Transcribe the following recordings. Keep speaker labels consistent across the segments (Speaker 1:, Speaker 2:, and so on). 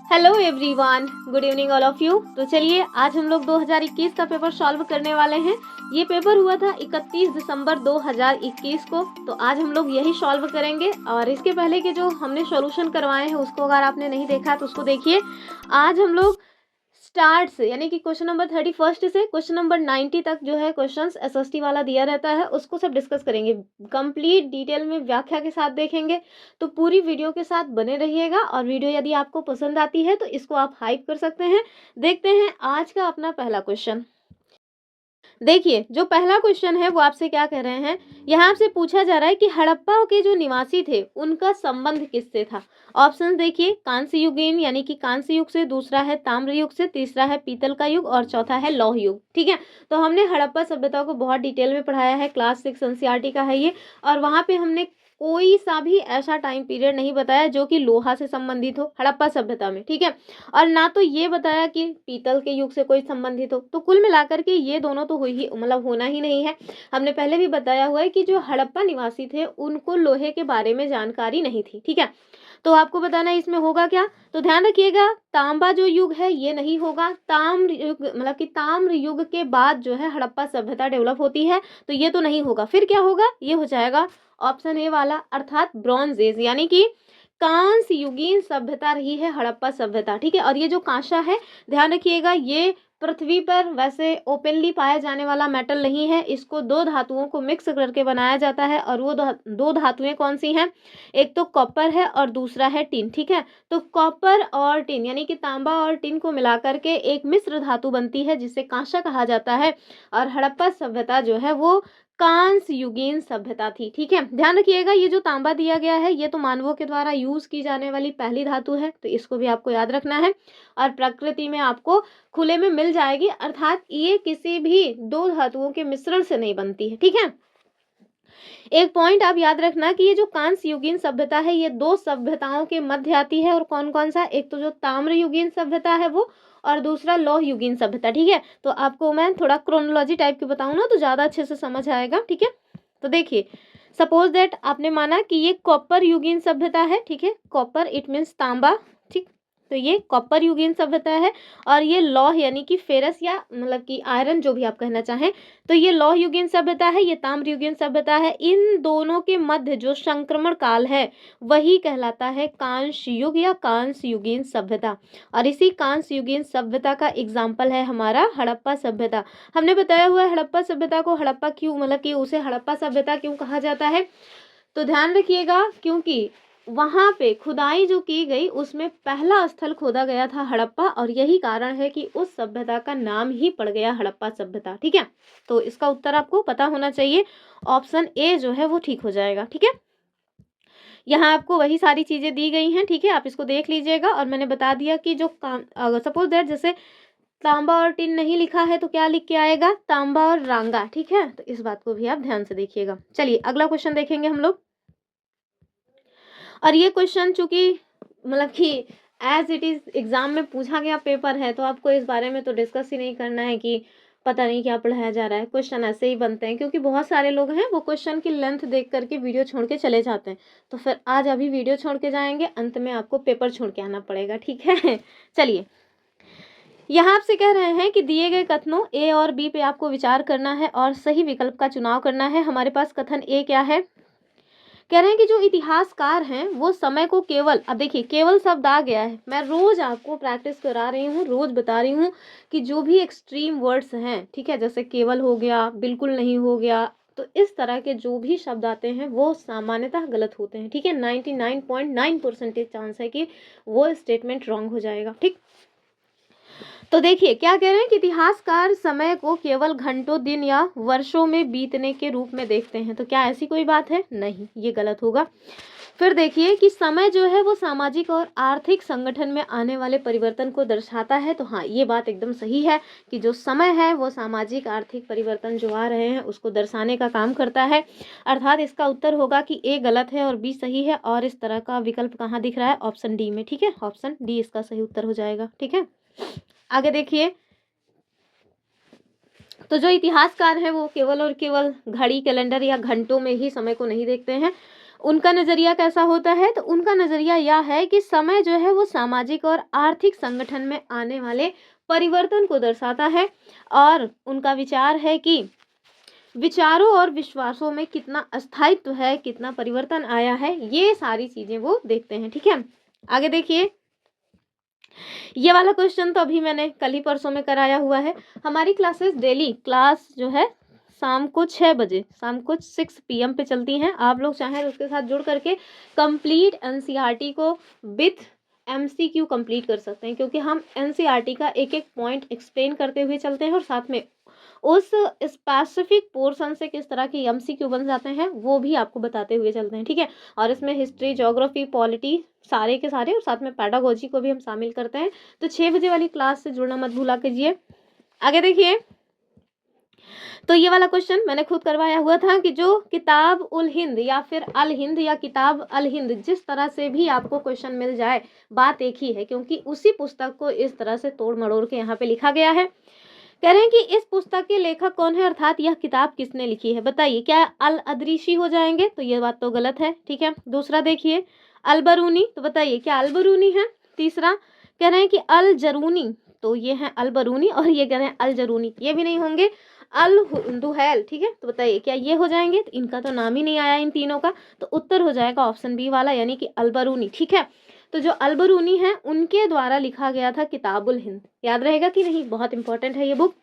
Speaker 1: Hello everyone, good evening all of you. तो चलिए आज हम लोग 2021 का पेपर सॉल्व करने वाले हैं। ये पेपर हुआ था 31 दिसंबर 2021 को। तो आज हम लोग यही सॉल्व करेंगे और इसके पहले के जो हमने सॉल्यूशन करवाए हैं उसको अगर आपने नहीं देखा तो उसको देखिए। आज हम लोग स्टार्ट से यानी कि क्वेश्चन नंबर 31 से क्वेश्चन नंबर 90 तक जो है क्वेश्चंस एसएसटी वाला दिया रहता है उसको सब डिस्कस करेंगे। कंप्लीट डिटेल में व्याख्या के साथ देखेंगे। तो पूरी वीडियो के साथ बने रहिएगा और वीडियो यदि आपको पसंद आती है तो इसको आप हाइप कर सकते हैं। देखते हैं आज का अपना पहला क्वेश्चन। देखिए जो पहला क्वेश्चन है वो आपसे क्या कह रहे हैं। यहाँ आपसे पूछा जा रहा है कि हड़प्पा के जो निवासी थे उनका संबंध किससे था। ऑप्शन देखिए, कांस्य युगीन यानी कि कांस्य युग से, दूसरा है ताम्र युग से, तीसरा है पीतल का युग और चौथा है लौह युग। ठीक है, तो हमने हड़प्पा सभ्यता को बहुत डिटेल में पढ़ाया है, क्लास 6 एनसीईआरटी का है ये। और वहाँ पे हमने कोई सा भी ऐसा टाइम पीरियड नहीं बताया जो कि लोहा से संबंधित हो हड़प्पा सभ्यता में। ठीक है, और ना तो ये बताया कि पीतल के युग से कोई संबंधित हो। तो कुल मिलाकर के ये दोनों तो ही मतलब होना ही नहीं है। हमने पहले भी बताया हुआ है कि जो हड़प्पा निवासी थे उनको लोहे के बारे में जानकारी नहीं थी। ठीक है, तो आपको बताना है इसमें होगा क्या। तो ध्यान रखिएगा, तांबा जो युग है ये नहीं होगा। ताम्र युग मतलब कि ताम्र युग के बाद जो है हड़प्पा सभ्यता डेवलप होती है, तो ये तो नहीं होगा। फिर क्या होगा, ये हो जाएगा ऑप्शन ए वाला, अर्थात ब्रॉन्ज एज यानी कि कांस्य युगीन सभ्यता रही है हड़प्पा सभ्यता। ठीक है, और ये जो कांसा है ध्यान रखिएगा ये पृथ्वी पर वैसे ओपनली पाया जाने वाला मेटल नहीं है। इसको दो धातुओं को मिक्स करके बनाया जाता है और वो दो धातुएं कौन सी हैं, एक तो कॉपर है और दूसरा है टिन। ठीक है, तो कॉपर और टिन यानी कि तांबा और टिन को मिलाकर के एक मिश्र धातु बनती है जिसे कांसा कहा जाता है। और हड़प्पा सभ्यता जो है वो कांस्य युगीन सभ्यता थी। ठीक है, ध्यान रखिएगा ये जो तांबा दिया गया है ये तो मानवों के द्वारा यूज की जाने वाली पहली धातु है, तो इसको भी आपको याद रखना है। और प्रकृति में आपको खुले में मिल जाएगी, अर्थात ये किसी भी दो धातुओं के मिश्रण से नहीं बनती है। ठीक है, एक पॉइंट आप याद रखना कि ये जो कांस्य युगीन सभ्यता है ये दो सभ्यताओं के मध्य आती है। और कौन कौन सा, एक तो जो ताम्र युगीन सभ्यता है वो, और दूसरा लौह युगीन सभ्यता। ठीक है, तो आपको मैं थोड़ा क्रोनोलॉजी टाइप की बताऊं ना तो ज्यादा अच्छे से समझ आएगा। ठीक है, तो देखिए सपोज दैट आपने माना कि ये कॉपर युगीन सभ्यता है। ठीक है, कॉपर इट मीन्स तांबा। ठीक, तो ये कॉपर युगीन सभ्यता है। और ये लौह यानी कि फेरस या मतलब कि आयरन जो भी आप कहना चाहें, तो ये लौह युगीन सभ्यता है, ये ताम्र युगीन सभ्यता है। इन दोनों के मध्य जो संक्रमण काल है वही कहलाता है कांस्य युग या कांस्य युगीन सभ्यता। और इसी कांस्य युगीन सभ्यता का एग्जाम्पल है हमारा हड़प्पा सभ्यता। हमने बताया हुआ है हड़प्पा सभ्यता को हड़प्पा क्यों मतलब कि उसे हड़प्पा सभ्यता क्यों कहा जाता है। तो ध्यान रखिएगा क्योंकि वहां पे खुदाई जो की गई उसमें पहला स्थल खोदा गया था हड़प्पा, और यही कारण है कि उस सभ्यता का नाम ही पड़ गया हड़प्पा सभ्यता। ठीक है, तो इसका उत्तर आपको पता होना चाहिए, ऑप्शन ए जो है वो ठीक हो जाएगा। ठीक है, यहाँ आपको वही सारी चीजें दी गई हैं। ठीक है, आप इसको देख लीजिएगा। और मैंने बता दिया कि जो सपोज दैट जैसे तांबा और टिन नहीं लिखा है तो क्या लिख के आएगा, तांबा और रांगा। ठीक है, तो इस बात को भी आप ध्यान से देखिएगा। चलिए अगला क्वेश्चन देखेंगे हम लोग। और ये क्वेश्चन चूंकि मतलब कि एज इट इज एग्जाम में पूछा गया पेपर है तो आपको इस बारे में तो डिस्कस ही नहीं करना है कि पता नहीं क्या पढ़ाया जा रहा है। क्वेश्चन ऐसे ही बनते हैं क्योंकि बहुत सारे लोग हैं वो क्वेश्चन की लेंथ देख करके वीडियो छोड़ के चले जाते हैं। तो फिर आज अभी वीडियो छोड़ के जाएंगे, अंत में आपको पेपर छोड़ के आना पड़ेगा। ठीक है चलिए, यहाँ आपसे कह रहे हैं कि दिए गए कथनों ए और बी पे आपको विचार करना है और सही विकल्प का चुनाव करना है। हमारे पास कथन ए क्या है, कह रहे हैं कि जो इतिहासकार हैं वो समय को केवल, अब देखिए केवल शब्द आ गया है, मैं रोज आपको प्रैक्टिस करा रही हूँ, रोज बता रही हूँ कि जो भी एक्सट्रीम वर्ड्स हैं, ठीक है, जैसे केवल हो गया, बिल्कुल नहीं हो गया, तो इस तरह के जो भी शब्द आते हैं वो सामान्यतः गलत होते हैं। ठीक है, 99.9% चांस है कि वो स्टेटमेंट रॉन्ग हो जाएगा। ठीक, तो देखिए क्या कह रहे हैं कि इतिहासकार समय को केवल घंटों, दिन या वर्षों में बीतने के रूप में देखते हैं। तो क्या ऐसी कोई बात है, नहीं, ये गलत होगा। फिर देखिए कि समय जो है वो सामाजिक और आर्थिक संगठन में आने वाले परिवर्तन को दर्शाता है। तो हाँ, ये बात एकदम सही है कि जो समय है वो सामाजिक आर्थिक परिवर्तन जो आ रहे हैं उसको दर्शाने का काम करता है। अर्थात इसका उत्तर होगा कि ए गलत है और बी सही है। और इस तरह का विकल्प कहाँ दिख रहा है, ऑप्शन डी में। ठीक है, ऑप्शन डी इसका सही उत्तर हो जाएगा। ठीक है, आगे देखिए, तो जो इतिहासकार हैं वो केवल और केवल घड़ी, कैलेंडर या घंटों में ही समय को नहीं देखते हैं। उनका नज़रिया कैसा होता है? तो उनका नज़रिया यह है कि समय जो है वो सामाजिक और आर्थिक संगठन में आने वाले परिवर्तन को दर्शाता है, और उनका विचार है कि विचारों और विश्वासों में कितना अस्थायित्व है, कितना परिवर्तन आया है, ये सारी चीज़ें वो देखते हैं। ठीक है, आगे देखिए। ये वाला क्वेश्चन तो अभी मैंने कल ही परसों में कराया हुआ है। हमारी क्लासेस डेली क्लास जो है शाम को 6 बजे, शाम को 6 PM पे चलती हैं। आप लोग चाहें तो उसके साथ जुड़ करके कंप्लीट एनसीईआरटी को विथ MCQ कंप्लीट कर सकते हैं, क्योंकि हम एनसीईआरटी का एक एक पॉइंट एक्सप्लेन करते हुए चलते हैं और साथ में उस स्पेसिफिक पोर्शन से किस तरह के MCQ बन जाते हैं वो भी आपको बताते हुए चलते हैं। ठीक है, और इसमें हिस्ट्री, ज्योग्राफी, पॉलिटी सारे के सारे, और साथ में पैडागोजी को भी हम शामिल करते हैं। तो 6 बजे वाली क्लास से जुड़ना मत भूला कीजिए। आगे देखिए, तो ये वाला क्वेश्चन मैंने खुद करवाया हुआ था कि जो किताब उल हिंद या फिर अल हिंद या किताब अल हिंद, जिस तरह से भी आपको क्वेश्चन मिल जाए, बात एक ही है, क्योंकि उसी पुस्तक को इस तरह से तोड़ मड़ोड़ के यहाँ पे लिखा गया है। कह रहे हैं कि इस पुस्तक के लेखक कौन है, अर्थात यह किताब किसने लिखी है? बताइए, क्या अल अदरीशी हो जाएंगे? तो ये बात तो गलत है। ठीक है, दूसरा देखिए, अल बरूनी, तो बताइए क्या अल बरूनी है? तीसरा कह रहे हैं कि अल जरूनी, तो ये है अल बरूनी, और ये कह रहे हैं अल जरूनी, ये भी नहीं होंगे। अल दुहैल, ठीक है, तो बताइए क्या ये हो जाएंगे? तो इनका तो नाम ही नहीं आया इन तीनों का, तो उत्तर हो जाएगा ऑप्शन बी वाला, यानी कि अल बरूनी। ठीक है, तो जो अल बरूनी है उनके द्वारा लिखा गया था किताबुल हिंद। याद रहेगा कि नहीं? बहुत इंपॉर्टेंट है ये बुक।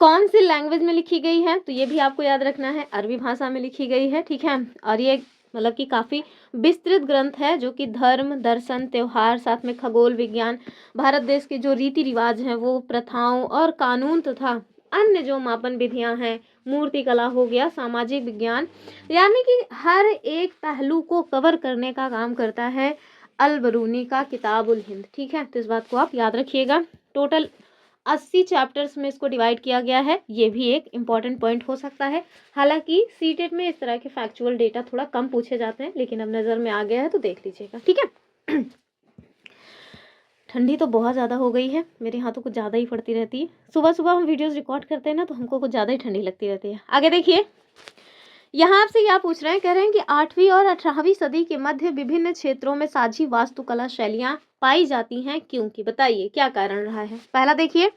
Speaker 1: कौन सी लैंग्वेज में लिखी गई है? तो ये भी आपको याद रखना है, अरबी भाषा में लिखी गई है। ठीक है, और ये मतलब कि काफ़ी विस्तृत ग्रंथ है, जो कि धर्म, दर्शन, त्योहार, साथ में खगोल विज्ञान, भारत देश के जो रीति रिवाज हैं वो, प्रथाओं और कानून तथा अन्य जो मापन विधियां हैं, मूर्ति कला हो गया, सामाजिक विज्ञान, यानी कि हर एक पहलू को कवर करने का काम करता है अल बरूनी का किताबुल हिंद। ठीक है, तो इस बात को आप याद रखिएगा। टोटल 80 चैप्टर्स में इसको डिवाइड किया गया है, ये भी एक इम्पॉर्टेंट पॉइंट हो सकता है। हालांकि सीटेट में इस तरह के फैक्चुअल डेटा थोड़ा कम पूछे जाते हैं, लेकिन अब नज़र में आ गया है तो देख लीजिएगा। ठीक है, ठंडी तो बहुत ज़्यादा हो गई है, मेरे यहाँ तो कुछ ज़्यादा ही पड़ती रहती है। सुबह सुबह हम वीडियोज़ रिकॉर्ड करते हैं ना, तो हमको कुछ ज़्यादा ही ठंडी लगती रहती है। आगे देखिए, यहाँ आपसे क्या पूछ रहे हैं? कह रहे हैं कि 8वीं और 18वीं सदी के मध्य विभिन्न क्षेत्रों में साझी वास्तुकला शैलियाँ पाई जाती हैं, क्योंकि बताइए क्या कारण रहा है? पहला देखिए,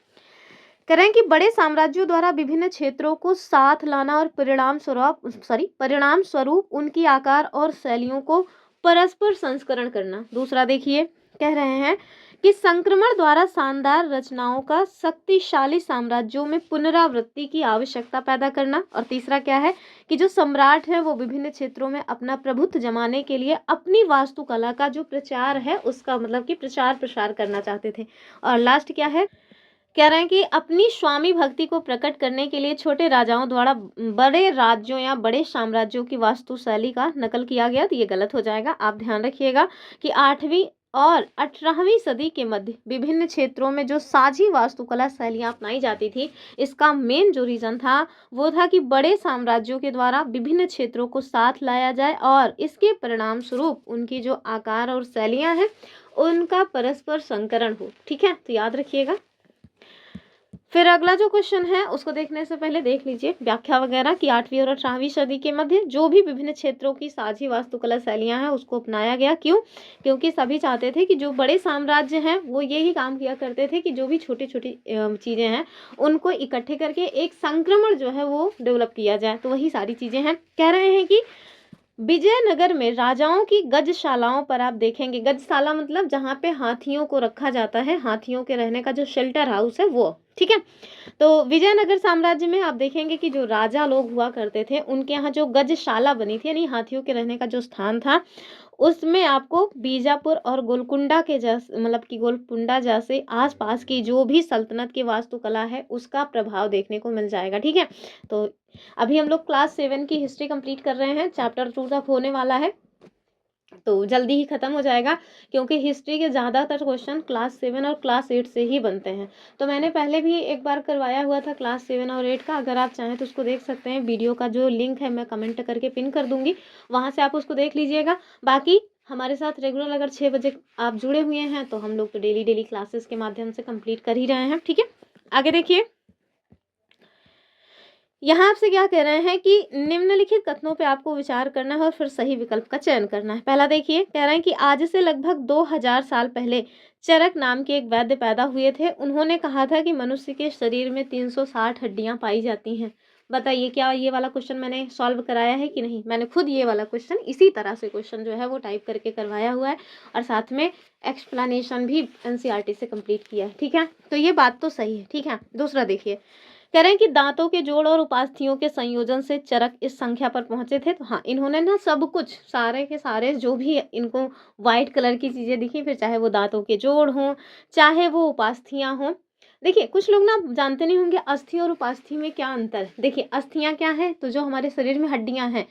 Speaker 1: कह रहे हैं कि बड़े साम्राज्यों द्वारा विभिन्न क्षेत्रों को साथ लाना और परिणाम स्वरूप उनकी आकार और शैलियों को परस्पर संस्करण करना। दूसरा देखिए, कह रहे हैं कि संक्रमण द्वारा शानदार रचनाओं का शक्तिशाली साम्राज्यों में पुनरावृत्ति की आवश्यकता पैदा करना। और तीसरा क्या है कि जो सम्राट है वो विभिन्न क्षेत्रों में अपना प्रभुत्व जमाने के लिए अपनी वास्तुकला का जो प्रचार है उसका मतलब कि प्रचार प्रसार करना चाहते थे। और लास्ट क्या है? कह रहे हैं कि अपनी स्वामी भक्ति को प्रकट करने के लिए छोटे राजाओं द्वारा बड़े राज्यों या बड़े साम्राज्यों की वास्तुशैली का नकल किया गया। तो ये गलत हो जाएगा। आप ध्यान रखिएगा कि 8वीं और 18वीं सदी के मध्य विभिन्न क्षेत्रों में जो साझी वास्तुकला शैलियाँ अपनाई जाती थी, इसका मेन जो रीज़न था वो था कि बड़े साम्राज्यों के द्वारा विभिन्न क्षेत्रों को साथ लाया जाए और इसके परिणाम स्वरूप उनकी जो आकार और शैलियाँ हैं उनका परस्पर संकरण हो। ठीक है, तो याद रखिएगा। फिर अगला जो क्वेश्चन है उसको देखने से पहले देख लीजिए व्याख्या वगैरह कि 8वीं और 18वीं सदी के मध्य जो भी विभिन्न क्षेत्रों की साझी वास्तुकला शैलियाँ हैं उसको अपनाया गया। क्यों? क्योंकि सभी चाहते थे कि जो बड़े साम्राज्य हैं वो यही काम किया करते थे कि जो भी छोटी छोटी चीज़ें हैं उनको इकट्ठे करके एक संक्रमण जो है वो डेवलप किया जाए। तो वही सारी चीज़ें हैं। कह रहे हैं कि विजयनगर में राजाओं की गजशालाओं पर आप देखेंगे, गजशाला मतलब जहाँ पे हाथियों को रखा जाता है, हाथियों के रहने का जो शेल्टर हाउस है वो। ठीक है, तो विजयनगर साम्राज्य में आप देखेंगे कि जो राजा लोग हुआ करते थे उनके यहाँ जो गजशाला बनी थी, यानी हाथियों के रहने का जो स्थान था, उसमें आपको बीजापुर और गोलकुंडा के जैसे मतलब कि गोलकुंडा जैसे आसपास की जो भी सल्तनत की वास्तुकला है उसका प्रभाव देखने को मिल जाएगा। ठीक है, तो अभी हम लोग क्लास 7 की हिस्ट्री कंप्लीट कर रहे हैं, चैप्टर 2 तक होने वाला है, तो जल्दी ही ख़त्म हो जाएगा, क्योंकि हिस्ट्री के ज़्यादातर क्वेश्चन क्लास 7 और क्लास 8 से ही बनते हैं। तो मैंने पहले भी एक बार करवाया हुआ था क्लास 7 और 8 का, अगर आप चाहें तो उसको देख सकते हैं। वीडियो का जो लिंक है मैं कमेंट करके पिन कर दूंगी, वहाँ से आप उसको देख लीजिएगा। बाकी हमारे साथ रेगुलर अगर 6 बजे आप जुड़े हुए हैं तो हम लोग तो डेली क्लासेस के माध्यम से कंप्लीट कर ही रहे हैं। ठीक है, आगे देखिए, यहाँ आपसे क्या कह रहे हैं कि निम्नलिखित कथनों पे आपको विचार करना है और फिर सही विकल्प का चयन करना है। पहला देखिए, कह रहे हैं कि आज से लगभग 2000 साल पहले चरक नाम के एक वैद्य पैदा हुए थे। उन्होंने कहा था कि मनुष्य के शरीर में 360 हड्डियां पाई जाती हैं। बताइए क्या ये वाला क्वेश्चन मैंने सॉल्व कराया है कि नहीं? मैंने खुद ये वाला क्वेश्चन इसी तरह से क्वेश्चन जो है वो टाइप करके करवाया हुआ है और साथ में एक्सप्लेनेशन भी एनसीईआरटी से कंप्लीट किया है। ठीक है, तो ये बात तो सही है। ठीक है, दूसरा देखिए, कह रहे हैं कि दांतों के जोड़ और उपास्थियों के संयोजन से चरक इस संख्या पर पहुंचे थे। तो हाँ, इन्होंने ना सब कुछ सारे के सारे जो भी इनको व्हाइट कलर की चीजें दिखी, फिर चाहे वो दांतों के जोड़ हों चाहे वो उपास्थियां हों। देखिए कुछ लोग ना जानते नहीं होंगे अस्थि और उपास्थि में क्या अंतर है। देखिए अस्थियां क्या है, तो जो हमारे शरीर में हड्डियां हैं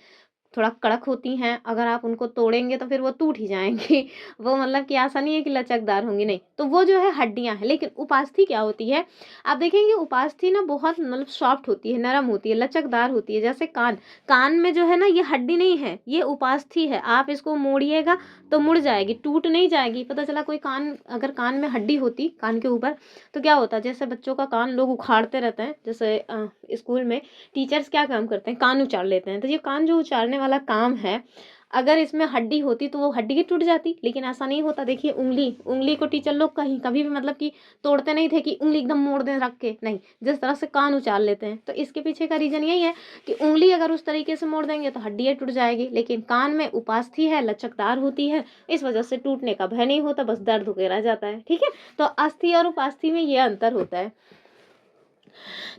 Speaker 1: थोड़ा कड़क होती हैं, अगर आप उनको तोड़ेंगे तो फिर वो टूट ही जाएंगी वो मतलब कि ऐसा नहीं है कि लचकदार होंगी, नहीं, तो वो जो है हड्डियां हैं। लेकिन उपास्थि क्या होती है, आप देखेंगे उपास्थि ना बहुत मतलब सॉफ्ट होती है, नरम होती है, लचकदार होती है। जैसे कान, कान में जो है ना ये हड्डी नहीं है, ये उपास्थि है। आप इसको मोड़िएगा तो मुड़ जाएगी, टूट नहीं जाएगी। पता चला कोई कान, अगर कान में हड्डी होती कान के ऊपर तो क्या होता, जैसे बच्चों का कान लोग उखाड़ते रहते हैं, जैसे स्कूल में टीचर्स क्या काम करते हैं, कान उचाड़ लेते हैं। तो ये कान जो उचाड़ने वाला काम है, अगर इसमें हड्डी होती तो वो हड्डी की टूट जाती, लेकिन ऐसा नहीं होता। देखिए उंगली, उंगली को टीचर लोग कहीं कभी भी मतलब कि तोड़ते नहीं थे कि उंगली एकदम मोड़ दें रख के, नहीं, जिस तरह से कान उचाड़ लेते हैं। तो इसके पीछे का रीजन यही है कि उंगली अगर उस तरीके से मोड़ देंगे तो हड्डी टूट जाएगी, लेकिन कान में उपास्थि है, लचकदार होती है, इस वजह से टूटने का भय नहीं होता, बस दर्द होके रह जाता है। ठीक है, तो अस्थि और उपास्थि में ये अंतर होता है।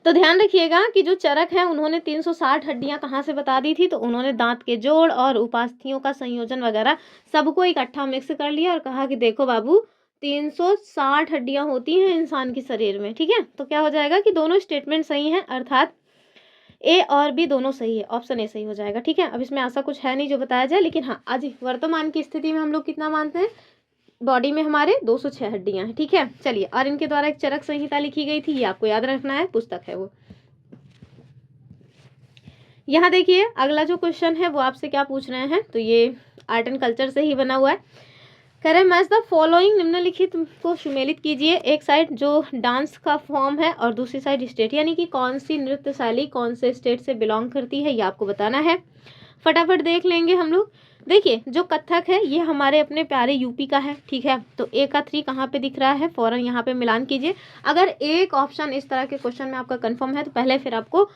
Speaker 1: तो ध्यान रखिएगा कि जो चरक है उन्होंने 360 हड्डियां कहाँ से बता दी थी, तो उन्होंने दांत के जोड़ और उपास्थियों का संयोजन वगैरह सबको इकट्ठा मिक्स कर लिया और कहा कि देखो बाबू 360 हड्डियां होती हैं इंसान के शरीर में। ठीक है, तो क्या हो जाएगा कि दोनों स्टेटमेंट सही हैं, अर्थात ए और बी दोनों सही है, ऑप्शन ए सही हो जाएगा। ठीक है, अब इसमें ऐसा कुछ है नहीं जो बताया जाए, लेकिन हाँ आज वर्तमान की स्थिति में हम लोग कितना मानते हैं, बॉडी में हमारे 206 हड्डियां हैं। ठीक है, चलिए, और इनके द्वारा एक चरक संहिता लिखी गई थी, ये आपको याद रखना है, पुस्तक है वो। यहाँ देखिए अगला जो क्वेश्चन है वो आपसे क्या पूछ रहे हैं, तो ये आर्ट एंड कल्चर से ही बना हुआ है। कह रहे हैं मैच द फॉलोइंग, निम्नलिखित को सुमेलित कीजिए। एक साइड जो डांस का फॉर्म है और दूसरी साइड स्टेट, यानी कि कौन सी नृत्य शैली कौन से स्टेट से बिलोंग करती है, ये आपको बताना है। फटाफट देख लेंगे हम लोग। देखिए जो कथक है ये हमारे अपने प्यारे यूपी का है। ठीक है, तो ए का 3 कहाँ पे दिख रहा है, फौरन यहाँ पे मिलान कीजिए। अगर एक ऑप्शन इस तरह के क्वेश्चन में आपका कंफर्म है तो पहले फिर आपको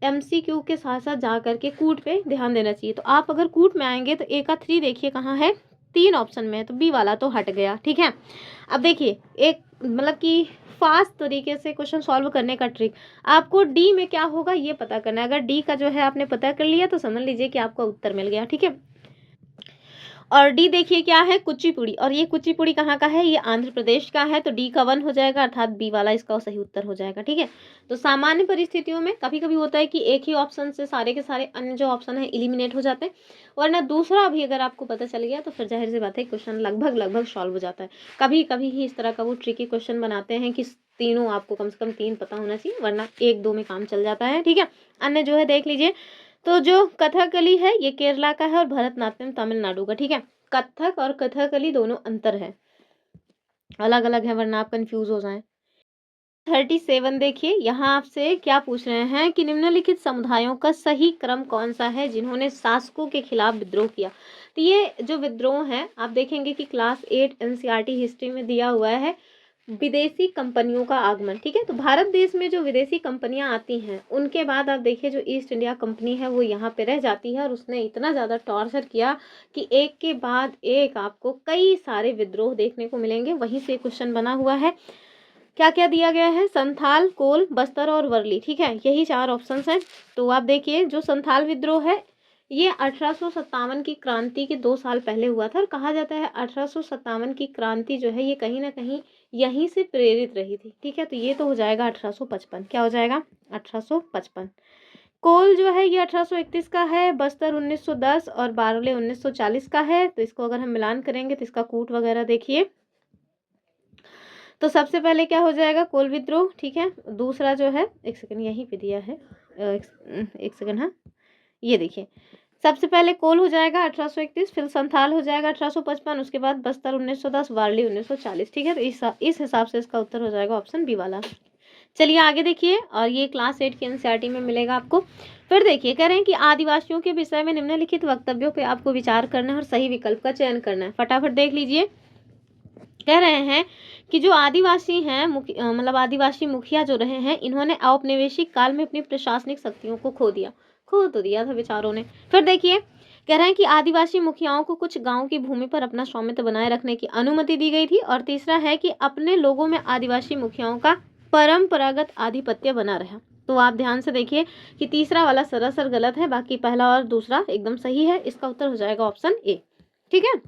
Speaker 1: एमसीक्यू के साथ साथ जा करके कूट पे ध्यान देना चाहिए। तो आप अगर कूट में आएंगे तो ए का 3 देखिए कहाँ है, 3 ऑप्शन में है, तो बी वाला तो हट गया। ठीक है, अब देखिए एक मतलब कि फास्ट तरीके से क्वेश्चन सॉल्व करने का ट्रिक, आपको डी में क्या होगा ये पता करना है। अगर डी का जो है आपने पता कर लिया तो समझ लीजिए कि आपका उत्तर मिल गया। ठीक है, और डी देखिए क्या है, कुचिपुड़ी, और ये कुचिपुड़ी कहाँ का है, ये आंध्र प्रदेश का है, तो डी का 1 हो जाएगा, अर्थात बी वाला इसका सही उत्तर हो जाएगा। ठीक है, तो सामान्य परिस्थितियों में कभी कभी होता है कि एक ही ऑप्शन से सारे के सारे अन्य जो ऑप्शन है इलिमिनेट हो जाते हैं, वरना दूसरा भी अगर आपको पता चल गया तो फिर जाहिर सी बात है क्वेश्चन लगभग लगभग सॉल्व हो जाता है। कभी कभी ही इस तरह का वो ट्रिकी क्वेश्चन बनाते हैं कि तीनों आपको कम से कम 3 पता होना चाहिए, वरना 1-2 में काम चल जाता है। ठीक है, अन्य जो है देख लीजिए, तो जो कथकली है ये केरला का है और भरतनाट्यम तमिलनाडु का। ठीक है, कथक और कथकली दोनों अंतर है, अलग अलग है, वरना आप कंफ्यूज हो जाएं। 37 देखिए, यहाँ आपसे क्या पूछ रहे हैं कि निम्नलिखित समुदायों का सही क्रम कौन सा है जिन्होंने शासकों के खिलाफ विद्रोह किया। तो ये जो विद्रोह है आप देखेंगे कि क्लास 8 एनसीईआरटी हिस्ट्री में दिया हुआ है, विदेशी कंपनियों का आगमन। ठीक है, तो भारत देश में जो विदेशी कंपनियां आती हैं उनके बाद आप देखिए जो ईस्ट इंडिया कंपनी है वो यहाँ पे रह जाती है और उसने इतना ज़्यादा टॉर्चर किया कि एक के बाद एक आपको कई सारे विद्रोह देखने को मिलेंगे। वहीं से क्वेश्चन बना हुआ है, क्या क्या दिया गया है, संथाल, कोल, बस्तर और वर्ली। ठीक है, यही 4 ऑप्शंस हैं। तो आप देखिए जो संथाल विद्रोह है ये 1857 की क्रांति के 2 साल पहले हुआ था और कहा जाता है 1857 की क्रांति जो है ये कहीं ना कहीं यहीं से प्रेरित रही थी। ठीक है, तो ये तो हो जाएगा 1855, क्या हो जाएगा 1855। कोल जो है ये 1831 का है, बस्तर 1910 और बारले 1940 का है। तो इसको अगर हम मिलान करेंगे तो इसका कूट वगैरह देखिए, तो सबसे पहले क्या हो जाएगा, कोल विद्रोह। ठीक है, दूसरा जो है, एक सेकंड यहीं पे दिया है, एक सेकंड, हाँ ये देखिए, सबसे पहले कोल हो जाएगा 1831, फिर संथाल हो जाएगा 1855, उसके बाद बस्तर 1910, वारली 1940। ठीक है, तो इस हिसाब से इसका उत्तर हो जाएगा ऑप्शन बी वाला। चलिए आगे देखिए, और ये क्लास 8 की एनसीईआरटी में मिलेगा आपको। फिर देखिए, कह रहे हैं कि आदिवासियों के विषय में निम्नलिखित वक्तव्यों पे आपको विचार करना है और सही विकल्प का चयन करना है। फटाफट देख लीजिए। कह रहे हैं कि जो आदिवासी हैं, मतलब आदिवासी मुखिया जो रहे हैं, इन्होंने औपनिवेशिक काल में अपनी प्रशासनिक शक्तियों को खो तो दिया था बेचारों ने। फिर देखिए, कह रहे हैं कि आदिवासी मुखियाओं को कुछ गांव की भूमि पर अपना स्वामित्व बनाए रखने की अनुमति दी गई थी। और तीसरा है कि अपने लोगों में आदिवासी मुखियाओं का परंपरागत आधिपत्य बना रहा। तो आप ध्यान से देखिए कि तीसरा वाला सरासर गलत है, बाकी पहला और दूसरा एकदम सही है। इसका उत्तर हो जाएगा ऑप्शन ए। ठीक है।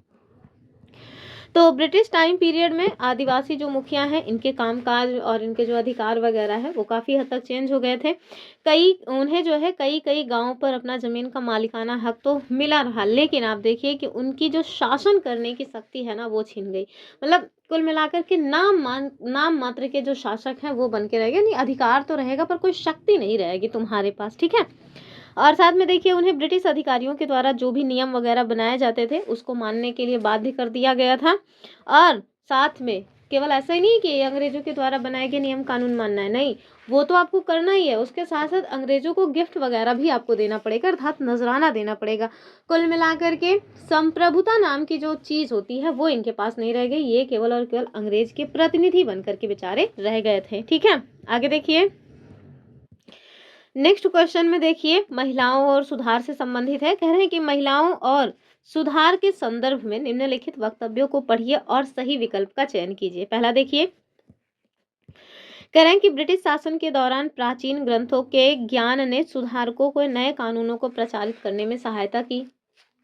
Speaker 1: तो ब्रिटिश टाइम पीरियड में आदिवासी जो मुखिया हैं, इनके कामकाज और इनके जो अधिकार वगैरह है वो काफ़ी हद तक चेंज हो गए थे। उन्हें जो है कई गांवों पर अपना ज़मीन का मालिकाना हक तो मिला रहा, लेकिन आप देखिए कि उनकी जो शासन करने की शक्ति है ना, वो छीन गई। मतलब कुल मिलाकर के नाम मात्र के जो शासक हैं वो बन के रह गए। नहीं, अधिकार तो रहेगा पर कोई शक्ति नहीं रहेगी तुम्हारे पास। ठीक है। और साथ में देखिए, उन्हें ब्रिटिश अधिकारियों के द्वारा जो भी नियम वगैरह बनाए जाते थे उसको मानने के लिए बाध्य कर दिया गया था। और साथ में केवल ऐसा ही नहीं कि अंग्रेजों के द्वारा बनाए गए नियम कानून मानना है, नहीं, वो तो आपको करना ही है। उसके साथ साथ अंग्रेजों को गिफ्ट वगैरह भी आपको देना पड़ेगा, अर्थात नजराना देना पड़ेगा। कुल मिलाकर के संप्रभुता नाम की जो चीज होती है वो इनके पास नहीं रह गई। ये केवल और केवल अंग्रेज के प्रतिनिधि बनकर के बेचारे रह गए थे। ठीक है, आगे देखिए। नेक्स्ट क्वेश्चन में देखिए, महिलाओं और सुधार से संबंधित है। कह रहे हैं कि महिलाओं और सुधार के संदर्भ में निम्नलिखित वक्तव्यों को पढ़िए और सही विकल्प का चयन कीजिए। पहला देखिए, कह रहे हैं कि ब्रिटिश शासन के दौरान प्राचीन ग्रंथों के ज्ञान ने सुधारकों को नए कानूनों को प्रचारित करने में सहायता की।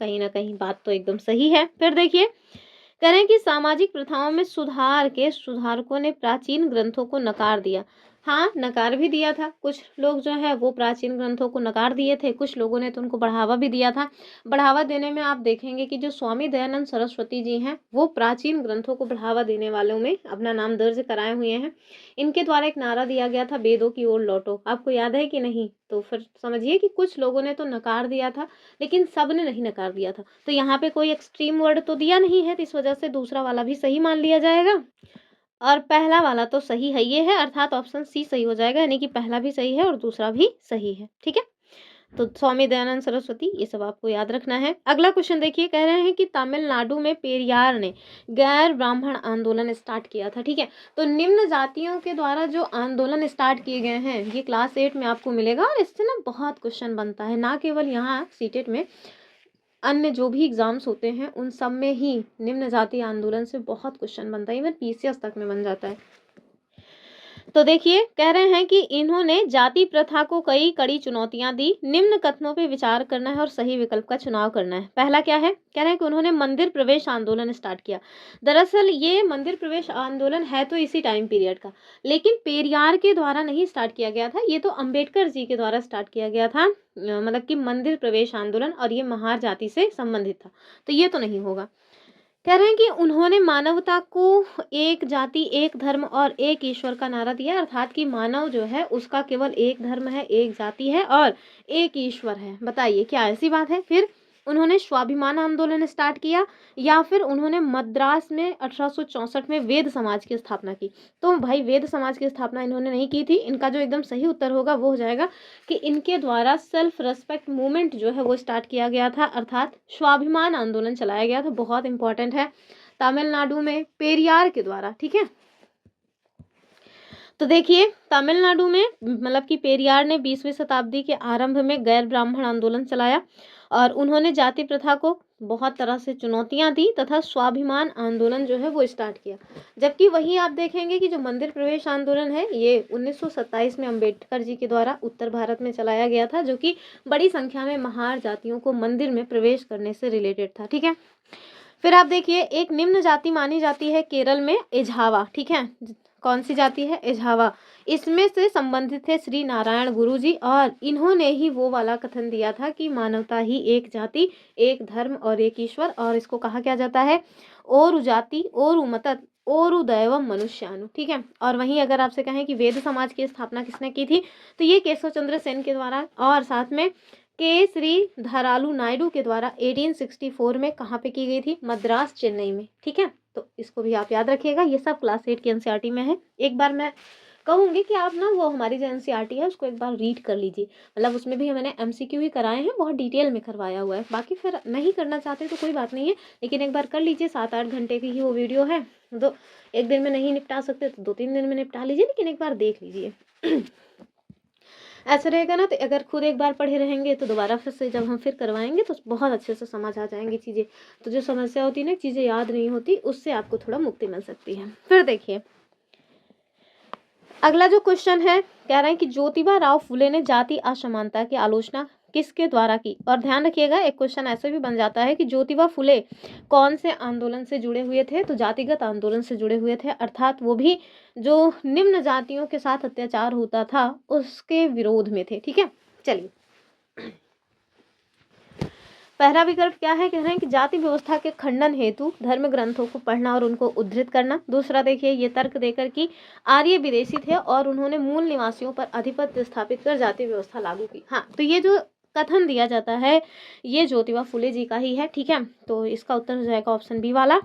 Speaker 1: कहीं ना कहीं बात तो एकदम सही है। फिर देखिए, कह रहे हैं कि सामाजिक प्रथाओं में सुधारकों ने प्राचीन ग्रंथों को नकार दिया। हाँ, नकार भी दिया था। कुछ लोग जो है वो प्राचीन ग्रंथों को नकार दिए थे, कुछ लोगों ने तो उनको बढ़ावा भी दिया था। बढ़ावा देने में आप देखेंगे कि जो स्वामी दयानंद सरस्वती जी हैं, वो प्राचीन ग्रंथों को बढ़ावा देने वालों में अपना नाम दर्ज कराए हुए हैं। इनके द्वारा एक नारा दिया गया था, वेदों की ओर लौटो। आपको याद है कि नहीं? तो फिर समझिए कि कुछ लोगों ने तो नकार दिया था, लेकिन सब ने नहीं नकार दिया था। तो यहाँ पे कोई एक्सट्रीम वर्ड तो दिया नहीं है, तो इस वजह से दूसरा वाला भी सही मान लिया जाएगा। और पहला वाला तो सही है, ये है, अर्थात ऑप्शन सी सही हो जाएगा, यानी कि पहला भी सही है और दूसरा भी सही है। ठीक है। तो स्वामी दयानंद सरस्वती, ये सब आपको याद रखना है। अगला क्वेश्चन देखिए, कह रहे हैं कि तमिलनाडु में पेरियार ने गैर ब्राह्मण आंदोलन स्टार्ट किया था। ठीक है। तो निम्न जातियों के द्वारा जो आंदोलन स्टार्ट किए गए हैं, ये क्लास 8 में आपको मिलेगा। और इससे ना बहुत क्वेश्चन बनता है, ना केवल यहाँ सीटेट में, अन्य जो भी एग्जाम्स होते हैं उन सब में ही निम्न जाति आंदोलन से बहुत क्वेश्चन बनता है, इवन पीसीएस तक में बन जाता है। तो देखिए, कह रहे हैं कि इन्होंने जाति प्रथा को कई कड़ी चुनौतियां दी। निम्न कथनों पे विचार करना है और सही विकल्प का चुनाव करना है। पहला क्या है? कह रहे हैं कि उन्होंने मंदिर प्रवेश आंदोलन स्टार्ट किया। दरअसल ये मंदिर प्रवेश आंदोलन है तो इसी टाइम पीरियड का, लेकिन पेरियार के द्वारा नहीं स्टार्ट किया गया था, ये तो अंबेडकर जी के द्वारा स्टार्ट किया गया था। मतलब कि मंदिर प्रवेश आंदोलन, और ये महार जाति से संबंधित था, तो ये तो नहीं होगा। कह रहे हैं कि उन्होंने मानवता को एक जाति, एक धर्म और एक ईश्वर का नारा दिया, अर्थात कि मानव जो है उसका केवल एक धर्म है, एक जाति है और एक ईश्वर है। बताइए क्या ऐसी बात है? फिर उन्होंने स्वाभिमान आंदोलन स्टार्ट किया, या फिर उन्होंने मद्रास में 1864 में वेद समाज की स्थापना की। तो भाई, वेद समाज की स्थापना इन्होंने नहीं की थी। इनका जो एकदम सही उत्तर होगा वो हो जाएगा कि इनके द्वारा सेल्फ रेस्पेक्ट मूवमेंट जो है वो स्टार्ट किया गया था, अर्थात स्वाभिमान आंदोलन चलाया गया था। बहुत इंपॉर्टेंट है, तमिलनाडु में पेरियार के द्वारा। ठीक है। तो देखिए, तमिलनाडु में मतलब कि पेरियार ने 20वीं शताब्दी के आरंभ में गैर ब्राह्मण आंदोलन चलाया और उन्होंने जाति प्रथा को बहुत तरह से चुनौतियां दी तथा स्वाभिमान आंदोलन जो है वो स्टार्ट किया। जबकि वहीं आप देखेंगे कि जो मंदिर प्रवेश आंदोलन है, ये 1927 में अंबेडकर जी के द्वारा उत्तर भारत में चलाया गया था, जो कि बड़ी संख्या में महार जातियों को मंदिर में प्रवेश करने से रिलेटेड था। ठीक है। फिर आप देखिए, एक निम्न जाति मानी जाती है केरल में एझावा। ठीक है। कौन सी जाति है? एझावा। इसमें से संबंधित है श्री नारायण गुरु जी, और इन्होंने ही वो वाला कथन दिया था कि मानवता ही एक जाति, एक धर्म और एक ईश्वर, और इसको कहा क्या जाता है? ओरु जाति, ओरु मतत, ओरु दैवम मनुष्यानु। ठीक है। और वहीं अगर आपसे कहें कि वेद समाज की स्थापना किसने की थी, तो ये केशव चंद्र सेन के द्वारा, और साथ में के श्री धरालू नायडू के द्वारा 1864 में कहाँ पे की गई थी? मद्रास, चेन्नई में। ठीक है। तो इसको भी आप याद रखिएगा, ये सब क्लास 8 की एनसीईआरटी में है। एक बार मैं कहूँगी कि आप ना वो हमारी जो एनसीईआरटी है उसको एक बार रीड कर लीजिए। मतलब उसमें भी मैंने एमसीक्यू ही कराए हैं, बहुत डिटेल में करवाया हुआ है। बाकी फिर नहीं करना चाहते तो कोई बात नहीं है, लेकिन एक बार कर लीजिए। 7-8 घंटे की ही वो वीडियो है, तो एक दिन में नहीं निपटा सकते तो 2-3 दिन में निपटा लीजिए, लेकिन एक बार देख लीजिए। ऐसा रहेगा ना, तो अगर खुद एक बार पढ़े रहेंगे तो दोबारा फिर से जब हम फिर करवाएंगे तो बहुत अच्छे से समझ आ जाएंगी चीज़ें। तो जो समस्या होती है ना, चीज़ें याद नहीं होती, उससे आपको थोड़ा मुक्ति मिल सकती है। फिर देखिए अगला जो क्वेश्चन है, कह रहे हैं कि ज्योतिबा राव फुले ने जाति असमानता की आलोचना किसके द्वारा की। और ध्यान रखिएगा, एक क्वेश्चन ऐसे भी बन जाता है कि ज्योतिबा फुले कौन से आंदोलन से जुड़े हुए थे, तो जातिगत आंदोलन से जुड़े हुए थे, अर्थात वो भी जो निम्न जातियों के साथ अत्याचार होता था उसके विरोध में थे। ठीक है, चलिए पहला विकल्प क्या है, कह रहे हैं कि जाति व्यवस्था के खंडन हेतु धर्म ग्रंथों को पढ़ना और उनको उद्धृत करना। दूसरा देखिए, ये तर्क देकर कि आर्य विदेशी थे और उन्होंने मूल निवासियों पर आधिपत्य स्थापित कर जाति व्यवस्था लागू की। हाँ, तो ये जो कथन दिया जाता है ये ज्योतिबा फुले जी का ही है। ठीक है, तो इसका उत्तर हो जाएगा ऑप्शन बी वाला।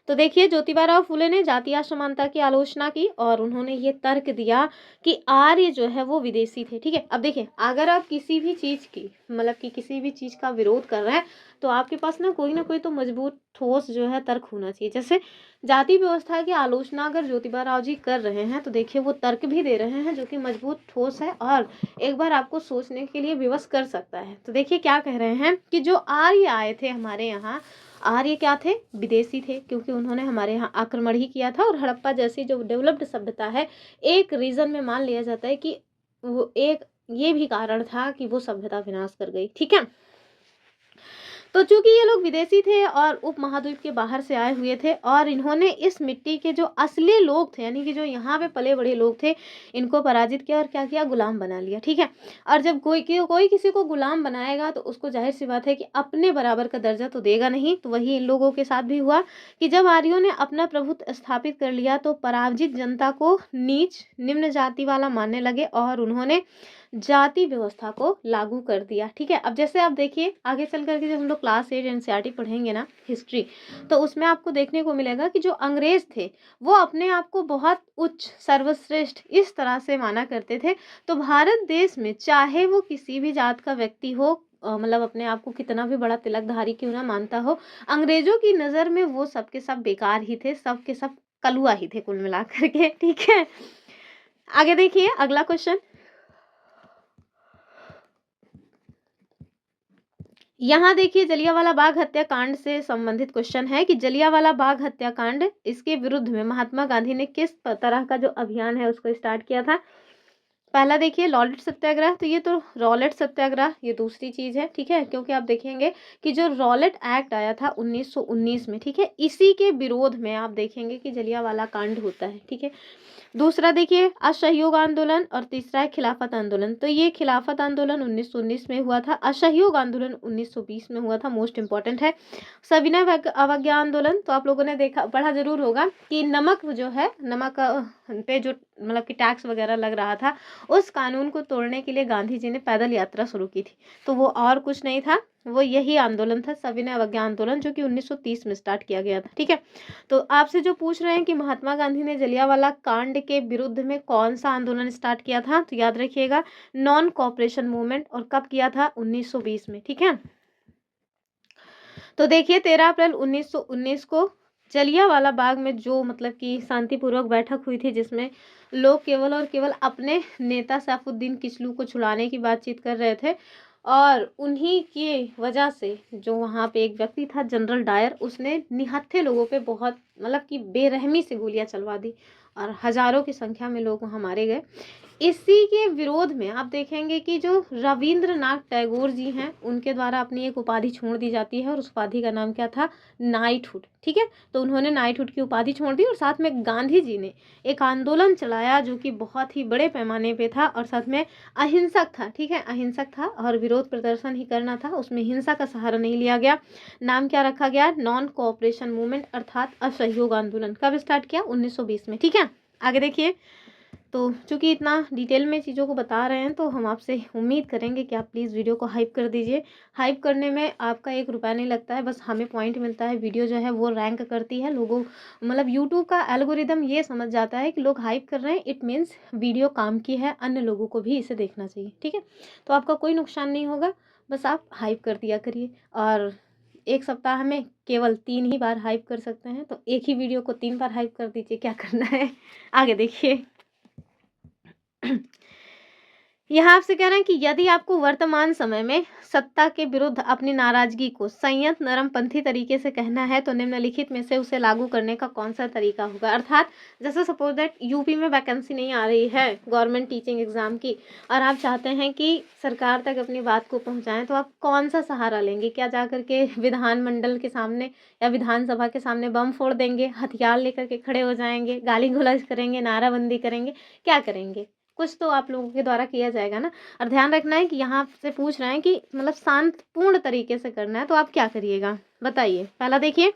Speaker 1: तो देखिए ज्योतिबा राव फुले ने जातीय असमानता की आलोचना की और उन्होंने ये तर्क दिया कि आर्य जो है वो विदेशी थे। ठीक है, अब देखिए अगर आप किसी भी चीज़ की मतलब कि किसी भी चीज़ का विरोध कर रहे हैं तो आपके पास ना कोई तो मजबूत ठोस जो है तर्क होना चाहिए। जैसे जाति व्यवस्था की आलोचना अगर ज्योतिबा राव जी कर रहे हैं तो देखिए वो तर्क भी दे रहे हैं जो कि मजबूत ठोस है और एक बार आपको सोचने के लिए विवश कर सकता है। तो देखिए क्या कह रहे हैं कि जो आर्य आए थे हमारे यहाँ, आर्य क्या थे, विदेशी थे, क्योंकि उन्होंने हमारे यहाँ आक्रमण ही किया था। और हड़प्पा जैसी जो डेवलप्ड सभ्यता है, एक रीजन में मान लिया जाता है कि वो एक ये भी कारण था कि वो सभ्यता विनाश कर गई। ठीक है, तो चूंकि ये लोग विदेशी थे और उप महाद्वीप के बाहर से आए हुए थे और इन्होंने इस मिट्टी के जो असली लोग थे यानी कि जो यहाँ पे पले बड़े लोग थे इनको पराजित किया और क्या किया, गुलाम बना लिया। ठीक है, और जब कोई किसी को गुलाम बनाएगा तो उसको जाहिर सी बात है कि अपने बराबर का दर्जा तो देगा नहीं। तो वही इन लोगों के साथ भी हुआ कि जब आर्यों ने अपना प्रभुत्व स्थापित कर लिया तो पराजित जनता को नीच निम्न जाति वाला मानने लगे और उन्होंने जाति व्यवस्था को लागू कर दिया। ठीक है, अब जैसे आप देखिए आगे चल करके जब हम लोग क्लास 8 एनसीईआरटी पढ़ेंगे ना हिस्ट्री, तो उसमें आपको देखने को मिलेगा कि जो अंग्रेज थे वो अपने आप को बहुत उच्च सर्वश्रेष्ठ इस तरह से माना करते थे। तो भारत देश में चाहे वो किसी भी जात का व्यक्ति हो, मतलब अपने आप को कितना भी बड़ा तिलकधारी क्यों ना मानता हो, अंग्रेजों की नज़र में वो सब के सब बेकार ही थे, सब के सब कलुआ ही थे कुल मिलाकर के। ठीक है, आगे देखिए अगला क्वेश्चन, यहाँ देखिए जलियांवाला बाग हत्याकांड से संबंधित क्वेश्चन है कि जलियांवाला बाग हत्याकांड इसके विरुद्ध में महात्मा गांधी ने किस तरह का जो अभियान है उसको स्टार्ट किया था। पहला देखिए रॉलेट सत्याग्रह, तो ये तो रॉलेट सत्याग्रह ये दूसरी चीज़ है। ठीक है, क्योंकि आप देखेंगे कि जो रॉलेट एक्ट आया था 1919 में, ठीक है, इसी के विरोध में आप देखेंगे कि जलियांवाला कांड होता है। ठीक है, दूसरा देखिए असहयोग आंदोलन और तीसरा है खिलाफत आंदोलन। तो ये खिलाफत आंदोलन 1919 में हुआ था, असहयोग आंदोलन 1920 में हुआ था, मोस्ट इंपॉर्टेंट है। सविनय अवज्ञा आंदोलन, तो आप लोगों ने देखा पढ़ा जरूर होगा कि नमक जो है, नमक पे जो मतलब कि टैक्स वगैरह लग रहा था, उस कानून को तोड़ने के लिए गांधी जी ने पैदल यात्रा शुरू की थी। तो वो और कुछ नहीं था, वो यही आंदोलन था, सविनय अवज्ञा आंदोलन, जो कि 1930 में स्टार्ट किया गया था। ठीक है, तो आपसे जो पूछ रहे हैं कि महात्मा गांधी ने जलियांवाला कांड के विरुद्ध में कौन सा आंदोलन स्टार्ट किया था, तो याद रखिएगा नॉन कॉपरेशन मूवमेंट, और कब किया था, 1920 में। ठीक है, तो देखिए 13 अप्रैल 1919 को जलियांवाला बाग में जो मतलब कि शांतिपूर्वक बैठक हुई थी जिसमें लोग केवल और केवल अपने नेता सैफुद्दीन किचलू को छुड़ाने की बातचीत कर रहे थे, और उन्हीं की वजह से जो वहाँ पे एक व्यक्ति था जनरल डायर, उसने निहत्थे लोगों पे बहुत मतलब कि बेरहमी से गोलियां चलवा दी और हजारों की संख्या में लोग वहाँ मारे गए। इसी के विरोध में आप देखेंगे कि जो रविंद्रनाथ टैगोर जी हैं उनके द्वारा अपनी एक उपाधि छोड़ दी जाती है और उस उपाधि का नाम क्या था, नाइटहुड। ठीक है, तो उन्होंने नाइटहुड की उपाधि छोड़ दी और साथ में गांधी जी ने एक आंदोलन चलाया जो कि बहुत ही बड़े पैमाने पे था और साथ में अहिंसक था। ठीक है, अहिंसक था और विरोध प्रदर्शन ही करना था, उसमें हिंसा का सहारा नहीं लिया गया। नाम क्या रखा गया, नॉन कोऑपरेशन मूवमेंट अर्थात असहयोग आंदोलन। कब स्टार्ट किया, 1920 में। ठीक है, आगे देखिए तो चूँकि इतना डिटेल में चीज़ों को बता रहे हैं तो हम आपसे उम्मीद करेंगे कि आप प्लीज़ वीडियो को हाइप कर दीजिए। हाइप करने में आपका 1 रुपया नहीं लगता है, बस हमें पॉइंट मिलता है। वीडियो जो है वो रैंक करती है, लोगों मतलब यूट्यूब का एल्गोरिदम ये समझ जाता है कि लोग हाइप कर रहे हैं, इट मीन्स वीडियो काम की है, अन्य लोगों को भी इसे देखना चाहिए, ठीक है? तो आपका कोई नुकसान नहीं होगा, बस आप हाइप कर दिया करिए। और 1 सप्ताह में केवल 3 ही बार हाइप कर सकते हैं, तो एक ही वीडियो को 3 बार हाइप कर दीजिए, क्या करना है। आगे देखिए। यहाँ आपसे कह रहे हैं कि यदि आपको वर्तमान समय में सत्ता के विरुद्ध अपनी नाराजगी को संयत नरमपंथी तरीके से कहना है तो निम्नलिखित में से उसे लागू करने का कौन सा तरीका होगा। अर्थात जैसे सपोज दैट यूपी में वैकेंसी नहीं आ रही है गवर्नमेंट टीचिंग एग्जाम की और आप चाहते हैं कि सरकार तक अपनी बात को पहुंचाएं, तो आप कौन सा सहारा लेंगे? क्या जा करके विधानमंडल के सामने या विधानसभा के सामने बम फोड़ देंगे, हथियार लेकर के खड़े हो जाएंगे, गाली गलौज करेंगे, नाराबंदी करेंगे, क्या करेंगे? कुछ तो आप लोगों के द्वारा किया जाएगा ना। और ध्यान रखना है कि यहाँ से पूछ रहे हैं कि मतलब शांतपूर्ण तरीके से करना है, तो आप क्या करिएगा बताइए। पहला देखिए,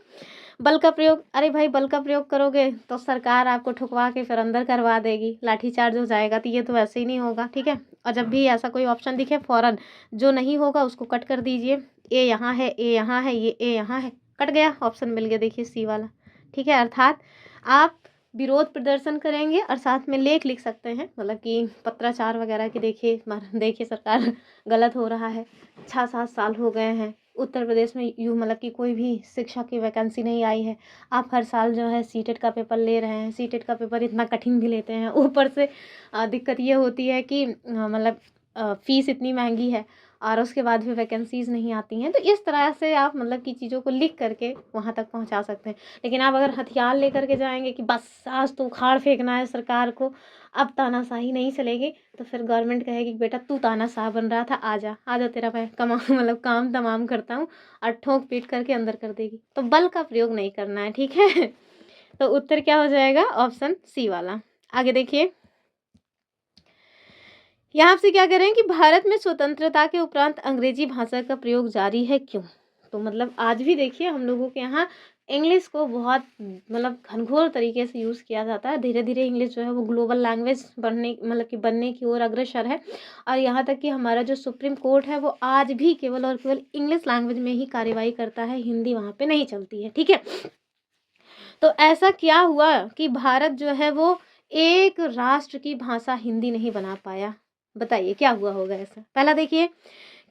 Speaker 1: बल का प्रयोग। अरे भाई, बल का प्रयोग करोगे तो सरकार आपको ठुकवा के फिर अंदर करवा देगी, लाठीचार्ज हो जाएगा, तो ये तो वैसे ही नहीं होगा, ठीक है? और जब भी ऐसा कोई ऑप्शन दिखे फौरन जो नहीं होगा उसको कट कर दीजिए। ए यहाँ है, ए यहाँ है, ये ए यहाँ है, कट गया, ऑप्शन मिल गया, देखिए सी वाला, ठीक है? अर्थात आप विरोध प्रदर्शन करेंगे और साथ में लेख लिख सकते हैं, मतलब कि पत्राचार वगैरह की। देखिए सरकार गलत हो रहा है, 6-7 साल हो गए हैं उत्तर प्रदेश में मतलब कि कोई भी शिक्षा की वैकेंसी नहीं आई है। आप हर साल जो है सीटेट का पेपर ले रहे हैं, सीटेट का पेपर इतना कठिन भी लेते हैं, ऊपर से दिक्कत ये होती है कि मतलब फीस इतनी महंगी है और उसके बाद भी वैकेंसीज़ नहीं आती हैं। तो इस तरह से आप मतलब कि चीज़ों को लिख करके वहाँ तक पहुँचा सकते हैं। लेकिन आप अगर हथियार लेकर के जाएंगे कि बस आज तो उखाड़ फेंकना है सरकार को, अब तानाशाही नहीं चलेगी, तो फिर गवर्नमेंट कहेगी कि बेटा तू तानाशाह बन रहा था, आजा आजा तेरा मैं मतलब काम तमाम करता हूँ, और ठोक पीट करके अंदर कर देगी। तो बल का प्रयोग नहीं करना है, ठीक है? तो उत्तर क्या हो जाएगा? ऑप्शन सी वाला। आगे देखिए, यहाँ आपसे क्या कह रहे हैं कि भारत में स्वतंत्रता के उपरांत अंग्रेजी भाषा का प्रयोग जारी है, क्यों? तो मतलब आज भी देखिए हम लोगों के यहाँ इंग्लिश को बहुत मतलब घनघोर तरीके से यूज़ किया जाता है। धीरे धीरे इंग्लिश जो है वो ग्लोबल लैंग्वेज बनने की ओर अग्रसर है। और यहाँ तक कि हमारा जो सुप्रीम कोर्ट है वो आज भी केवल और केवल इंग्लिश लैंग्वेज में ही कार्यवाही करता है, हिंदी वहाँ पे नहीं चलती है, ठीक है? तो ऐसा क्या हुआ कि भारत जो है वो एक राष्ट्र की भाषा हिंदी नहीं बना पाया? बताइए क्या हुआ होगा ऐसा? पहला देखिए,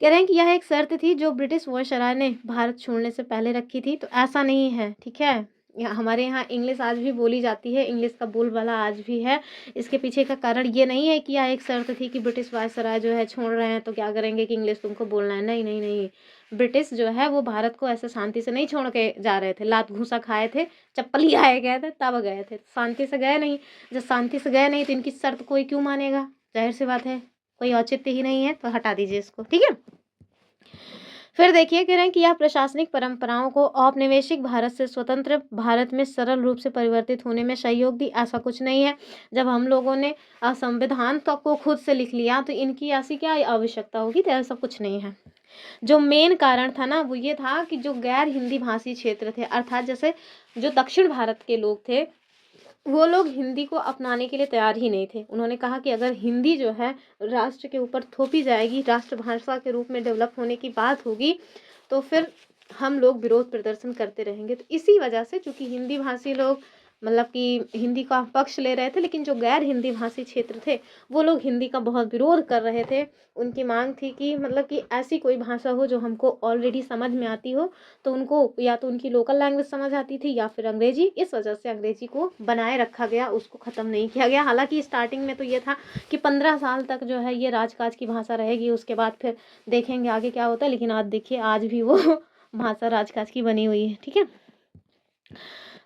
Speaker 1: कह रहे हैं कि यह एक शर्त थी जो ब्रिटिश वायसराय ने भारत छोड़ने से पहले रखी थी। तो ऐसा नहीं है, ठीक है? हमारे यहाँ इंग्लिश आज भी बोली जाती है, इंग्लिश का बोलबाला आज भी है। इसके पीछे का कारण ये नहीं है कि यह एक शर्त थी कि ब्रिटिश वायसराय जो है छोड़ रहे हैं तो क्या करेंगे कि इंग्लिश तुमको बोलना है। नहीं नहीं नहीं, ब्रिटिश जो है वो भारत को ऐसे शांति से नहीं छोड़ के जा रहे थे, लात घूसा खाए थे, चप्पल ही आए गए थे तब गए थे, शांति से गए नहीं। जब शांति से गए नहीं तो इनकी शर्त कोई क्यों मानेगा? जाहिर सी बात है, कोई औचित्य ही नहीं है, तो हटा दीजिए इसको, ठीक है? फिर देखिए, कह रहे हैं कि यह प्रशासनिक परंपराओं को औपनिवेशिक भारत से स्वतंत्र भारत में सरल रूप से परिवर्तित होने में सहयोग दी। ऐसा कुछ नहीं है। जब हम लोगों ने संविधान तक को खुद से लिख लिया तो इनकी ऐसी क्या आवश्यकता होगी? तो ऐसा कुछ नहीं है। जो मेन कारण था ना वो ये था कि जो गैर हिंदी भाषी क्षेत्र थे, अर्थात जैसे जो दक्षिण भारत के लोग थे, वो लोग हिंदी को अपनाने के लिए तैयार ही नहीं थे। उन्होंने कहा कि अगर हिंदी जो है राष्ट्र के ऊपर थोपी जाएगी, राष्ट्रभाषा के रूप में डेवलप होने की बात होगी, तो फिर हम लोग विरोध प्रदर्शन करते रहेंगे। तो इसी वजह से चूंकि हिंदी भाषी लोग मतलब कि हिंदी का पक्ष ले रहे थे, लेकिन जो गैर हिंदी भाषी क्षेत्र थे वो लोग हिंदी का बहुत विरोध कर रहे थे। उनकी मांग थी कि मतलब कि ऐसी कोई भाषा हो जो हमको ऑलरेडी समझ में आती हो। तो उनको या तो उनकी लोकल लैंग्वेज समझ आती थी या फिर अंग्रेजी। इस वजह से अंग्रेजी को बनाए रखा गया, उसको ख़त्म नहीं किया गया। हालांकि स्टार्टिंग में तो ये था कि 15 साल तक जो है ये राजकाज की भाषा रहेगी, उसके बाद फिर देखेंगे आगे क्या होता है। लेकिन आज देखिए, आज भी वो भाषा राजकाज की बनी हुई है, ठीक है?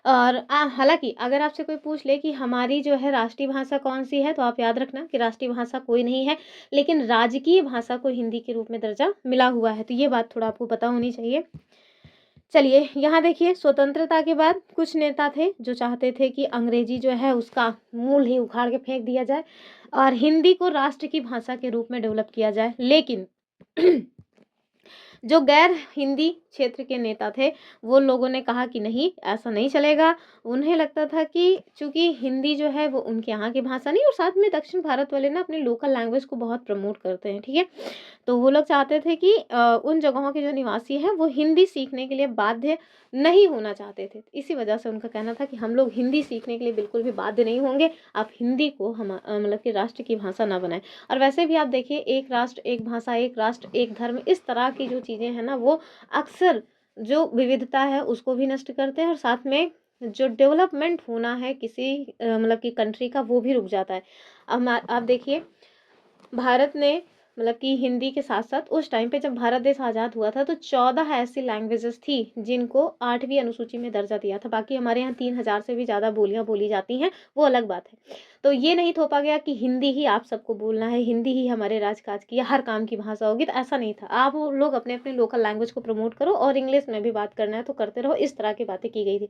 Speaker 1: और हालांकि अगर आपसे कोई पूछ ले कि हमारी जो है राष्ट्रीय भाषा कौन सी है, तो आप याद रखना कि राष्ट्रीय भाषा कोई नहीं है, लेकिन राजकीय भाषा को हिंदी के रूप में दर्जा मिला हुआ है। तो ये बात थोड़ा आपको पता होनी चाहिए। चलिए यहाँ देखिए, स्वतंत्रता के बाद कुछ नेता थे जो चाहते थे कि अंग्रेजी जो है उसका मूल ही उखाड़ के फेंक दिया जाए और हिंदी को राष्ट्र की भाषा के रूप में डेवलप किया जाए। लेकिन जो गैर हिंदी क्षेत्र के नेता थे वो लोगों ने कहा कि नहीं, ऐसा नहीं चलेगा। उन्हें लगता था कि चूंकि हिंदी जो है वो उनके यहाँ की भाषा नहीं, और साथ में दक्षिण भारत वाले ना अपने लोकल लैंग्वेज को बहुत प्रमोट करते हैं, ठीक है। तो वो लोग चाहते थे कि उन जगहों के जो निवासी हैं वो हिंदी सीखने के लिए बाध्य नहीं होना चाहते थे। इसी वजह से उनका कहना था कि हम लोग हिंदी सीखने के लिए बिल्कुल भी बाध्य नहीं होंगे, आप हिंदी को हम मतलब कि राष्ट्र की भाषा ना बनाएं। और वैसे भी आप देखिए, एक राष्ट्र एक भाषा, एक राष्ट्र एक धर्म, इस तरह की जो चीज़ें हैं ना वो अक्सर जो विविधता है उसको भी नष्ट करते हैं, और साथ में जो डेवलपमेंट होना है किसी मतलब कि कंट्री का वो भी रुक जाता है। अब आप देखिए, भारत ने मतलब कि हिंदी के साथ साथ उस टाइम पे जब भारत देश आज़ाद हुआ था तो 14 ऐसी लैंग्वेजेस थी जिनको 8वीं अनुसूची में दर्जा दिया था। बाकी हमारे यहाँ 3000 से भी ज़्यादा बोलियाँ बोली जाती हैं, वो अलग बात है। तो ये नहीं थोपा गया कि हिंदी ही आप सबको बोलना है, हिंदी ही हमारे राजकाज की या हर काम की भाषा होगी, तो ऐसा नहीं था। आप लोग अपने अपने लोकल लैंग्वेज को प्रमोट करो और इंग्लिश में भी बात करना है तो करते रहो, इस तरह की बातें की गई थी।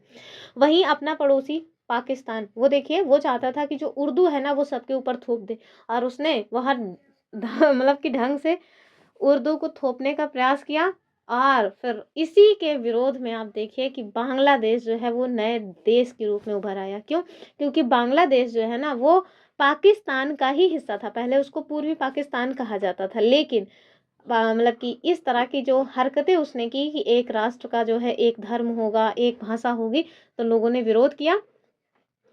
Speaker 1: वहीं अपना पड़ोसी पाकिस्तान, वो देखिए वो चाहता था कि जो उर्दू है ना वो सबके ऊपर थोप दे, और उसने वहाँ मतलब कि ढंग से उर्दू को थोपने का प्रयास किया। और फिर इसी के विरोध में आप देखिए कि बांग्लादेश जो है वो नए देश के रूप में उभर आया। क्यों? क्योंकि बांग्लादेश जो है ना वो पाकिस्तान का ही हिस्सा था, पहले उसको पूर्वी पाकिस्तान कहा जाता था, लेकिन मतलब कि इस तरह की जो हरकतें उसने की कि एक राष्ट्र का जो है एक धर्म होगा, एक भाषा होगी, तो लोगों ने विरोध किया,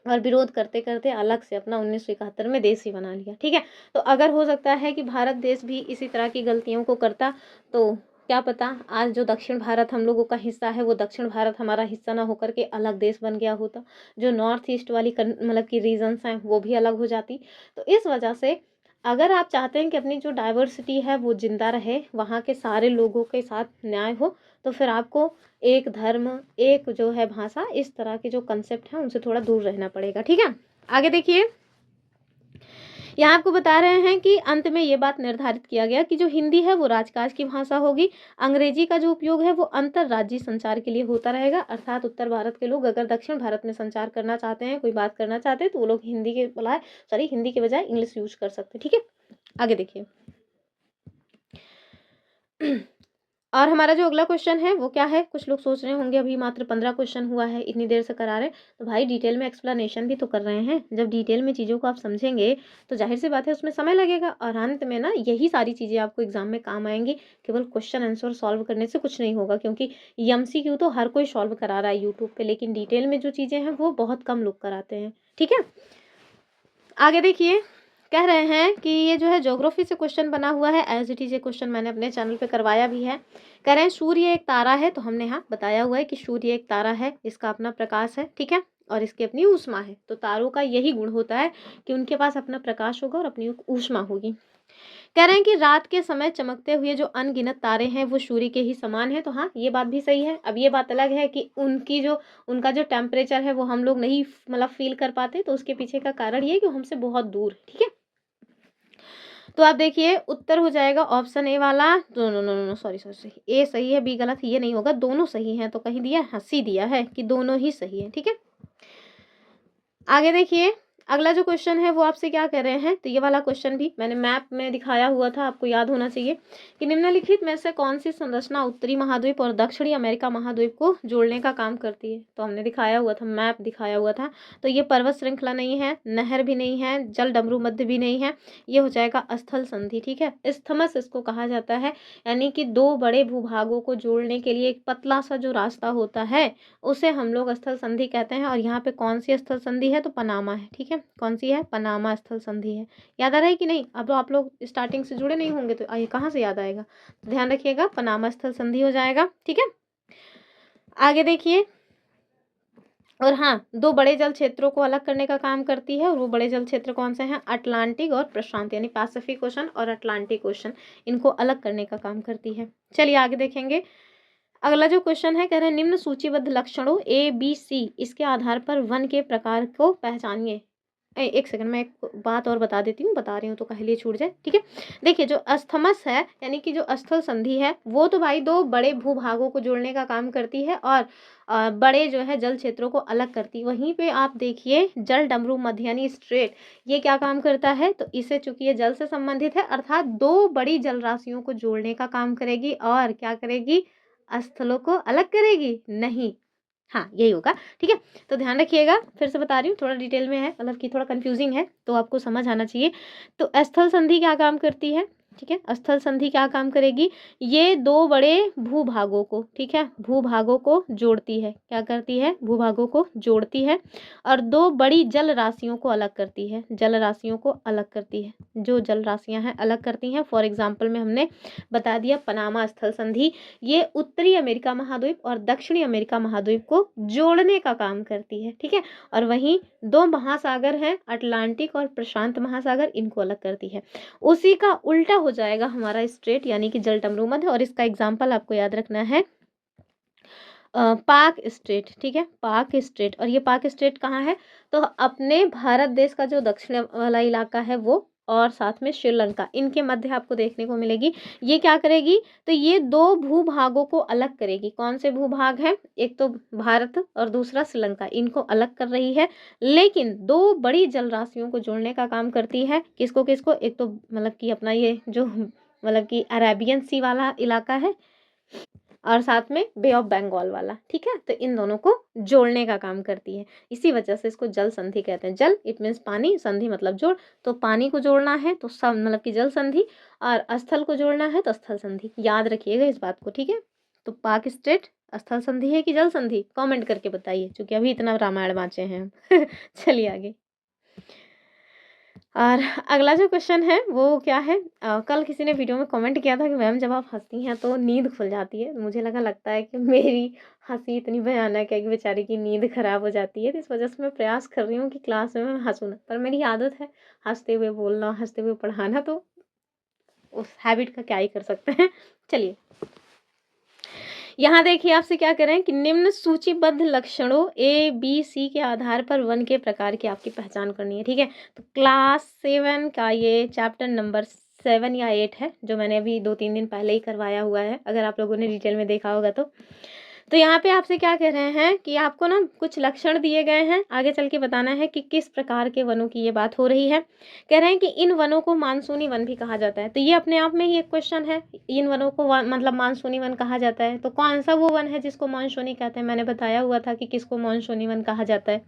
Speaker 1: और विरोध करते करते अलग से अपना 1971 में देश ही बना लिया, ठीक है। तो अगर हो सकता है कि भारत देश भी इसी तरह की गलतियों को करता, तो क्या पता आज जो दक्षिण भारत हम लोगों का हिस्सा है वो दक्षिण भारत हमारा हिस्सा ना होकर के अलग देश बन गया होता, जो नॉर्थ ईस्ट वाली मतलब की रीजन्स हैं वो भी अलग हो जाती। तो इस वजह से अगर आप चाहते हैं कि अपनी जो डाइवर्सिटी है वो जिंदा रहे, वहाँ के सारे लोगों के साथ न्याय हो, तो फिर आपको एक धर्म, एक जो है भाषा, इस तरह के जो कंसेप्ट हैं उनसे थोड़ा दूर रहना पड़ेगा, ठीक है। आगे देखिए, यहाँ आपको बता रहे हैं कि अंत में ये बात निर्धारित किया गया कि जो हिंदी है वो राजकाज की भाषा होगी, अंग्रेजी का जो उपयोग है वो अंतर्राज्यीय संचार के लिए होता रहेगा। अर्थात उत्तर भारत के लोग अगर दक्षिण भारत में संचार करना चाहते हैं, कोई बात करना चाहते हैं, तो वो लोग हिंदी के बजाय इंग्लिश यूज कर सकते हैं, ठीक है। आगे देखिए, और हमारा जो अगला क्वेश्चन है वो क्या है। कुछ लोग सोच रहे होंगे अभी मात्र 15 क्वेश्चन हुआ है, इतनी देर से करा रहे हैं, तो भाई डिटेल में एक्सप्लेनेशन भी तो कर रहे हैं। जब डिटेल में चीज़ों को आप समझेंगे तो जाहिर सी बात है उसमें समय लगेगा, और अंत में ना यही सारी चीज़ें आपको एग्जाम में काम आएंगी। केवल क्वेश्चन आंसर सॉल्व करने से कुछ नहीं होगा, क्योंकि MCQ तो हर कोई सॉल्व करा रहा है यूट्यूब पर, लेकिन डिटेल में जो चीज़ें हैं वो बहुत कम लोग कराते हैं, ठीक है। आगे देखिए, कह रहे हैं कि ये जो है ज्योग्राफी से क्वेश्चन बना हुआ है, एज इट इज ये क्वेश्चन मैंने अपने चैनल पे करवाया भी है। कह रहे हैं सूर्य एक तारा है, तो हमने यहाँ बताया हुआ है कि सूर्य एक तारा है, इसका अपना प्रकाश है, ठीक है, और इसकी अपनी ऊष्मा है। तो तारों का यही गुण होता है कि उनके पास अपना प्रकाश होगा और अपनी ऊष्मा होगी। कह रहे हैं कि रात के समय चमकते हुए जो अनगिनत तारे हैं वो सूर्य के ही समान है, तो हाँ ये बात भी सही है। अब ये बात अलग है कि उनका जो टेम्परेचर है वो हम लोग नहीं मतलब फील कर पाते, तो उसके पीछे का कारण ये है कि हमसे बहुत दूर है, ठीक है। तो आप देखिए उत्तर हो जाएगा ऑप्शन ए वाला। No no no no sorry, A सही है, बी गलत, ये नहीं होगा, दोनों सही हैं। तो कहीं दिया सी दिया है कि दोनों ही सही है, ठीक है। आगे देखिए, अगला जो क्वेश्चन है वो आपसे क्या कह रहे हैं, तो ये वाला क्वेश्चन भी मैंने मैप में दिखाया हुआ था, आपको याद होना चाहिए कि निम्नलिखित में से कौन सी संरचना उत्तरी महाद्वीप और दक्षिणी अमेरिका महाद्वीप को जोड़ने का काम करती है। तो हमने दिखाया हुआ था, मैप दिखाया हुआ था। तो ये पर्वत श्रृंखला नहीं है, नहर भी नहीं है, जल डमरू मध्य भी नहीं है, ये हो जाएगा स्थल संधि, ठीक है। स्थमस इसको कहा जाता है, यानी कि दो बड़े भूभागों को जोड़ने के लिए एक पतला सा जो रास्ता होता है उसे हम लोग स्थल संधि कहते हैं। और यहाँ पे कौन सी स्थल संधि है, तो पनामा है, ठीक है। कौन सी है, पनामा स्थल संधि है। याद आ रहा है कि नहीं? अब तो आप लोग स्टार्टिंग से जुड़े नहीं होंगे तो ये कहाँ से याद आएगा, तो ध्यान रखिएगा, पनामा स्थल संधि हो जाएगा, ठीक है। आगे देखिए, और हाँ, दो बड़े जल क्षेत्रों को अलग करने का काम करती है, और वो बड़े जल क्षेत्र कौन से हैं, अटलांटिक और प्रशांत, यानी पैसिफिक ओशन और अटलांटिक ओशन, इनको अलग करने का काम करती है। चलिए आगे देखेंगे। अगला जो क्वेश्चन है, कह रहे हैं निम्न सूचीबद्ध लक्षणों ABC इसके आधार पर वन के प्रकार को पहचानिए। एक सेकंड, मैं एक बात और बता देती हूँ, बता रही हूँ तो कहे लिए छूट जाए, ठीक है। देखिए जो अस्थमस है यानी कि जो स्थल संधि है वो तो भाई दो बड़े भूभागों को जोड़ने का काम करती है और बड़े जो है जल क्षेत्रों को अलग करती है। वहीं पे आप देखिए जल डमरू मध्यान्ही स्ट्रेट, ये क्या काम करता है, तो इसे चूंकि ये जल से संबंधित है अर्थात दो बड़ी जल राशियों को जोड़ने का काम करेगी और क्या करेगी, स्थलों को अलग करेगी नहीं। हाँ यही होगा, ठीक है। तो ध्यान रखिएगा, फिर से बता रही हूँ, थोड़ा डिटेल में है, मतलब कि थोड़ा कंफ्यूजिंग है तो आपको समझ आना चाहिए। तो स्थल संधि क्या काम करती है, ठीक है, स्थल संधि क्या काम करेगी, ये दो बड़े भूभागों को, ठीक है, भूभागों को जोड़ती है, क्या करती है, भूभागों को जोड़ती है और दो बड़ी जल राशियों को अलग करती है, जल राशियों को अलग करती है। जो जल राशियां हैं अलग करती हैं, फॉर एग्जाम्पल में हमने बता दिया पनामा स्थल संधि, ये उत्तरी अमेरिका महाद्वीप और दक्षिणी अमेरिका महाद्वीप को जोड़ने का काम करती है, ठीक है। और वहीं दो महासागर हैं, अटलांटिक और प्रशांत महासागर, इनको अलग करती है। उसी का उल्टा हो जाएगा हमारा स्ट्रेट यानी कि जल डमरू मध्य, और इसका एग्जाम्पल आपको याद रखना है पाक स्टेट, ठीक है, पाक स्टेट। और ये पाक स्टेट कहाँ है, तो अपने भारत देश का जो दक्षिण वाला इलाका है वो और साथ में श्रीलंका, इनके मध्य आपको देखने को मिलेगी। ये क्या करेगी, तो ये दो भूभागों को अलग करेगी। कौन से भूभाग हैं, एक तो भारत और दूसरा श्रीलंका, इनको अलग कर रही है, लेकिन दो बड़ी जल राशियों को जोड़ने का काम करती है। किसको किसको, एक तो मतलब कि अपना ये जो मतलब कि अरेबियन सी वाला इलाका है और साथ में बे ऑफ बंगाल वाला, ठीक है। तो इन दोनों को जोड़ने का काम करती है, इसी वजह से इसको जल संधि कहते हैं। जल इट मीन्स पानी, संधि मतलब जोड़, तो पानी को जोड़ना है तो सब मतलब कि जल संधि, और स्थल को जोड़ना है तो स्थल संधि, याद रखिएगा इस बात को, ठीक है। तो पाक स्टेट स्थल संधि है कि जल संधि, कमेंट करके बताइए, क्योंकि अभी इतना रामायण बाँचे हैं हम। चलिए आगे। और अगला जो क्वेश्चन है वो क्या है, कल किसी ने वीडियो में कमेंट किया था कि मैम जब आप हंसती हैं तो नींद खुल जाती है। मुझे लगता है कि मेरी हंसी इतनी भयानक है कि बेचारी की नींद खराब हो जाती है, तो इस वजह से मैं प्रयास कर रही हूँ कि क्लास में मैं हंसूँ ना, पर मेरी आदत है हंसते हुए बोलना, हंसते हुए पढ़ाना, तो उस हैबिट का क्या ही कर सकते हैं। चलिए यहाँ देखिए आपसे क्या कह रहे हैं कि निम्न सूचीबद्ध लक्षणों ए बी सी के आधार पर वन के प्रकार की आपकी पहचान करनी है, ठीक है। तो क्लास 7 का ये चैप्टर नंबर 7 या 8 है, जो मैंने अभी 2-3 दिन पहले ही करवाया हुआ है, अगर आप लोगों ने डिटेल में देखा होगा तो यहाँ पे आपसे क्या कह रहे हैं कि आपको ना कुछ लक्षण दिए गए हैं, आगे चल के बताना है कि किस प्रकार के वनों की ये बात हो रही है। कह रहे हैं कि इन वनों को मानसूनी वन भी कहा जाता है, तो ये अपने आप में ही एक क्वेश्चन है। इन वनों को मतलब मानसूनी वन कहा जाता है, तो कौन सा वो वन है जिसको मानसूनी कहते हैं, मैंने बताया हुआ था कि किसको मानसूनी वन कहा जाता है।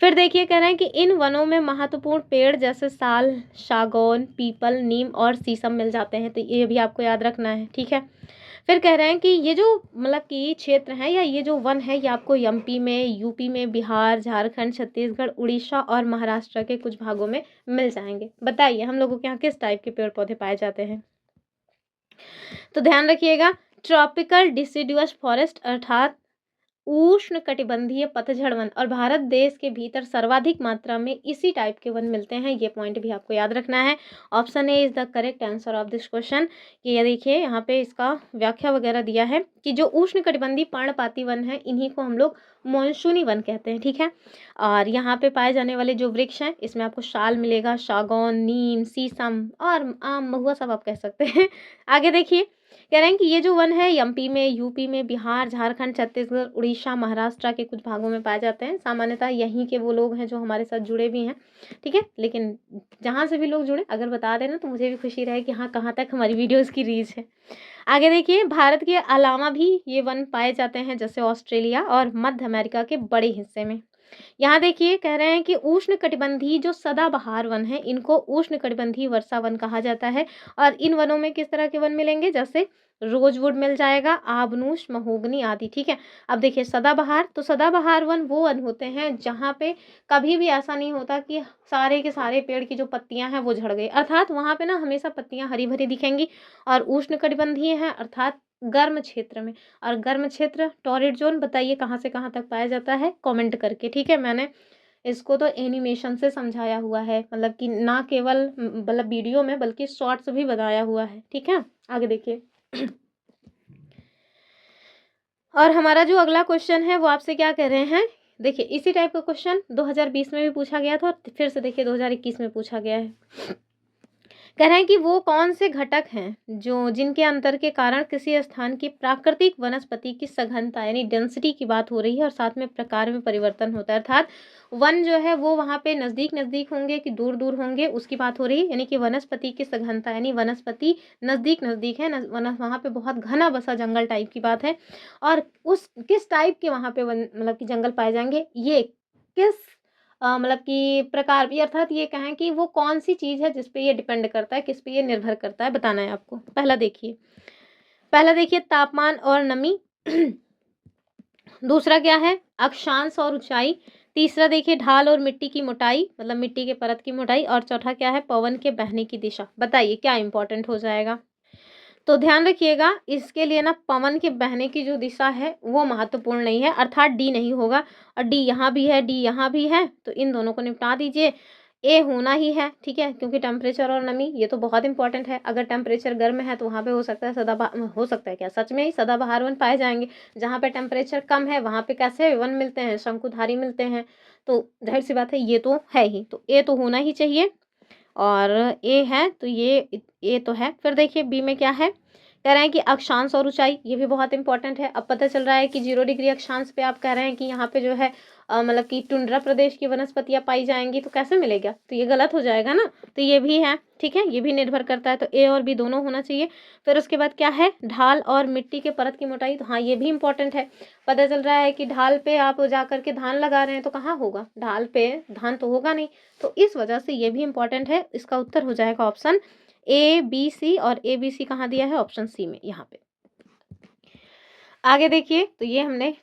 Speaker 1: फिर देखिए कह रहे हैं कि इन वनों में महत्वपूर्ण पेड़ जैसे साल, सागौन, पीपल, नीम और शीशम मिल जाते हैं, तो ये भी आपको याद रखना है, ठीक है। फिर कह रहे हैं कि ये जो मतलब कि क्षेत्र है या ये जो वन है ये आपको एमपी में, यूपी में, बिहार, झारखंड, छत्तीसगढ़, उड़ीसा और महाराष्ट्र के कुछ भागों में मिल जाएंगे। बताइए हम लोगों के यहाँ किस टाइप के पेड़ पौधे पाए जाते हैं, तो ध्यान रखिएगा ट्रॉपिकल डिसिडुअस फॉरेस्ट अर्थात उष्ण कटिबंधीय पतझड़ वन, और भारत देश के भीतर सर्वाधिक मात्रा में इसी टाइप के वन मिलते हैं, ये पॉइंट भी आपको याद रखना है। Option A is the correct answer of this question. ये देखिए यहाँ पे इसका व्याख्या वगैरह दिया है कि जो उष्ण कटिबंधीय पर्णपाती वन है इन्हीं को हम लोग मानसूनी वन कहते हैं, ठीक है। और यहाँ पे पाए जाने वाले जो वृक्ष हैं इसमें आपको साल मिलेगा, सागौन, नीम, शीशम और आम, महुआ सब आप कह सकते हैं। आगे देखिए कह रहे हैं कि ये जो वन है एमपी में, यूपी में, बिहार, झारखंड, छत्तीसगढ़, उड़ीसा, महाराष्ट्र के कुछ भागों में पाए जाते हैं। सामान्यतः यहीं के वो लोग हैं जो हमारे साथ जुड़े भी हैं, ठीक है। लेकिन जहाँ से भी लोग जुड़े अगर बता देना तो मुझे भी खुशी रहे कि हाँ कहाँ तक हमारी वीडियोज़ की रीच है। आगे देखिए भारत के अलावा भी ये वन पाए जाते हैं जैसे ऑस्ट्रेलिया और मध्य अमेरिका के बड़े हिस्से में। यहाँ देखिए कह रहे हैं कि उष्ण कटिबंधीय जो सदाबहार वन है इनको उष्ण कटिबंधीय वर्षा वन कहा जाता है। और इन वनों में किस तरह के वन मिलेंगे, जैसे रोजवुड मिल जाएगा, आबनूस, महोगनी आदि, ठीक है। अब देखिए सदाबहार, तो सदाबहार वन वो वन होते हैं जहाँ पे कभी भी ऐसा नहीं होता कि सारे के सारे पेड़ की जो पत्तियां हैं वो झड़ गई, अर्थात वहाँ पे ना हमेशा पत्तियां हरी भरी दिखेंगी। और उष्ण कटिबंधीय है अर्थात गर्म क्षेत्र में, और गर्म क्षेत्र टॉरिड जोन बताइए कहाँ से कहाँ तक पाया जाता है, कमेंट करके, ठीक है। मैंने इसको तो एनिमेशन से समझाया हुआ है, मतलब कि ना केवल मतलब वीडियो में बल्कि शॉर्ट्स भी बनाया हुआ है, ठीक है। आगे देखिए और हमारा जो अगला क्वेश्चन है वो आपसे क्या कह रहे हैं, देखिए इसी टाइप का क्वेश्चन 2020 में भी पूछा गया था और फिर से देखिए 2021 में पूछा गया है। कह रहे हैं कि वो कौन से घटक हैं जो जिनके अंतर के कारण किसी स्थान की प्राकृतिक वनस्पति की सघनता यानी डेंसिटी की बात हो रही है और साथ में प्रकार में परिवर्तन होता है, अर्थात वन जो है वो वहाँ पे नज़दीक नज़दीक होंगे कि दूर दूर होंगे उसकी बात हो रही है, यानी कि वनस्पति की सघनता यानी वनस्पति नज़दीक नज़दीक है, वहाँ पे बहुत घना बसा जंगल टाइप की बात है। और उस किस टाइप के वहाँ पे वन मतलब कि जंगल पाए जाएंगे, ये किस मतलब कि प्रकार भी, अर्थात ये कहें कि वो कौन सी चीज़ है जिस पे ये डिपेंड करता है, किस पे ये निर्भर करता है, बताना है आपको। पहला देखिए तापमान और नमी। दूसरा क्या है, अक्षांश और ऊंचाई। तीसरा देखिए ढाल और मिट्टी की मोटाई, मतलब मिट्टी के परत की मोटाई। और चौथा क्या है, पवन के बहने की दिशा। बताइए क्या इंपॉर्टेंट हो जाएगा। तो ध्यान रखिएगा इसके लिए ना, पवन के बहने की जो दिशा है वो महत्वपूर्ण नहीं है, अर्थात डी नहीं होगा। और डी यहाँ भी है, डी यहाँ भी है, तो इन दोनों को निपटा दीजिए। ए होना ही है, ठीक है, क्योंकि टेम्परेचर और नमी ये तो बहुत इंपॉर्टेंट है। अगर टेम्परेचर गर्म है तो वहाँ पे हो सकता है हो सकता है क्या, सच में ही सदाबहार वन पाए जाएंगे। जहाँ पे टेम्परेचर कम है वहाँ पे कैसे वन मिलते हैं, शंकुधारी मिलते हैं। तो जाहिर सी बात है ये तो है ही, तो ए तो होना ही चाहिए। और ए है तो ये तो है। फिर देखिए बी में क्या है, कह रहे हैं कि अक्षांश और ऊंचाई, ये भी बहुत इंपॉर्टेंट है। अब पता चल रहा है कि 0 डिग्री अक्षांश पे आप कह रहे हैं कि यहाँ पे जो है मतलब कि टुंड्रा प्रदेश की वनस्पतियां पाई जाएंगी, तो कैसे मिलेगा, तो ये गलत हो जाएगा ना। तो ये भी है, ठीक है, ये भी निर्भर करता है, तो ए और बी दोनों होना चाहिए। फिर उसके बाद क्या है, ढाल और मिट्टी के परत की मोटाई, तो हाँ ये भी इंपॉर्टेंट है। पता चल रहा है कि ढाल पे आप जा करके धान लगा रहे हैं तो कहाँ होगा, ढाल पे धान तो होगा नहीं, तो इस वजह से ये भी इंपॉर्टेंट है। इसका उत्तर हो जाएगा ऑप्शन ए बी सी, और ए बी सी कहाँ दिया है, ऑप्शन सी में यहाँ पे। आगे देखिए, तो ये हमने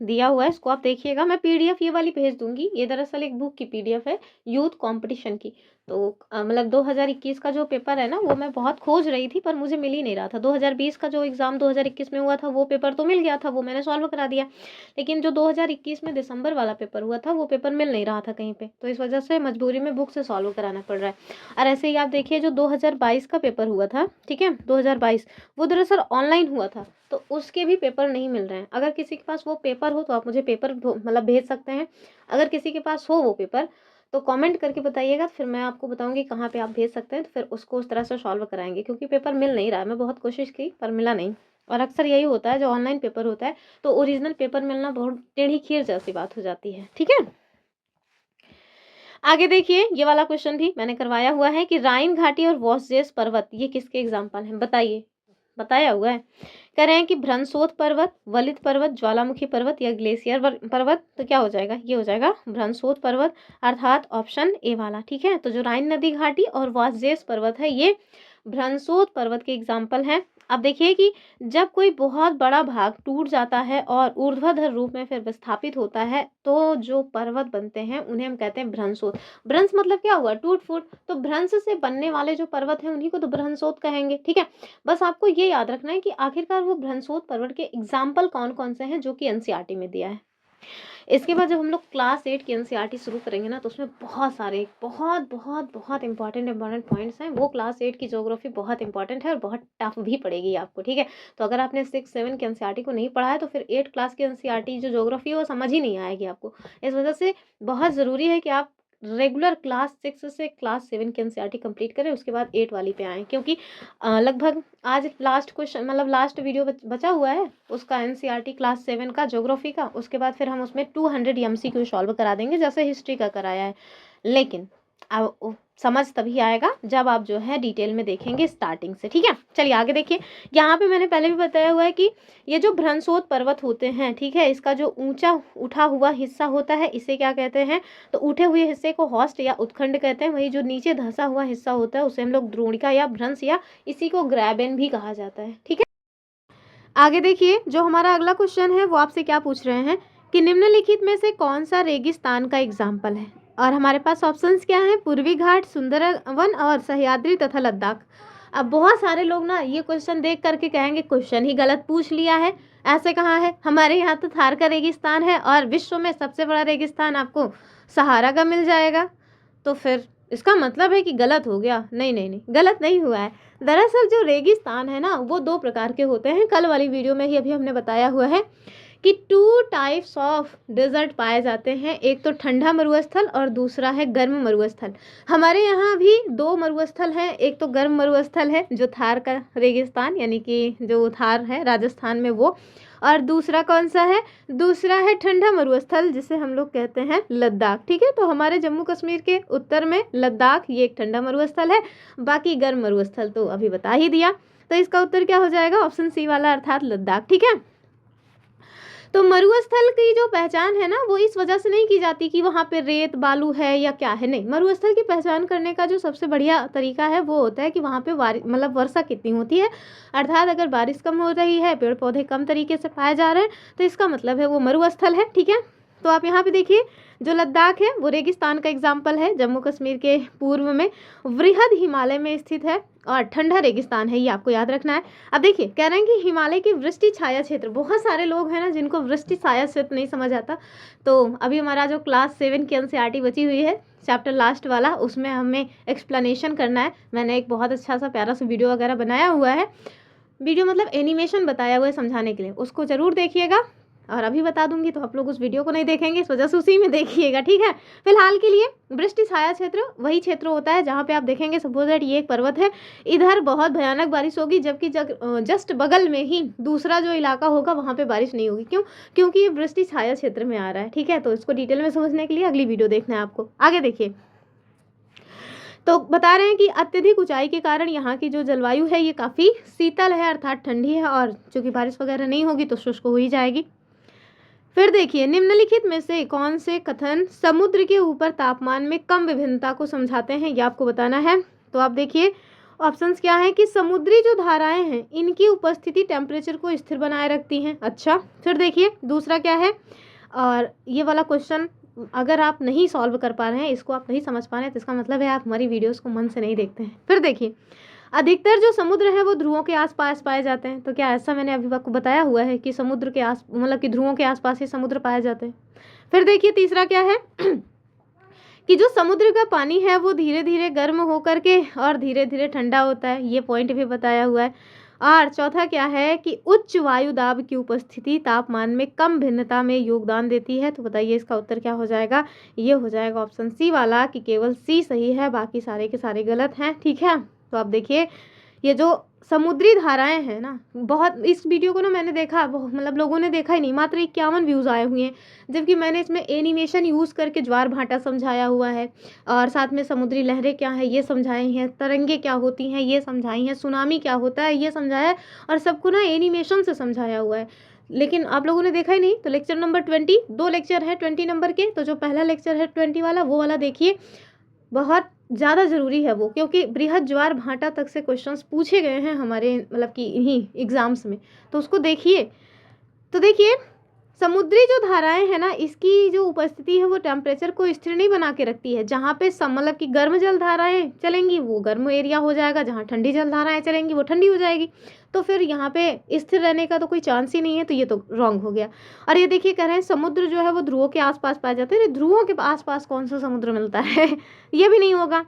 Speaker 1: दिया हुआ है, इसको आप देखिएगा। मैं पीडीएफ ये वाली भेज दूंगी, ये दरअसल एक बुक की पीडीएफ है यूथ कंपटीशन की। तो मतलब 2021 का जो पेपर है ना वो मैं बहुत खोज रही थी पर मुझे मिल ही नहीं रहा था। 2020 का जो एग्ज़ाम 2021 में हुआ था वो पेपर तो मिल गया था, वो मैंने सॉल्व करा दिया। लेकिन जो 2021 में दिसंबर वाला पेपर हुआ था वो पेपर मिल नहीं रहा था कहीं पे, तो इस वजह से मजबूरी में बुक से सॉल्व कराना पड़ रहा है। और ऐसे ही आप देखिए जो 2022 का पेपर हुआ था, ठीक है, 2022 वो दरअसल ऑनलाइन हुआ था, तो उसके भी पेपर नहीं मिल रहे हैं। अगर किसी के पास वो पेपर हो तो आप मुझे पेपर मतलब भेज सकते हैं। अगर किसी के पास हो वो पेपर तो कमेंट करके बताइएगा, फिर मैं आपको बताऊंगी कहाँ पे आप भेज सकते हैं, तो फिर उसको उस तरह से सॉल्व कराएंगे। क्योंकि पेपर मिल नहीं रहा है, मैं बहुत कोशिश की पर मिला नहीं। और अक्सर यही होता है जो ऑनलाइन पेपर होता है, तो ओरिजिनल पेपर मिलना बहुत टेढ़ी खीर जैसी बात हो जाती है, ठीक है। आगे देखिए ये वाला क्वेश्चन भी मैंने करवाया हुआ है कि राइन घाटी और वॉसजेस पर्वत ये किसके एग्जाम्पल हैं, बताइए। बताया हुआ है, कह रहे हैं कि भ्रंशोत पर्वत, वलित पर्वत, ज्वालामुखी पर्वत या ग्लेशियर पर्वत। तो क्या हो जाएगा, ये हो जाएगा भ्रंशोत पर्वत, अर्थात ऑप्शन ए वाला, ठीक है। तो जो राइन नदी घाटी और वॉसजेस पर्वत है ये भ्रंशोत पर्वत के एग्जाम्पल हैं। अब देखिए कि जब कोई बहुत बड़ा भाग टूट जाता है और ऊर्ध्वाधर रूप में फिर विस्थापित होता है तो जो पर्वत बनते हैं उन्हें हम कहते हैं भ्रंशोत। भ्रंश मतलब क्या हुआ, टूट फूट, तो भ्रंश से बनने वाले जो पर्वत हैं उन्हीं को तो भ्रंशोत कहेंगे, ठीक है। बस आपको ये याद रखना है कि आखिरकार वो भ्रंशोत पर्वत के एग्जाम्पल कौन कौन से हैं जो कि एनसीईआरटी में दिया है। इसके बाद जब हम लोग क्लास 8 की एनसीईआरटी शुरू करेंगे ना तो उसमें बहुत सारे बहुत इंपॉर्टेंट पॉइंट्स हैं। वो क्लास 8 की ज्योग्राफी बहुत इंपॉर्टेंट है और बहुत टफ भी पड़ेगी आपको, ठीक है। तो अगर आपने 6, 7 की एनसीईआरटी को नहीं पढ़ा है तो फिर 8 क्लास की एनसीईआरटी जो ज्योग्राफी है वो समझ ही नहीं आएगी आपको। इस वजह से बहुत ज़रूरी है कि आप रेगुलर क्लास 6 से क्लास 7 की एनसीईआरटी कंप्लीट करें, उसके बाद 8 वाली पे आएँ। क्योंकि लगभग आज लास्ट क्वेश्चन मतलब लास्ट वीडियो बचा हुआ है उसका एनसीईआरटी क्लास 7 का ज्योग्राफी का, उसके बाद फिर हम उसमें 200 एमसीक्यू सॉल्व करा देंगे जैसे हिस्ट्री का कराया है। लेकिन अब समझ तभी आएगा जब आप जो है डिटेल में देखेंगे स्टार्टिंग से, ठीक है। चलिए आगे देखिए, यहाँ पे मैंने पहले भी बताया हुआ है कि ये जो भ्रंशोत पर्वत होते हैं, ठीक है, इसका जो ऊंचा उठा हुआ हिस्सा होता है इसे क्या कहते हैं, तो उठे हुए हिस्से को हॉस्ट या उत्खंड कहते हैं। वही जो नीचे धंसा हुआ हिस्सा होता है उसे हम लोग द्रोणिका या भ्रंश या इसी को ग्रैबेन भी कहा जाता है, ठीक है। आगे देखिए जो हमारा अगला क्वेश्चन है वो आपसे क्या पूछ रहे हैं कि निम्नलिखित में से कौन सा रेगिस्तान का एग्जाम्पल है। और हमारे पास ऑप्शंस क्या हैं, पूर्वी घाट, सुंदरवन और सह्याद्री तथा लद्दाख। अब बहुत सारे लोग ना ये क्वेश्चन देख करके कहेंगे क्वेश्चन ही गलत पूछ लिया है, ऐसे कहाँ है, हमारे यहाँ तो थार का रेगिस्तान है और विश्व में सबसे बड़ा रेगिस्तान आपको सहारा का मिल जाएगा। तो फिर इसका मतलब है कि गलत हो गया। नहीं नहीं नहीं, गलत नहीं हुआ है। दरअसल जो रेगिस्तान है ना वो 2 प्रकार के होते हैं। कल वाली वीडियो में ही अभी हमने बताया हुआ है कि 2 टाइप्स ऑफ डेजर्ट पाए जाते हैं, एक तो ठंडा मरुस्थल और दूसरा है गर्म मरुस्थल। हमारे यहाँ भी 2 मरुस्थल हैं, एक तो गर्म मरुस्थल है जो थार का रेगिस्तान यानी कि जो थार है राजस्थान में वो, और दूसरा कौन सा है, दूसरा है ठंडा मरुस्थल जिसे हम लोग कहते हैं लद्दाख। ठीक है, तो हमारे जम्मू कश्मीर के उत्तर में लद्दाख ये एक ठंडा मरुस्थल है, बाकी गर्म मरुस्थल तो अभी बता ही दिया। तो इसका उत्तर क्या हो जाएगा, ऑप्शन सी वाला अर्थात लद्दाख। ठीक है, तो मरुस्थल की जो पहचान है ना वो इस वजह से नहीं की जाती कि वहाँ पे रेत बालू है या क्या है, नहीं। मरुस्थल की पहचान करने का जो सबसे बढ़िया तरीका है वो होता है कि वहाँ पे मतलब वर्षा कितनी होती है, अर्थात अगर बारिश कम हो रही है, पेड़ पौधे कम तरीके से पाए जा रहे हैं, तो इसका मतलब है वो मरुस्थल है। ठीक है, तो आप यहाँ पे देखिए जो लद्दाख है वो रेगिस्तान का एग्जाम्पल है, जम्मू कश्मीर के पूर्व में वृहद हिमालय में स्थित है और ठंडा रेगिस्तान है, ये आपको याद रखना है। अब देखिए कह रहे हैं कि हिमालय की वृष्टि छाया क्षेत्र, बहुत सारे लोग हैं ना जिनको वृष्टि छाया क्षेत्र नहीं समझ आता, तो अभी हमारा जो क्लास 7 की एनसीईआरटी बची हुई है चैप्टर लास्ट वाला, उसमें हमें एक्सप्लेनेशन करना है। मैंने एक बहुत अच्छा सा प्यारा सा वीडियो वगैरह बनाया हुआ है, वीडियो मतलब एनिमेशन बताया हुआ है समझाने के लिए, उसको ज़रूर देखिएगा। और अभी बता दूंगी तो आप लोग उस वीडियो को नहीं देखेंगे, इस वजह से उसी में देखिएगा। ठीक है, फिलहाल के लिए वृष्टि छाया क्षेत्र वही क्षेत्र होता है जहाँ पे आप देखेंगे सपोज दैट ये एक पर्वत है, इधर बहुत भयानक बारिश होगी, जबकि जस्ट बगल में ही दूसरा जो इलाका होगा वहाँ पे बारिश नहीं होगी। क्यों, क्योंकि ये वृष्टि छाया क्षेत्र में आ रहा है। ठीक है, तो इसको डिटेल में समझने के लिए अगली वीडियो देखना है आपको। आगे देखिए, तो बता रहे हैं कि अत्यधिक ऊंचाई के कारण यहाँ की जो जलवायु है ये काफ़ी शीतल है, अर्थात ठंडी है, और चूँकि बारिश वगैरह नहीं होगी तो शुष्क हो ही जाएगी। फिर देखिए निम्नलिखित में से कौन से कथन समुद्र के ऊपर तापमान में कम विभिन्नता को समझाते हैं, ये आपको बताना है। तो आप देखिए ऑप्शंस क्या हैं कि समुद्री जो धाराएं हैं इनकी उपस्थिति टेम्परेचर को स्थिर बनाए रखती हैं। अच्छा, फिर देखिए दूसरा क्या है, और ये वाला क्वेश्चन अगर आप नहीं सॉल्व कर पा रहे हैं, इसको आप नहीं समझ पा रहे हैं, तो इसका मतलब है आप हमारी वीडियोस को मन से नहीं देखते हैं। फिर देखिए अधिकतर जो समुद्र है वो ध्रुवों के आसपास पाए जाते हैं, तो क्या ऐसा मैंने अभी आपको बताया हुआ है कि समुद्र के आस मतलब कि ध्रुवों के आसपास ही समुद्र पाए जाते हैं। फिर देखिए तीसरा क्या है कि जो समुद्र का पानी है वो धीरे धीरे गर्म होकर के और धीरे धीरे ठंडा होता है, ये पॉइंट भी बताया हुआ है। और चौथा क्या है कि उच्च वायु दाब की उपस्थिति तापमान में कम भिन्नता में योगदान देती है। तो बताइए इसका उत्तर क्या हो जाएगा, ये हो जाएगा ऑप्शन सी वाला कि केवल सी सही है, बाकी सारे के सारे गलत हैं। ठीक है, तो आप देखिए ये जो समुद्री धाराएं हैं ना, बहुत इस वीडियो को ना मैंने देखा मतलब लोगों ने देखा ही नहीं, मात्र 51 व्यूज़ आए हुए हैं, जबकि मैंने इसमें एनिमेशन यूज़ करके ज्वार भाटा समझाया हुआ है, और साथ में समुद्री लहरें क्या है ये समझाई हैं, तरंगे क्या होती हैं ये समझाई हैं, सुनामी क्या होता है ये समझाया है, और सबको ना एनिमेशन से समझाया हुआ है। लेकिन आप लोगों ने देखा ही नहीं। तो लेक्चर नंबर 20, 2 लेक्चर है 20 नंबर के, तो जो पहला लेक्चर है 20 वाला वो वाला देखिए, बहुत ज़्यादा ज़रूरी है वो, क्योंकि बृहद ज्वार भाटा तक से क्वेश्चंस पूछे गए हैं हमारे मतलब कि इन्हीं एग्ज़ाम्स में, तो उसको देखिए। तो देखिए समुद्री जो धाराएं हैं ना इसकी जो उपस्थिति है वो टेम्परेचर को स्थिर नहीं बना के रखती है। जहाँ पे मतलब कि गर्म जल धाराएं चलेंगी वो गर्म एरिया हो जाएगा, जहाँ ठंडी जल धाराएं चलेंगी वो ठंडी हो जाएगी, तो फिर यहाँ पे स्थिर रहने का तो कोई चांस ही नहीं है, तो ये तो रॉन्ग हो गया। और ये देखिए कह रहे हैं समुद्र जो है वो ध्रुवों के आसपास पाए जाते हैं, ध्रुवों के आसपास कौन सा समुद्र मिलता है ये भी नहीं होगा।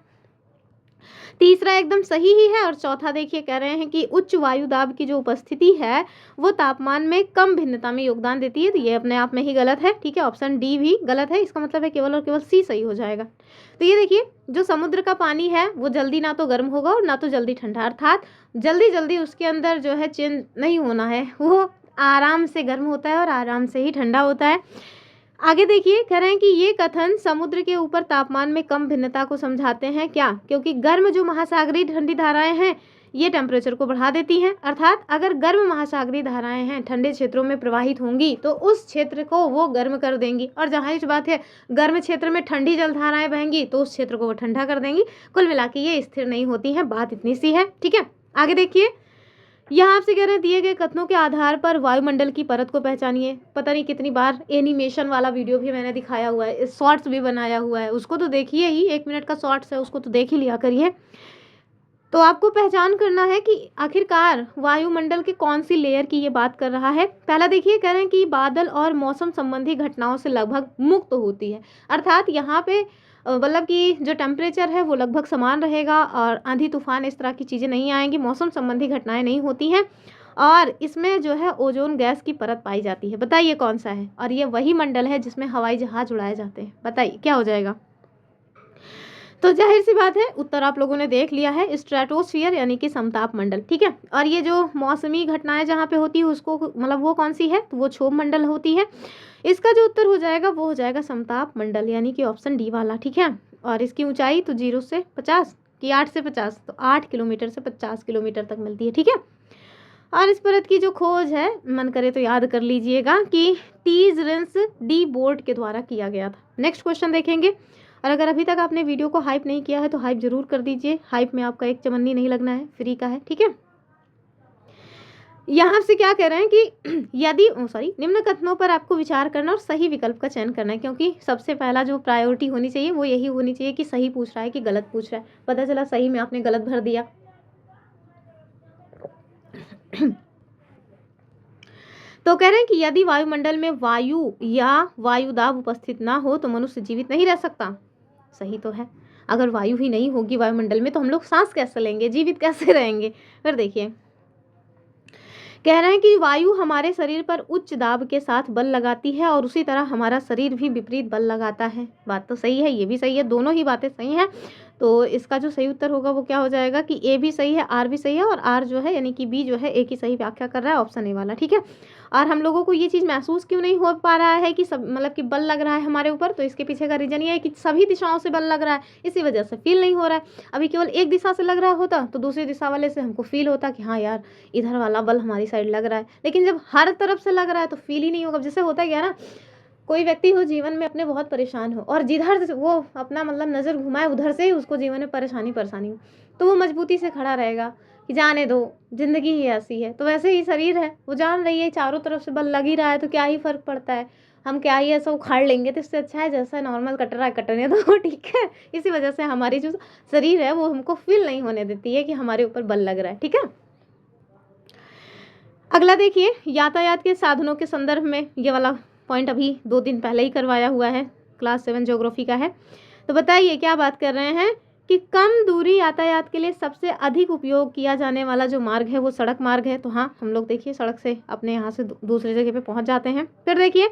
Speaker 1: तीसरा एकदम सही ही है, और चौथा देखिए कह रहे हैं कि उच्च वायु दाब की जो उपस्थिति है वो तापमान में कम भिन्नता में योगदान देती है, तो ये अपने आप में ही गलत है। ठीक है, ऑप्शन डी भी गलत है, इसका मतलब है केवल और केवल सी सही हो जाएगा। तो ये देखिए जो समुद्र का पानी है वो जल्दी ना तो गर्म होगा और ना तो जल्दी ठंडा, अर्थात जल्दी जल्दी उसके अंदर जो है चेंज नहीं होना है, वो आराम से गर्म होता है और आराम से ही ठंडा होता है। आगे देखिए कह रहे हैं कि ये कथन समुद्र के ऊपर तापमान में कम भिन्नता को समझाते हैं। क्या, क्योंकि गर्म जो महासागरीय ठंडी धाराएं हैं ये टेम्परेचर को बढ़ा देती हैं, अर्थात अगर गर्म महासागरीय धाराएं हैं ठंडे क्षेत्रों में प्रवाहित होंगी तो उस क्षेत्र को वो गर्म कर देंगी, और जहाँ इस बात है गर्म क्षेत्र में ठंडी जल धाराएं बहेंगी तो उस क्षेत्र को वो ठंडा कर देंगी। कुल मिला के ये स्थिर नहीं होती हैं, बात इतनी सी है। ठीक है, आगे देखिए यहाँ आपसे कह रहे हैं दिए गए कथनों के आधार पर वायुमंडल की परत को पहचानिए। पता नहीं कितनी बार एनिमेशन वाला वीडियो भी मैंने दिखाया हुआ है, शॉर्ट्स भी बनाया हुआ है, उसको तो देखिए ही, 1 मिनट का शॉर्ट्स है उसको तो देख ही लिया करिए। तो आपको पहचान करना है कि आखिरकार वायुमंडल के कौन सी लेयर की ये बात कर रहा है। पहला देखिए कह रहे हैं कि बादल और मौसम संबंधी घटनाओं से लगभग मुक्त होती है, अर्थात यहाँ पे मतलब कि जो टेम्परेचर है वो लगभग समान रहेगा और आंधी तूफान इस तरह की चीज़ें नहीं आएंगी, मौसम संबंधी घटनाएं नहीं होती हैं। और इसमें जो है ओजोन गैस की परत पाई जाती है। बताइए कौन सा है? और ये वही मंडल है जिसमें हवाई जहाज उड़ाए जाते हैं। बताइए क्या हो जाएगा? तो जाहिर सी बात है उत्तर आप लोगों ने देख लिया है, स्ट्रेटोस्फियर यानी कि समताप मंडल। ठीक है, और ये जो मौसमी घटनाएं जहाँ पे होती है उसको मतलब वो कौन सी है? तो वो क्षोभ मंडल होती है। इसका जो उत्तर हो जाएगा वो हो जाएगा समताप मंडल यानी कि ऑप्शन डी वाला। ठीक है, और इसकी ऊंचाई तो 0 से 50 कि 8 से 50, तो 8 किलोमीटर से 50 किलोमीटर तक मिलती है। ठीक है, और इस परत की जो खोज है मन करे तो याद कर लीजिएगा कि टीजरेंस डी बोर्ड के द्वारा किया गया था। नेक्स्ट क्वेश्चन देखेंगे, और अगर अभी तक आपने वीडियो को हाइप नहीं किया है तो हाइप जरूर कर दीजिए। हाइप में आपका एक चवन्नी नहीं लगना है, फ्री का है। ठीक है, यहाँ से क्या कह रहे हैं कि यदि निम्न कथनों पर आपको विचार करना और सही विकल्प का चयन करना है, क्योंकि सबसे पहला जो प्रायोरिटी होनी चाहिए वो यही होनी चाहिए कि सही पूछ रहा है कि गलत पूछ रहा है। पता चला सही में आपने गलत भर दिया। तो कह रहे हैं कि यदि वायुमंडल में वायु या वायुदाब उपस्थित ना हो तो मनुष्य जीवित नहीं रह सकता। सही तो है, अगर वायु ही नहीं होगी वायुमंडल में तो हम लोग सांस कैसे लेंगे, जीवित कैसे रहेंगे? फिर देखिए कह रहे हैं कि वायु हमारे शरीर पर उच्च दाब के साथ बल लगाती है और उसी तरह हमारा शरीर भी विपरीत बल लगाता है। बात तो सही है, ये भी सही है, दोनों ही बातें सही हैं। तो इसका जो सही उत्तर होगा वो क्या हो जाएगा कि ए भी सही है, आर भी सही है, और आर जो है यानी कि बी जो है एक ही सही व्याख्या कर रहा है, ऑप्शन ए वाला। ठीक है, और हम लोगों को ये चीज़ महसूस क्यों नहीं हो पा रहा है कि सब मतलब कि बल लग रहा है हमारे ऊपर? तो इसके पीछे का रीजन ये है कि सभी दिशाओं से बल लग रहा है, इसी वजह से फील नहीं हो रहा है। अभी केवल एक दिशा से लग रहा होता तो दूसरी दिशा वाले से हमको फील होता कि हाँ यार इधर वाला बल हमारी साइड लग रहा है, लेकिन जब हर तरफ से लग रहा है तो फील ही नहीं होगा। जैसे होता क्या ना, कोई व्यक्ति हो जीवन में अपने बहुत परेशान हो और जिधर से वो अपना मतलब नज़र घुमाए उधर से ही उसको जीवन में परेशानी हो, तो वो मजबूती से खड़ा रहेगा कि जाने दो, जिंदगी ही ऐसी है। तो वैसे ही शरीर है, वो जान रही है चारों तरफ से बल लग ही रहा है, तो क्या ही फर्क पड़ता है, हम क्या ही ऐसा उखाड़ लेंगे। तो इससे अच्छा है जैसा नॉर्मल कट रहा है कटने दो। ठीक है, इसी वजह से हमारी जो शरीर है वो हमको फील नहीं होने देती है कि हमारे ऊपर बल लग रहा है। ठीक है, अगला देखिए, यातायात के साधनों के संदर्भ में ये वाला पॉइंट अभी 2 दिन पहले ही करवाया हुआ है, क्लास 7 ज्योग्राफी का है। तो बताइए क्या बात कर रहे हैं कि कम दूरी यातायात के लिए सबसे अधिक उपयोग किया जाने वाला जो मार्ग है वो सड़क मार्ग है। तो हाँ, हम लोग देखिए सड़क से अपने यहाँ से दूसरी जगह पे पहुँच जाते हैं। फिर देखिए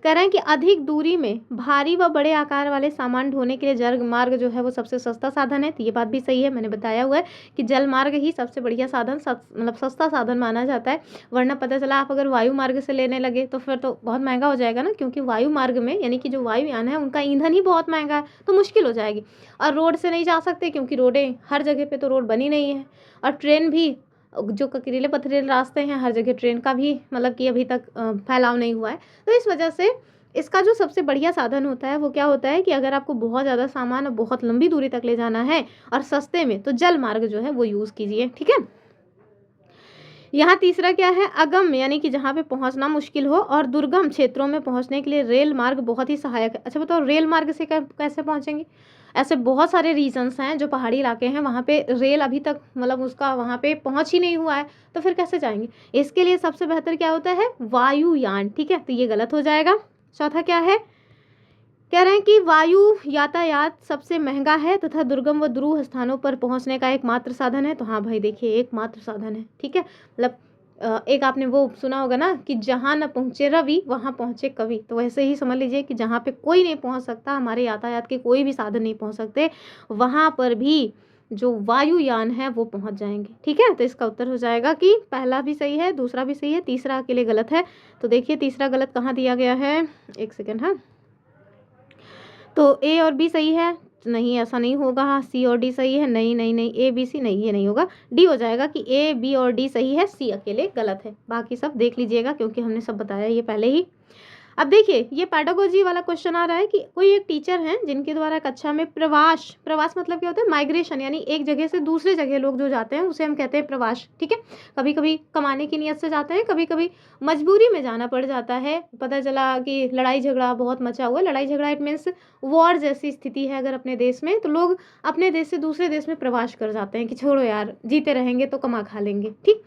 Speaker 1: कह रहे हैं कि अधिक दूरी में भारी व बड़े आकार वाले सामान ढोने के लिए जल मार्ग जो है वो सबसे सस्ता साधन है। तो ये बात भी सही है, मैंने बताया हुआ है कि जल मार्ग ही सबसे बढ़िया साधन मतलब सस्ता साधन माना जाता है। वरना पता चला आप अगर वायु मार्ग से लेने लगे तो फिर तो बहुत महंगा हो जाएगा ना, क्योंकि वायु मार्ग में यानी कि जो वायुयान है उनका ईंधन ही बहुत महंगा है, तो मुश्किल हो जाएगी। और रोड से नहीं जा सकते क्योंकि रोडें हर जगह पर तो रोड बनी नहीं है, और ट्रेन भी जो ककीले पथरीले रास्ते हैं हर जगह ट्रेन का भी मतलब कि अभी तक फैलाव नहीं हुआ है। तो इस वजह से इसका जो सबसे बढ़िया साधन होता है वो क्या होता है कि अगर आपको बहुत ज़्यादा सामान और बहुत लंबी दूरी तक ले जाना है और सस्ते में, तो जल मार्ग जो है वो यूज़ कीजिए। ठीक है, यहाँ तीसरा क्या है, अगम यानी कि जहाँ पे पहुँचना मुश्किल हो और दुर्गम क्षेत्रों में पहुँचने के लिए रेल मार्ग बहुत ही सहायक है। अच्छा बताओ रेल मार्ग से कैसे पहुँचेंगे? ऐसे बहुत सारे रीजन्स हैं, जो पहाड़ी इलाके हैं वहाँ पे रेल अभी तक मतलब उसका वहाँ पे पहुँच ही नहीं हुआ है, तो फिर कैसे जाएंगे? इसके लिए सबसे बेहतर क्या होता है, वायुयान। ठीक है, तो ये गलत हो जाएगा। चौथा क्या है, कह रहे हैं कि वायु यातायात सबसे महंगा है तथा दुर्गम व ध्रुव स्थानों पर पहुंचने का एकमात्र साधन है। तो हाँ भाई देखिए, एकमात्र साधन है। ठीक है, मतलब एक आपने वो सुना होगा ना कि जहाँ न पहुँचे रवि वहाँ पहुँचे कवि। तो वैसे ही समझ लीजिए कि जहाँ पे कोई नहीं पहुँच सकता, हमारे यातायात के कोई भी साधन नहीं पहुँच सकते, वहाँ पर भी जो वायुयान है वो पहुँच जाएंगे। ठीक है, तो इसका उत्तर हो जाएगा कि पहला भी सही है, दूसरा भी सही है, तीसरा अकेले गलत है। तो देखिए तीसरा गलत कहाँ दिया गया है, एक सेकेंड। हाँ, तो ए और बी सही है, नहीं ऐसा नहीं होगा। हाँ, सी और डी सही है, नहीं नहीं नहीं, ए बी सी नहीं, ये नहीं होगा। डी हो जाएगा कि ए बी और डी सही है, सी अकेले गलत है। बाकी सब देख लीजिएगा क्योंकि हमने सब बताया ये पहले ही। अब देखिए ये पैडागोजी वाला क्वेश्चन आ रहा है कि कोई एक टीचर हैं जिनके द्वारा कक्षा में प्रवास मतलब क्या होता है, माइग्रेशन, यानी एक जगह से दूसरे जगह लोग जो जाते हैं उसे हम कहते हैं प्रवास। ठीक है, कभी कभी कमाने की नीयत से जाते हैं, कभी कभी मजबूरी में जाना पड़ जाता है। पता चला कि लड़ाई झगड़ा बहुत मचा हुआ है, लड़ाई झगड़ा इट मीन्स वॉर जैसी स्थिति है अगर अपने देश में, तो लोग अपने देश से दूसरे देश में प्रवास कर जाते हैं कि छोड़ो यार, जीते रहेंगे तो कमा खा लेंगे। ठीक,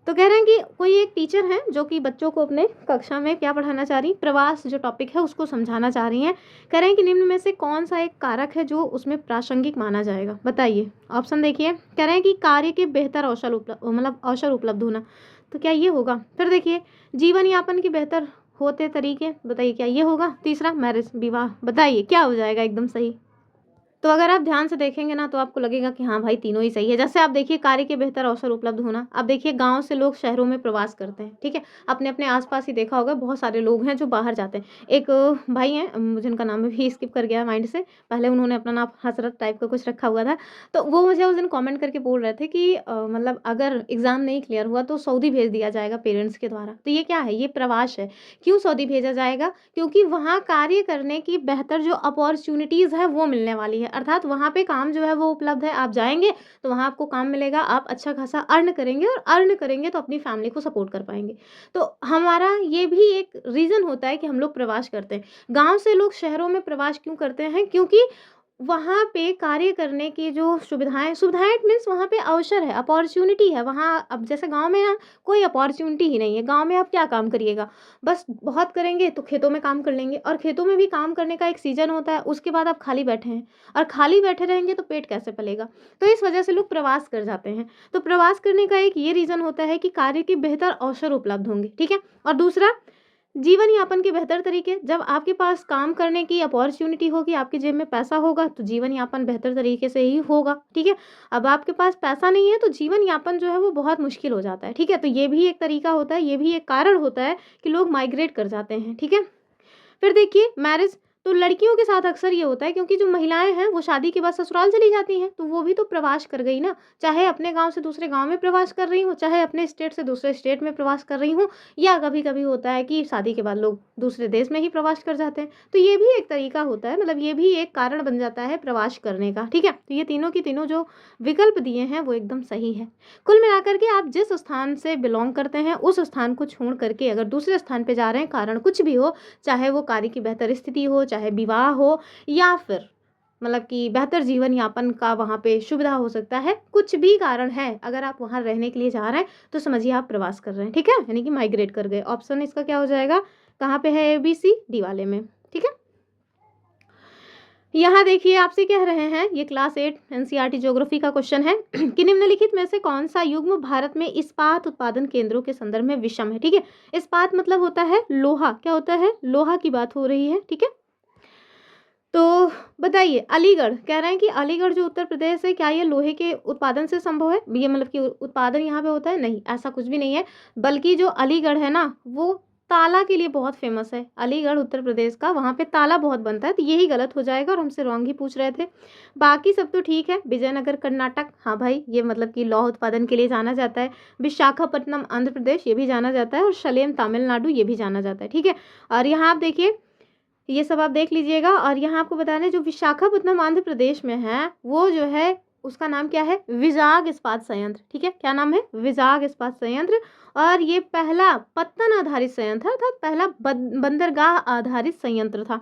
Speaker 1: तो कह रहे हैं कि कोई एक टीचर हैं जो कि बच्चों को अपने कक्षा में क्या पढ़ाना चाह रही, प्रवास जो टॉपिक है उसको समझाना चाह रही हैं। कह रहे हैं कि निम्न में से कौन सा एक कारक है जो उसमें प्रासंगिक माना जाएगा? बताइए, ऑप्शन देखिए। कह रहे हैं कि कार्य के बेहतर अवसर उपलब्ध होना। तो क्या ये होगा? फिर देखिए जीवन यापन के बेहतर होते तरीके, बताइए क्या ये होगा? तीसरा मैरिज, विवाह, बताइए क्या हो जाएगा एकदम सही? तो अगर आप ध्यान से देखेंगे ना तो आपको लगेगा कि हाँ भाई तीनों ही सही है। जैसे आप देखिए कार्य के बेहतर अवसर उपलब्ध होना, अब देखिए गाँव से लोग शहरों में प्रवास करते हैं, ठीक है? आपने अपने आस-पास ही देखा होगा बहुत सारे लोग हैं जो बाहर जाते हैं। एक भाई हैं मुझे उनका नाम भी स्किप कर गया माइंड से, पहले उन्होंने अपना नाम हसरत टाइप का कुछ रखा हुआ था। तो वो मुझे उस दिन कमेंट करके बोल रहे थे कि मतलब अगर एग्ज़ाम नहीं क्लियर हुआ तो सऊदी भेज दिया जाएगा पेरेंट्स के द्वारा। तो ये क्या है? ये प्रवास है। क्यों सऊदी भेजा जाएगा? क्योंकि वहाँ कार्य करने की बेहतर जो अपॉर्च्युनिटीज़ है वो मिलने वाली है। अर्थात वहाँ पे काम जो है वो उपलब्ध है। आप जाएँगे तो वहाँ आपको काम मिलेगा, आप अच्छा खासा अर्न करेंगे और अर्न करेंगे तो अपनी फैमिली को सपोर्ट कर पाएँगे। तो हमारा ये भी एक रीज़न होता है कि हम लोग प्रवास करते हैं। गाँव से लोग शहरों में प्रवास क्यों करते हैं? क्योंकि वहाँ पे कार्य करने की जो सुविधाएँ सुविधाएँ इट मीन्स वहाँ पे अवसर है, अपॉर्च्युनिटी है। वहाँ अब जैसे गाँव में ना कोई अपॉर्च्युनिटी ही नहीं है। गाँव में आप क्या काम करिएगा? बस बहुत करेंगे तो खेतों में काम कर लेंगे और खेतों में भी काम करने का एक सीज़न होता है, उसके बाद आप खाली बैठे हैं और खाली बैठे रहेंगे तो पेट कैसे पलेगा? तो इस वजह से लोग प्रवास कर जाते हैं। तो प्रवास करने का एक ये रीज़न होता है कि कार्य के बेहतर अवसर उपलब्ध होंगे, ठीक है? और दूसरा जीवन यापन के बेहतर तरीके, जब आपके पास काम करने की अपॉर्च्युनिटी होगी, आपकी जेब में पैसा होगा, तो जीवन यापन बेहतर तरीके से ही होगा, ठीक है? अब आपके पास पैसा नहीं है, तो जीवन यापन जो है वो बहुत मुश्किल हो जाता है, ठीक है? तो ये भी एक तरीका होता है, ये भी एक कारण होता है कि लोग माइग्रेट कर जाते हैं, ठीक है? फिर देखिए मैरिज, तो लड़कियों के साथ अक्सर ये होता है क्योंकि जो महिलाएं हैं वो शादी के बाद ससुराल चली जाती हैं, तो वो भी तो प्रवास कर गई ना। चाहे अपने गांव से दूसरे गांव में प्रवास कर रही हूँ, चाहे अपने स्टेट से दूसरे स्टेट में प्रवास कर रही हूँ, या कभी कभी होता है कि शादी के बाद लोग दूसरे देश में ही प्रवास कर जाते हैं। तो ये भी एक तरीका होता है, मतलब ये भी एक कारण बन जाता है प्रवास करने का, ठीक है? तो ये तीनों की तीनों जो विकल्प दिए हैं वो एकदम सही है। कुल मिलाकर के आप जिस स्थान से बिलोंग करते हैं उस स्थान को छोड़ करके अगर दूसरे स्थान पे जा रहे हैं, कारण कुछ भी हो, चाहे वो कार्य की बेहतर स्थिति हो, चाहे विवाह हो, या फिर मतलब कि बेहतर जीवन यापन का वहाँ पे सुविधा हो सकता है, कुछ भी कारण है, अगर आप वहाँ रहने के लिए जा रहे हैं तो समझिए आप प्रवास कर रहे हैं, ठीक है? यानी कि माइग्रेट कर गए। ऑप्शन इसका क्या हो जाएगा? कहाँ पे है? ABC डी वाले में, ठीक है? यहाँ देखिए आपसे कह रहे हैं, ये क्लास 8 NCERT ज्योग्राफी का क्वेश्चन है कि निम्नलिखित में से कौन सा युग्म भारत में इस्पात उत्पादन केंद्रों के संदर्भ में विषम है, ठीक है? इस्पात मतलब होता है लोहा, क्या होता है? लोहा की बात हो रही है, ठीक है? तो बताइए अलीगढ़, कह रहे हैं कि अलीगढ़ जो उत्तर प्रदेश है, क्या ये लोहे के उत्पादन से संभव है? ये मतलब कि उत्पादन यहाँ पे होता है? नहीं, ऐसा कुछ भी नहीं है, बल्कि जो अलीगढ़ है ना वो ताला के लिए बहुत फेमस है। अलीगढ़ उत्तर प्रदेश का, वहाँ पे ताला बहुत बनता है, तो यही गलत हो जाएगा और हमसे रॉन्ग ही पूछ रहे थे। बाकी सब तो ठीक है। विजयनगर कर्नाटक, हाँ भाई ये मतलब कि लौह उत्पादन के लिए जाना जाता है। विशाखापट्टनम आंध्र प्रदेश, ये भी जाना जाता है, और सलेम तमिलनाडु, ये भी जाना जाता है, ठीक है? और यहाँ आप देखिए ये सब आप देख लीजिएगा। और यहाँ आपको बता दें जो विशाखापट्टनम आंध्र प्रदेश में है वो जो है उसका नाम क्या है? विजाग इस्पात संयंत्र, ठीक है? क्या नाम है? विजाग इस्पात संयंत्र। और ये पहला पत्तन आधारित संयंत्र अर्थात पहला बंदरगाह आधारित संयंत्र था।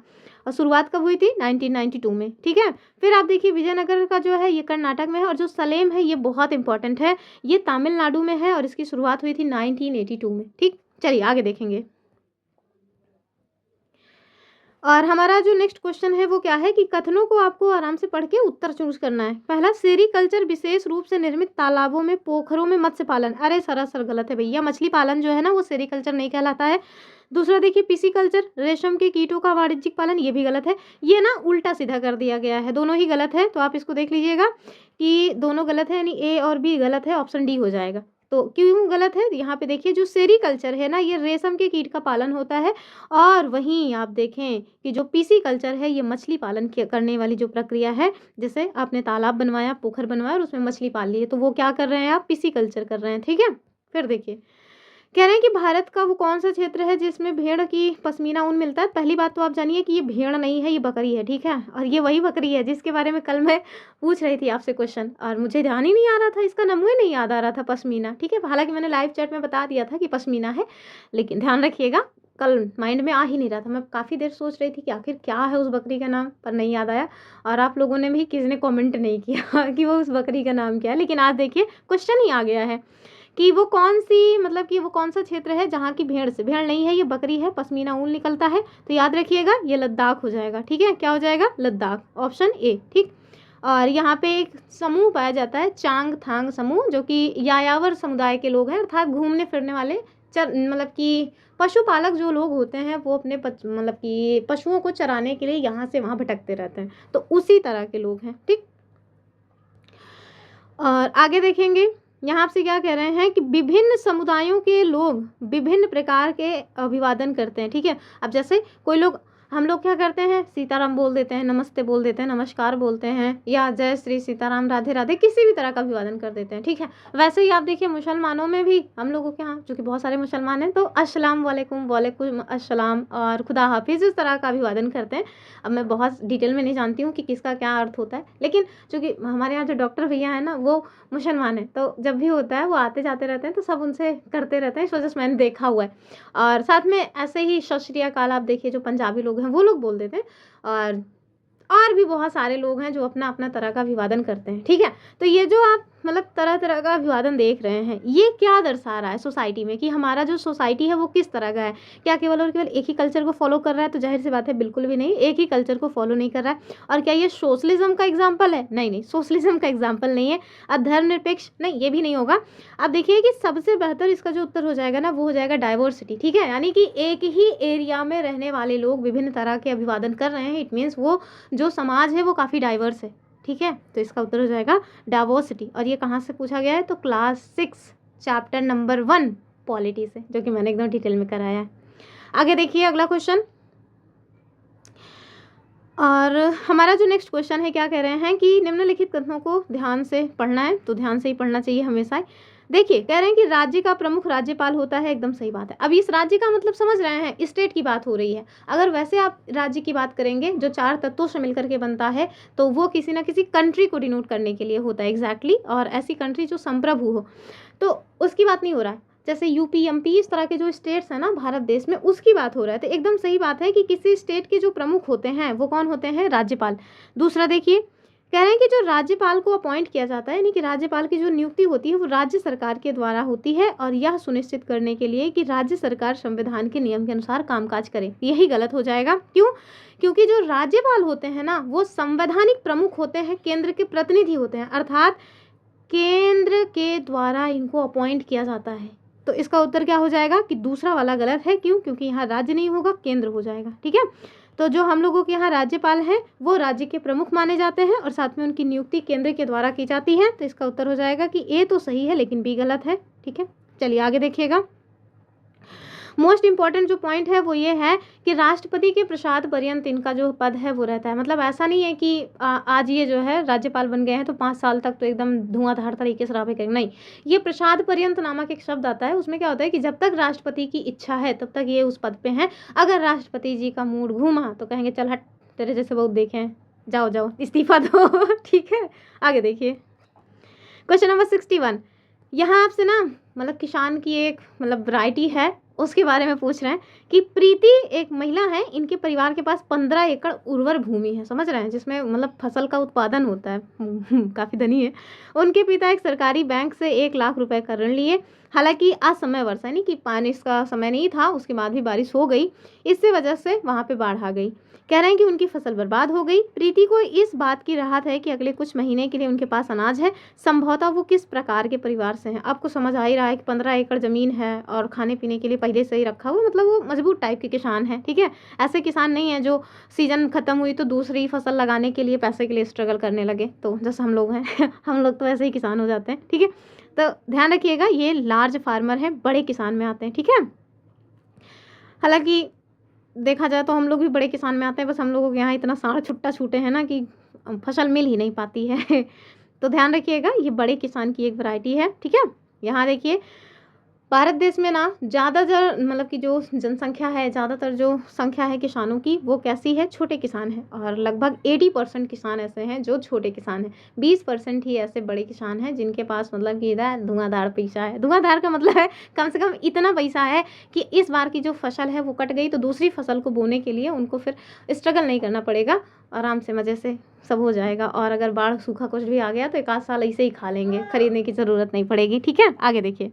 Speaker 1: और शुरुआत कब हुई थी? 1992 में, ठीक है? फिर आप देखिए विजयनगर का जो है ये कर्नाटक में है, और जो सलेम है ये बहुत इंपॉर्टेंट है, ये तमिलनाडु में है और इसकी शुरुआत हुई थी 1982 में, ठीक? चलिए आगे देखेंगे। और हमारा जो नेक्स्ट क्वेश्चन है वो क्या है कि कथनों को आपको आराम से पढ़ के उत्तर चूज करना है। पहला, सेरीकल्चर विशेष रूप से निर्मित तालाबों में, पोखरों में मत्स्य पालन। अरे सरासर गलत है भैया, मछली पालन जो है ना वो सेरीकल्चर नहीं कहलाता है। दूसरा देखिए पिसीकल्चर, रेशम के कीटों का वाणिज्यिक पालन, ये भी गलत है। ये ना उल्टा सीधा कर दिया गया है, दोनों ही गलत है, तो आप इसको देख लीजिएगा कि दोनों गलत है, यानी A और B गलत है, ऑप्शन डी हो जाएगा। तो क्यों गलत है? यहाँ पे देखिए जो सेरीकल्चर है ना ये रेशम के कीट का पालन होता है, और वहीं आप देखें कि जो पीसी कल्चर है ये मछली पालन करने वाली जो प्रक्रिया है, जैसे आपने तालाब बनवाया, पोखर बनवाया और उसमें मछली पाल ली है, तो वो क्या कर रहे हैं? आप पीसी कल्चर कर रहे हैं, ठीक है? फिर देखिए कह रहे हैं कि भारत का वो कौन सा क्षेत्र है जिसमें भेड़ की पश्मीना ऊन मिलता है। पहली बात तो आप जानिए कि ये भेड़ नहीं है, ये बकरी है, ठीक है? और ये वही बकरी है जिसके बारे में कल मैं पूछ रही थी आपसे क्वेश्चन, और मुझे ध्यान ही नहीं आ रहा था, इसका नाम ही नहीं याद आ रहा था, पश्मीना, ठीक है? हालांकि मैंने लाइव चैट में बता दिया था कि पश्मीना है, लेकिन ध्यान रखिएगा कल माइंड में आ ही नहीं रहा था। मैं काफ़ी देर सोच रही थी कि आखिर क्या है उस बकरी का नाम, पर नहीं याद आया। और आप लोगों ने भी किसी ने कमेंट नहीं किया कि वो उस बकरी का नाम क्या है, लेकिन आज देखिए क्वेश्चन ही आ गया है कि वो कौन सी, मतलब कि वो कौन सा क्षेत्र है जहाँ की भेड़ से, भेड़ नहीं है ये बकरी है, पश्मीना ऊन निकलता है। तो याद रखिएगा ये लद्दाख हो जाएगा, ठीक है? क्या हो जाएगा? लद्दाख, ऑप्शन ए, ठीक? और यहाँ पे एक समूह पाया जाता है चांगथांग समूह, जो कि यायावर समुदाय के लोग हैं, अर्थात घूमने फिरने वाले मतलब कि पशुपालक जो लोग होते हैं वो अपने मतलब कि पशुओं को चराने के लिए यहाँ से वहाँ भटकते रहते हैं, तो उसी तरह के लोग हैं। ठीक, और आगे देखेंगे यहाँ आपसे क्या कह रहे हैं कि विभिन्न समुदायों के लोग विभिन्न प्रकार के अभिवादन करते हैं। ठीक है, अब जैसे कोई लोग, हम लोग क्या करते हैं, सीताराम बोल देते हैं, नमस्ते बोल देते हैं, नमस्कार बोलते हैं, या जय श्री सीताराम, राधे राधे, किसी भी तरह का अभिवादन कर देते हैं। ठीक है, वैसे ही आप देखिए मुसलमानों में भी हम लोगों के यहाँ, चूँकि बहुत सारे मुसलमान हैं, तो अस्सलाम वालेकुम, वालेकुम अस्सलाम और खुदा हाफिज़, इस तरह का अभिवादन करते हैं। अब मैं बहुत डिटेल में नहीं जानती हूँ कि किसका क्या अर्थ होता है, लेकिन चूँकि हमारे यहाँ जो डॉक्टर भैया हैं ना वो मुसलमान है, तो जब भी होता है वो आते जाते रहते हैं, तो सब उनसे करते रहते हैं, इस वजह से मैंने देखा हुआ है। और साथ में ऐसे ही सत श्री अकाल आप देखिए जो पंजाबी लोग हैं वो लोग बोल देते हैं, और भी बहुत सारे लोग हैं जो अपना अपना तरह का अभिवादन करते हैं। ठीक है, तो ये जो आप मतलब तरह तरह का अभिवादन देख रहे हैं, ये क्या दर्शा रहा है सोसाइटी में, कि हमारा जो सोसाइटी है वो किस तरह का है। क्या केवल और केवल एक ही कल्चर को फॉलो कर रहा है? तो जाहिर सी बात है बिल्कुल भी नहीं, एक ही कल्चर को फॉलो नहीं कर रहा है। और क्या ये सोशलिज्म का एग्जाम्पल है? नहीं नहीं, सोशलिज्म का एग्जाम्पल नहीं है। धर्मनिरपेक्ष नहीं, ये भी नहीं होगा। अब देखिए कि सबसे बेहतर इसका जो उत्तर हो जाएगा ना, वो हो जाएगा डाइवर्सिटी। ठीक है, यानी कि एक ही एरिया में रहने वाले लोग विभिन्न तरह के अभिवादन कर रहे हैं, इट मीन्स वो जो समाज है वो काफ़ी डाइवर्स है। ठीक है, तो इसका उत्तर हो जाएगा डाइवर्सिटी। और ये कहाँ से पूछा गया है? तो क्लास 6 चैप्टर नंबर 1 पॉलिटी से, जो कि मैंने एकदम डिटेल में कराया है। आगे देखिए अगला क्वेश्चन, और हमारा जो नेक्स्ट क्वेश्चन है, क्या कह रहे हैं कि निम्नलिखित कथनों को ध्यान से पढ़ना है, तो ध्यान से ही पढ़ना चाहिए हमेशा। देखिए, कह रहे हैं कि राज्य का प्रमुख राज्यपाल होता है, एकदम सही बात है। अब इस राज्य का मतलब समझ रहे हैं, स्टेट की बात हो रही है। अगर वैसे आप राज्य की बात करेंगे जो 4 तत्वों से मिलकर के बनता है, तो वो किसी ना किसी कंट्री को डिनोट करने के लिए होता है एग्जैक्टली, और ऐसी कंट्री जो संप्रभु हो, तो उसकी बात नहीं हो रहा है। जैसे यूपी, एमपी, इस तरह के जो स्टेट्स हैं ना भारत देश में, उसकी बात हो रहा है। तो एकदम सही बात है कि किसी स्टेट के जो प्रमुख होते हैं वो कौन होते हैं? राज्यपाल। दूसरा देखिए, कह रहे हैं कि जो राज्यपाल को अपॉइंट किया जाता है, यानी कि राज्यपाल की जो नियुक्ति होती है वो राज्य सरकार के द्वारा होती है, और यह सुनिश्चित करने के लिए कि राज्य सरकार संविधान के नियम के अनुसार कामकाज करे। यही गलत हो जाएगा। क्यों? क्योंकि जो राज्यपाल होते हैं ना वो संवैधानिक प्रमुख होते हैं, केंद्र के प्रतिनिधि होते हैं, अर्थात केंद्र के द्वारा इनको अपॉइंट किया जाता है। तो इसका उत्तर क्या हो जाएगा कि दूसरा वाला गलत है। क्यों? क्योंकि यहाँ राज्य नहीं होगा, केंद्र हो जाएगा। ठीक है, तो जो हम लोगों के यहाँ राज्यपाल हैं वो राज्य के प्रमुख माने जाते हैं, और साथ में उनकी नियुक्ति केंद्र के द्वारा की जाती है। तो इसका उत्तर हो जाएगा कि ए तो सही है लेकिन बी गलत है। ठीक है, चलिए आगे देखिएगा। मोस्ट इंपॉर्टेंट जो पॉइंट है वो ये है कि राष्ट्रपति के प्रसाद पर्यंत इनका जो पद है वो रहता है। मतलब ऐसा नहीं है कि आज ये जो है राज्यपाल बन गए हैं तो 5 साल तक तो एकदम धुआंधार तरीके से रहे करेंगे, नहीं। ये प्रसाद पर्यंत नामक एक शब्द आता है, उसमें क्या होता है कि जब तक राष्ट्रपति की इच्छा है तब तक ये उस पद पे हैं। अगर राष्ट्रपति जी का मूड घूमा तो कहेंगे चल हट, तेरे जैसे बहुत देखे हैं, जाओ जाओ इस्तीफा दो। ठीक है, आगे देखिए क्वेश्चन नंबर 61। यहाँ आपसे ना मतलब किसान की एक मतलब वैरायटी है उसके बारे में पूछ रहे हैं कि प्रीति एक महिला है, इनके परिवार के पास 15 एकड़ उर्वर भूमि है, समझ रहे हैं, जिसमें मतलब फसल का उत्पादन होता है। काफ़ी धनी है। उनके पिता एक सरकारी बैंक से 1 लाख रुपए का ऋण लिए। हालांकि असमय वर्षा, यानी कि पानी का समय नहीं था, उसके बाद भी बारिश हो गई, इससे वजह से वहाँ पे बाढ़ आ गई। कह रहे हैं कि उनकी फसल बर्बाद हो गई। प्रीति को इस बात की राहत है कि अगले कुछ महीने के लिए उनके पास अनाज है। संभवतः वो किस प्रकार के परिवार से हैं? आपको समझ आ ही रहा है कि 15 एकड़ ज़मीन है और खाने पीने के लिए पहले से ही रखा हुआ, मतलब वो मजबूत टाइप के किसान हैं। ठीक है, ऐसे किसान नहीं है जो सीजन खत्म हुई तो दूसरी फसल लगाने के लिए पैसे के लिए स्ट्रगल करने लगे, तो जैसे हम लोग हैं। हम लोग तो ऐसे ही किसान हो जाते हैं। ठीक है, तो ध्यान रखिएगा ये लार्ज फार्मर हैं, बड़े किसान में आते हैं। ठीक है, हालांकि देखा जाए तो हम लोग भी बड़े किसान में आते हैं, बस हम लोगों के यहाँ इतना साढ़ छुट्टा छूटे हैं ना कि फसल मिल ही नहीं पाती है। तो ध्यान रखिएगा ये बड़े किसान की एक वैरायटी है। ठीक है, यहाँ देखिए भारत देश में ना ज़्यादातर मतलब कि जो जनसंख्या है, ज़्यादातर जो संख्या है किसानों की वो कैसी है? छोटे किसान हैं, और लगभग 80% किसान ऐसे हैं जो छोटे किसान हैं। 20% ही ऐसे बड़े किसान हैं जिनके पास मतलब कि इधर धुआंधार पैसा है। धुआंधार का मतलब है कम से कम इतना पैसा है कि इस बार की जो फसल है वो कट गई तो दूसरी फसल को बोने के लिए उनको फिर स्ट्रगल नहीं करना पड़ेगा, आराम से मज़े से सब हो जाएगा। और अगर बाढ़ सूखा कुछ भी आ गया तो 1 आध साल ऐसे ही खा लेंगे, खरीदने की ज़रूरत नहीं पड़ेगी। ठीक है, आगे देखिए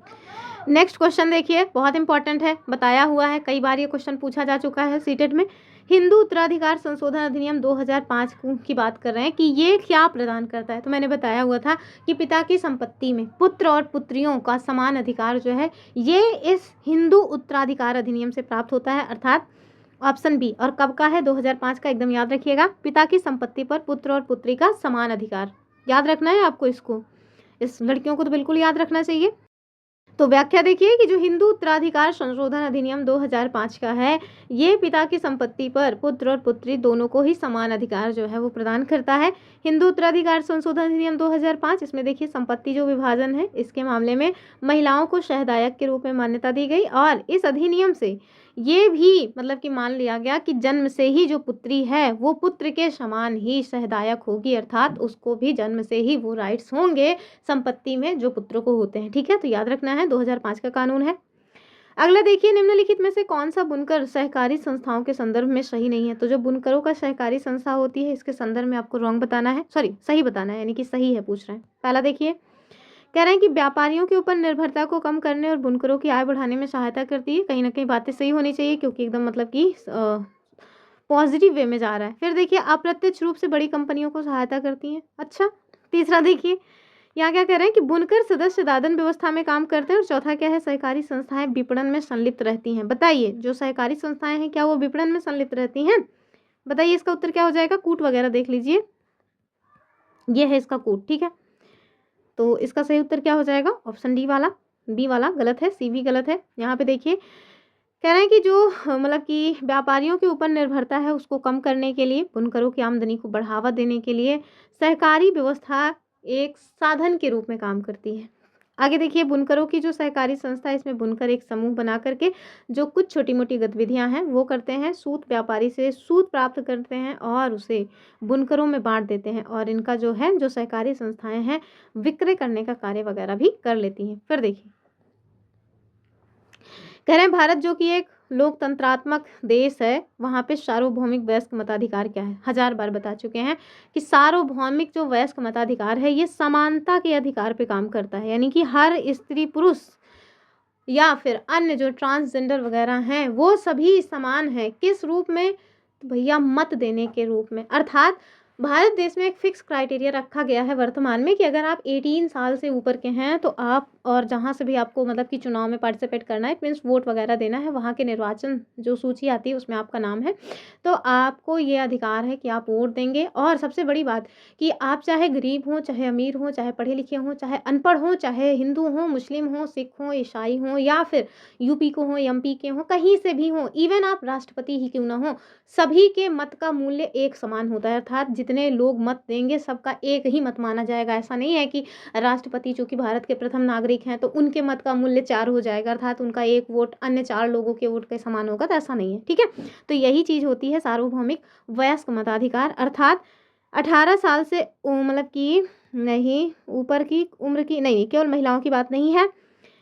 Speaker 1: नेक्स्ट क्वेश्चन देखिए, बहुत इंपॉर्टेंट है, बताया हुआ है, कई बार ये क्वेश्चन पूछा जा चुका है सीटेट में। हिंदू उत्तराधिकार संशोधन अधिनियम 2005 की बात कर रहे हैं कि ये क्या प्रदान करता है। तो मैंने बताया हुआ था कि पिता की संपत्ति में पुत्र और पुत्रियों का समान अधिकार जो है ये इस हिंदू उत्तराधिकार अधिनियम से प्राप्त होता है, अर्थात ऑप्शन बी। और कब का है? 2005 का, एकदम याद रखिएगा। पिता की संपत्ति पर पुत्र और पुत्री का समान अधिकार, याद रखना है आपको इसको, इस लड़कियों को तो बिल्कुल याद रखना चाहिए। तो व्याख्या देखिए कि जो हिंदू उत्तराधिकार संशोधन अधिनियम 2005 का है ये पिता की संपत्ति पर पुत्र और पुत्री दोनों को ही समान अधिकार जो है वो प्रदान करता है। हिंदू उत्तराधिकार संशोधन अधिनियम 2005, इसमें देखिए संपत्ति जो विभाजन है इसके मामले में महिलाओं को शहदायक के रूप में मान्यता दी गई और इस अधिनियम से ये भी मतलब कि मान लिया गया कि जन्म से ही जो पुत्री है वो पुत्र के समान ही शहदायक होगी, अर्थात उसको भी जन्म से ही वो राइट्स होंगे संपत्ति में जो पुत्र को होते हैं। ठीक है, तो याद रखना है 2005 का कानून है। अगला देखिए, निम्नलिखित में से कौन सा बुनकर सहकारी संस्थाओं के संदर्भ में सही नहीं है। तो जो बुनकरों का सहकारी संस्था होती है इसके संदर्भ में आपको रॉन्ग बताना है, सॉरी सही बताना है, यानी कि सही है पूछ रहे हैं। पहला देखिए, कह रहे हैं कि व्यापारियों के ऊपर निर्भरता को कम करने और बुनकरों की आय बढ़ाने में सहायता करती है। कहीं ना कहीं बातें सही होनी चाहिए क्योंकि एकदम मतलब कि पॉजिटिव वे में जा रहा है। फिर देखिए, अप्रत्यक्ष रूप से बड़ी कंपनियों को सहायता करती हैं। अच्छा, तीसरा देखिए यहाँ क्या कह रहे हैं कि बुनकर सदस्य दादन व्यवस्था में काम करते हैं। और चौथा क्या है, सहकारी संस्थाएं विपणन में संलिप्त रहती हैं। बताइए, जो सहकारी संस्थाएं हैं क्या वो विपणन में संलिप्त रहती हैं? बताइए इसका उत्तर क्या हो जाएगा? कूट वगैरह देख लीजिए, ये है इसका कूट। ठीक है, तो इसका सही उत्तर क्या हो जाएगा? ऑप्शन डी वाला, बी वाला गलत है, सी भी गलत है। यहाँ पे देखिए कह रहे हैं कि जो मतलब कि व्यापारियों के ऊपर निर्भरता है उसको कम करने के लिए, बुनकरों की आमदनी को बढ़ावा देने के लिए सहकारी व्यवस्था एक साधन के रूप में काम करती है। आगे देखिए, बुनकरों की जो सहकारी संस्था है इसमें बुनकर एक समूह बना करके जो कुछ छोटी मोटी गतिविधियां हैं वो करते हैं। सूत व्यापारी से सूत प्राप्त करते हैं और उसे बुनकरों में बांट देते हैं और इनका जो है जो सहकारी संस्थाएं हैं विक्रय करने का कार्य वगैरह भी कर लेती हैं। फिर देखिए, कह रहे हैं भारत जो कि एक लोकतंत्रात्मक देश है वहाँ पे सार्वभौमिक वयस्क मताधिकार क्या है। 1000 बार बता चुके हैं कि सार्वभौमिक जो वयस्क मताधिकार है ये समानता के अधिकार पे काम करता है, यानी कि हर स्त्री पुरुष या फिर अन्य जो ट्रांसजेंडर वगैरह हैं वो सभी समान हैं। किस रूप में? तो भैया मत देने के रूप में। अर्थात भारत देश में एक फिक्स क्राइटेरिया रखा गया है वर्तमान में कि अगर आप 18 साल से ऊपर के हैं तो आप, और जहाँ से भी आपको मतलब कि चुनाव में पार्टिसिपेट करना है, इट मीन्स वोट वगैरह देना है, वहाँ के निर्वाचन जो सूची आती है उसमें आपका नाम है तो आपको ये अधिकार है कि आप वोट देंगे। और सबसे बड़ी बात कि आप चाहे गरीब हों, चाहे अमीर हों, चाहे पढ़े लिखे हों, चाहे अनपढ़ हों, चाहे हिंदू हों, मुस्लिम हों, सिख हों, ईसाई हों या फिर यूपी को हों, एमपी के हों, कहीं से भी हों, इवन आप राष्ट्रपति ही क्यों ना हो, सभी के मत का मूल्य एक समान होता है। अर्थात जितने लोग मत देंगे सबका एक ही मत माना जाएगा। ऐसा नहीं है कि राष्ट्रपति जो कि भारत के प्रथम नागरिक हैं तो उनके मत का मूल्य 4 हो जाएगा, अर्थात उनका एक वोट अन्य 4 लोगों के वोट के समान होगा, तो ऐसा नहीं है। ठीक है, तो यही चीज होती है सार्वभौमिक वयस्क मताधिकार। अर्थात 18 साल से मतलब कि नहीं ऊपर की उम्र की नहीं, केवल महिलाओं की बात नहीं है।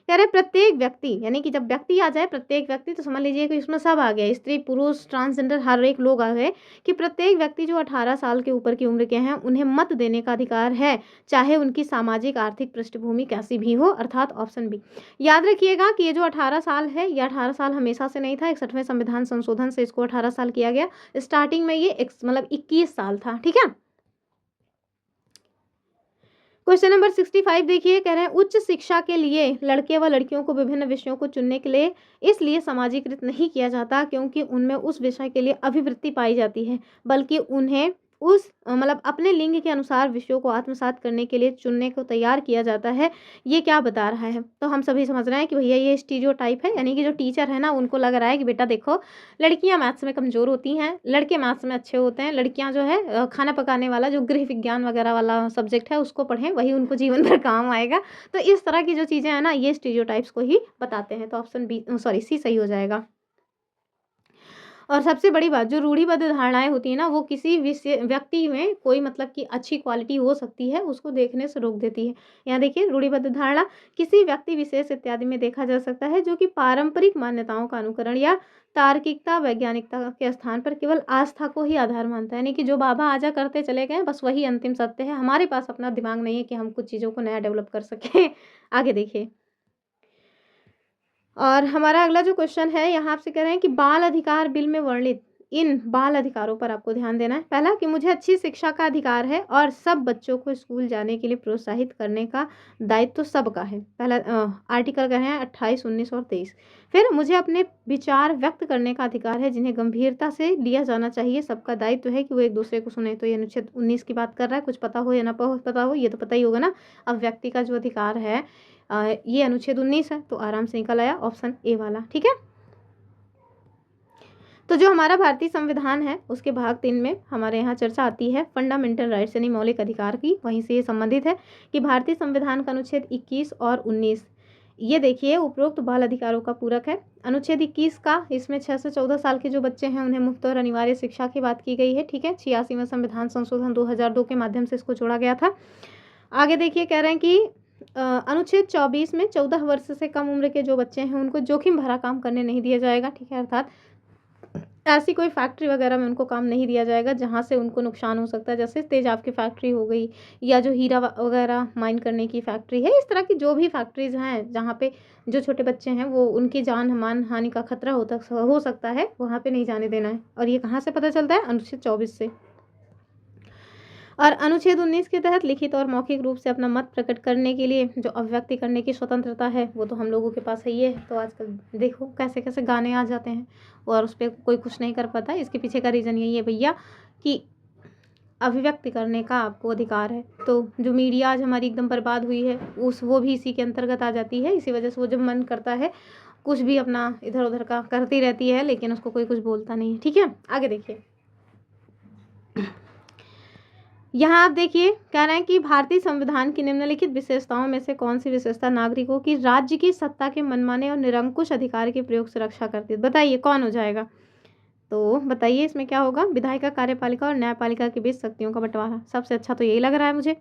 Speaker 1: कह रहे प्रत्येक व्यक्ति, यानी कि जब व्यक्ति आ जाए प्रत्येक व्यक्ति तो समझ लीजिए कि इसमें सब आ गया, स्त्री पुरुष ट्रांसजेंडर हर एक लोग आ गए, कि प्रत्येक व्यक्ति जो 18 साल के ऊपर की उम्र के हैं उन्हें मत देने का अधिकार है, चाहे उनकी सामाजिक आर्थिक पृष्ठभूमि कैसी भी हो, अर्थात ऑप्शन बी। याद रखिएगा कि ये जो 18 साल है ये 18 साल हमेशा से नहीं था, 61वें संविधान संशोधन से इसको 18 साल किया गया। स्टार्टिंग में ये मतलब 21 साल था। ठीक है, क्वेश्चन नंबर 65 देखिए, कह रहे हैं उच्च शिक्षा के लिए लड़के व लड़कियों को विभिन्न विषयों को चुनने के लिए इसलिए समाजीकृत नहीं किया जाता क्योंकि उनमें उस विषय के लिए अभिवृत्ति पाई जाती है, बल्कि उन्हें उस मतलब अपने लिंग के अनुसार विषयों को आत्मसात करने के लिए चुनने को तैयार किया जाता है। ये क्या बता रहा है? तो हम सभी समझ रहे हैं कि भैया ये स्टीरियोटाइप है, यानी कि जो टीचर है ना उनको लग रहा है कि बेटा देखो लड़कियां मैथ्स में कमज़ोर होती हैं, लड़के मैथ्स में अच्छे होते हैं, लड़कियां जो है खाना पकाने वाला जो गृह विज्ञान वगैरह वाला सब्जेक्ट है उसको पढ़ें, वही उनको जीवन भर काम आएगा। तो इस तरह की जो चीज़ें हैं ना ये स्टीरियोटाइप्स को ही बताते हैं। तो ऑप्शन बी सॉरी सी सही हो जाएगा। और सबसे बड़ी बात, जो रूढ़िबद्ध धारणाएं होती हैं ना वो किसी व्यक्ति में कोई मतलब कि अच्छी क्वालिटी हो सकती है उसको देखने से रोक देती है। यहाँ देखिए, रूढ़िबद्ध धारणा किसी व्यक्ति विशेष इत्यादि में देखा जा सकता है जो कि पारंपरिक मान्यताओं का अनुकरण या तार्किकता वैज्ञानिकता के स्थान पर केवल आस्था को ही आधार मानता है, यानी कि जो बाबा आजा करते चले गए बस वही अंतिम सत्य है, हमारे पास अपना दिमाग नहीं है कि हम कुछ चीज़ों को नया डेवलप कर सकें। आगे देखिए, और हमारा अगला जो क्वेश्चन है यहाँ आपसे कह रहे हैं कि बाल अधिकार बिल में वर्णित इन बाल अधिकारों पर आपको ध्यान देना है। पहला कि मुझे अच्छी शिक्षा का अधिकार है और सब बच्चों को स्कूल जाने के लिए प्रोत्साहित करने का दायित्व तो सबका है। पहला आर्टिकल कह रहे हैं 28, 19 और 23। फिर मुझे अपने विचार व्यक्त करने का अधिकार है जिन्हें गंभीरता से लिया जाना चाहिए। सबका दायित्व है कि वो एक दूसरे को सुने। तो ये अनुच्छेद 19 की बात कर रहा है। कुछ पता हो या ना पता हो, ये तो पता ही होगा ना। अब व्यक्ति का जो अधिकार है ये अनुच्छेद 19 है, तो आराम से निकल आया ऑप्शन ए वाला। ठीक है, तो जो हमारा भारतीय संविधान है उसके भाग 3 में हमारे यहाँ चर्चा आती है फंडामेंटल राइट्स यानी मौलिक अधिकार की। वहीं से ये संबंधित है कि भारतीय संविधान का अनुच्छेद 21 और 19 ये देखिए उपरोक्त बाल अधिकारों का पूरक है। अनुच्छेद 21 का इसमें 6 से 14 साल के जो बच्चे हैं उन्हें मुफ्त और अनिवार्य शिक्षा की बात की गई है। ठीक है, 86वां संविधान संशोधन 2002 के माध्यम से इसको जोड़ा गया था। आगे देखिए कह रहे हैं कि अनुच्छेद 24 में 14 वर्ष से कम उम्र के जो बच्चे हैं उनको जोखिम भरा काम करने नहीं दिया जाएगा। ठीक है, अर्थात ऐसी कोई फैक्ट्री वगैरह में उनको काम नहीं दिया जाएगा जहाँ से उनको नुकसान हो सकता है, जैसे तेजाब की फैक्ट्री हो गई या जो हीरा वगैरह माइन करने की फैक्ट्री है। इस तरह की जो भी फैक्ट्रीज हैं जहाँ पे जो छोटे बच्चे हैं वो उनकी जान मान हानि का खतरा हो सकता है, वहाँ पे नहीं जाने देना है। और ये कहाँ से पता चलता है? अनुच्छेद 24 से। और अनुच्छेद 19 के तहत लिखित और मौखिक रूप से अपना मत प्रकट करने के लिए जो अभिव्यक्ति करने की स्वतंत्रता है वो तो हम लोगों के पास है ही है। तो आजकल देखो कैसे कैसे गाने आ जाते हैं और उस पर कोई कुछ नहीं कर पाता। इसके पीछे का रीज़न यही है भैया कि अभिव्यक्ति करने का आपको अधिकार है। तो जो मीडिया आज हमारी एकदम बर्बाद हुई है वो भी इसी के अंतर्गत आ जाती है। इसी वजह से वो जब मन करता है कुछ भी अपना इधर उधर का करती रहती है, लेकिन उसको कोई कुछ बोलता नहीं है। ठीक है, आगे देखिए यहाँ आप देखिए कह रहे हैं कि भारतीय संविधान की निम्नलिखित विशेषताओं में से कौन सी विशेषता नागरिकों की राज्य की सत्ता के मनमाने और निरंकुश अधिकार के प्रयोग से रक्षा करती है? बताइए कौन हो जाएगा? तो बताइए इसमें क्या होगा? विधायिका, कार्यपालिका और न्यायपालिका के बीच शक्तियों का बंटवारा। सबसे अच्छा तो यही लग रहा है मुझे,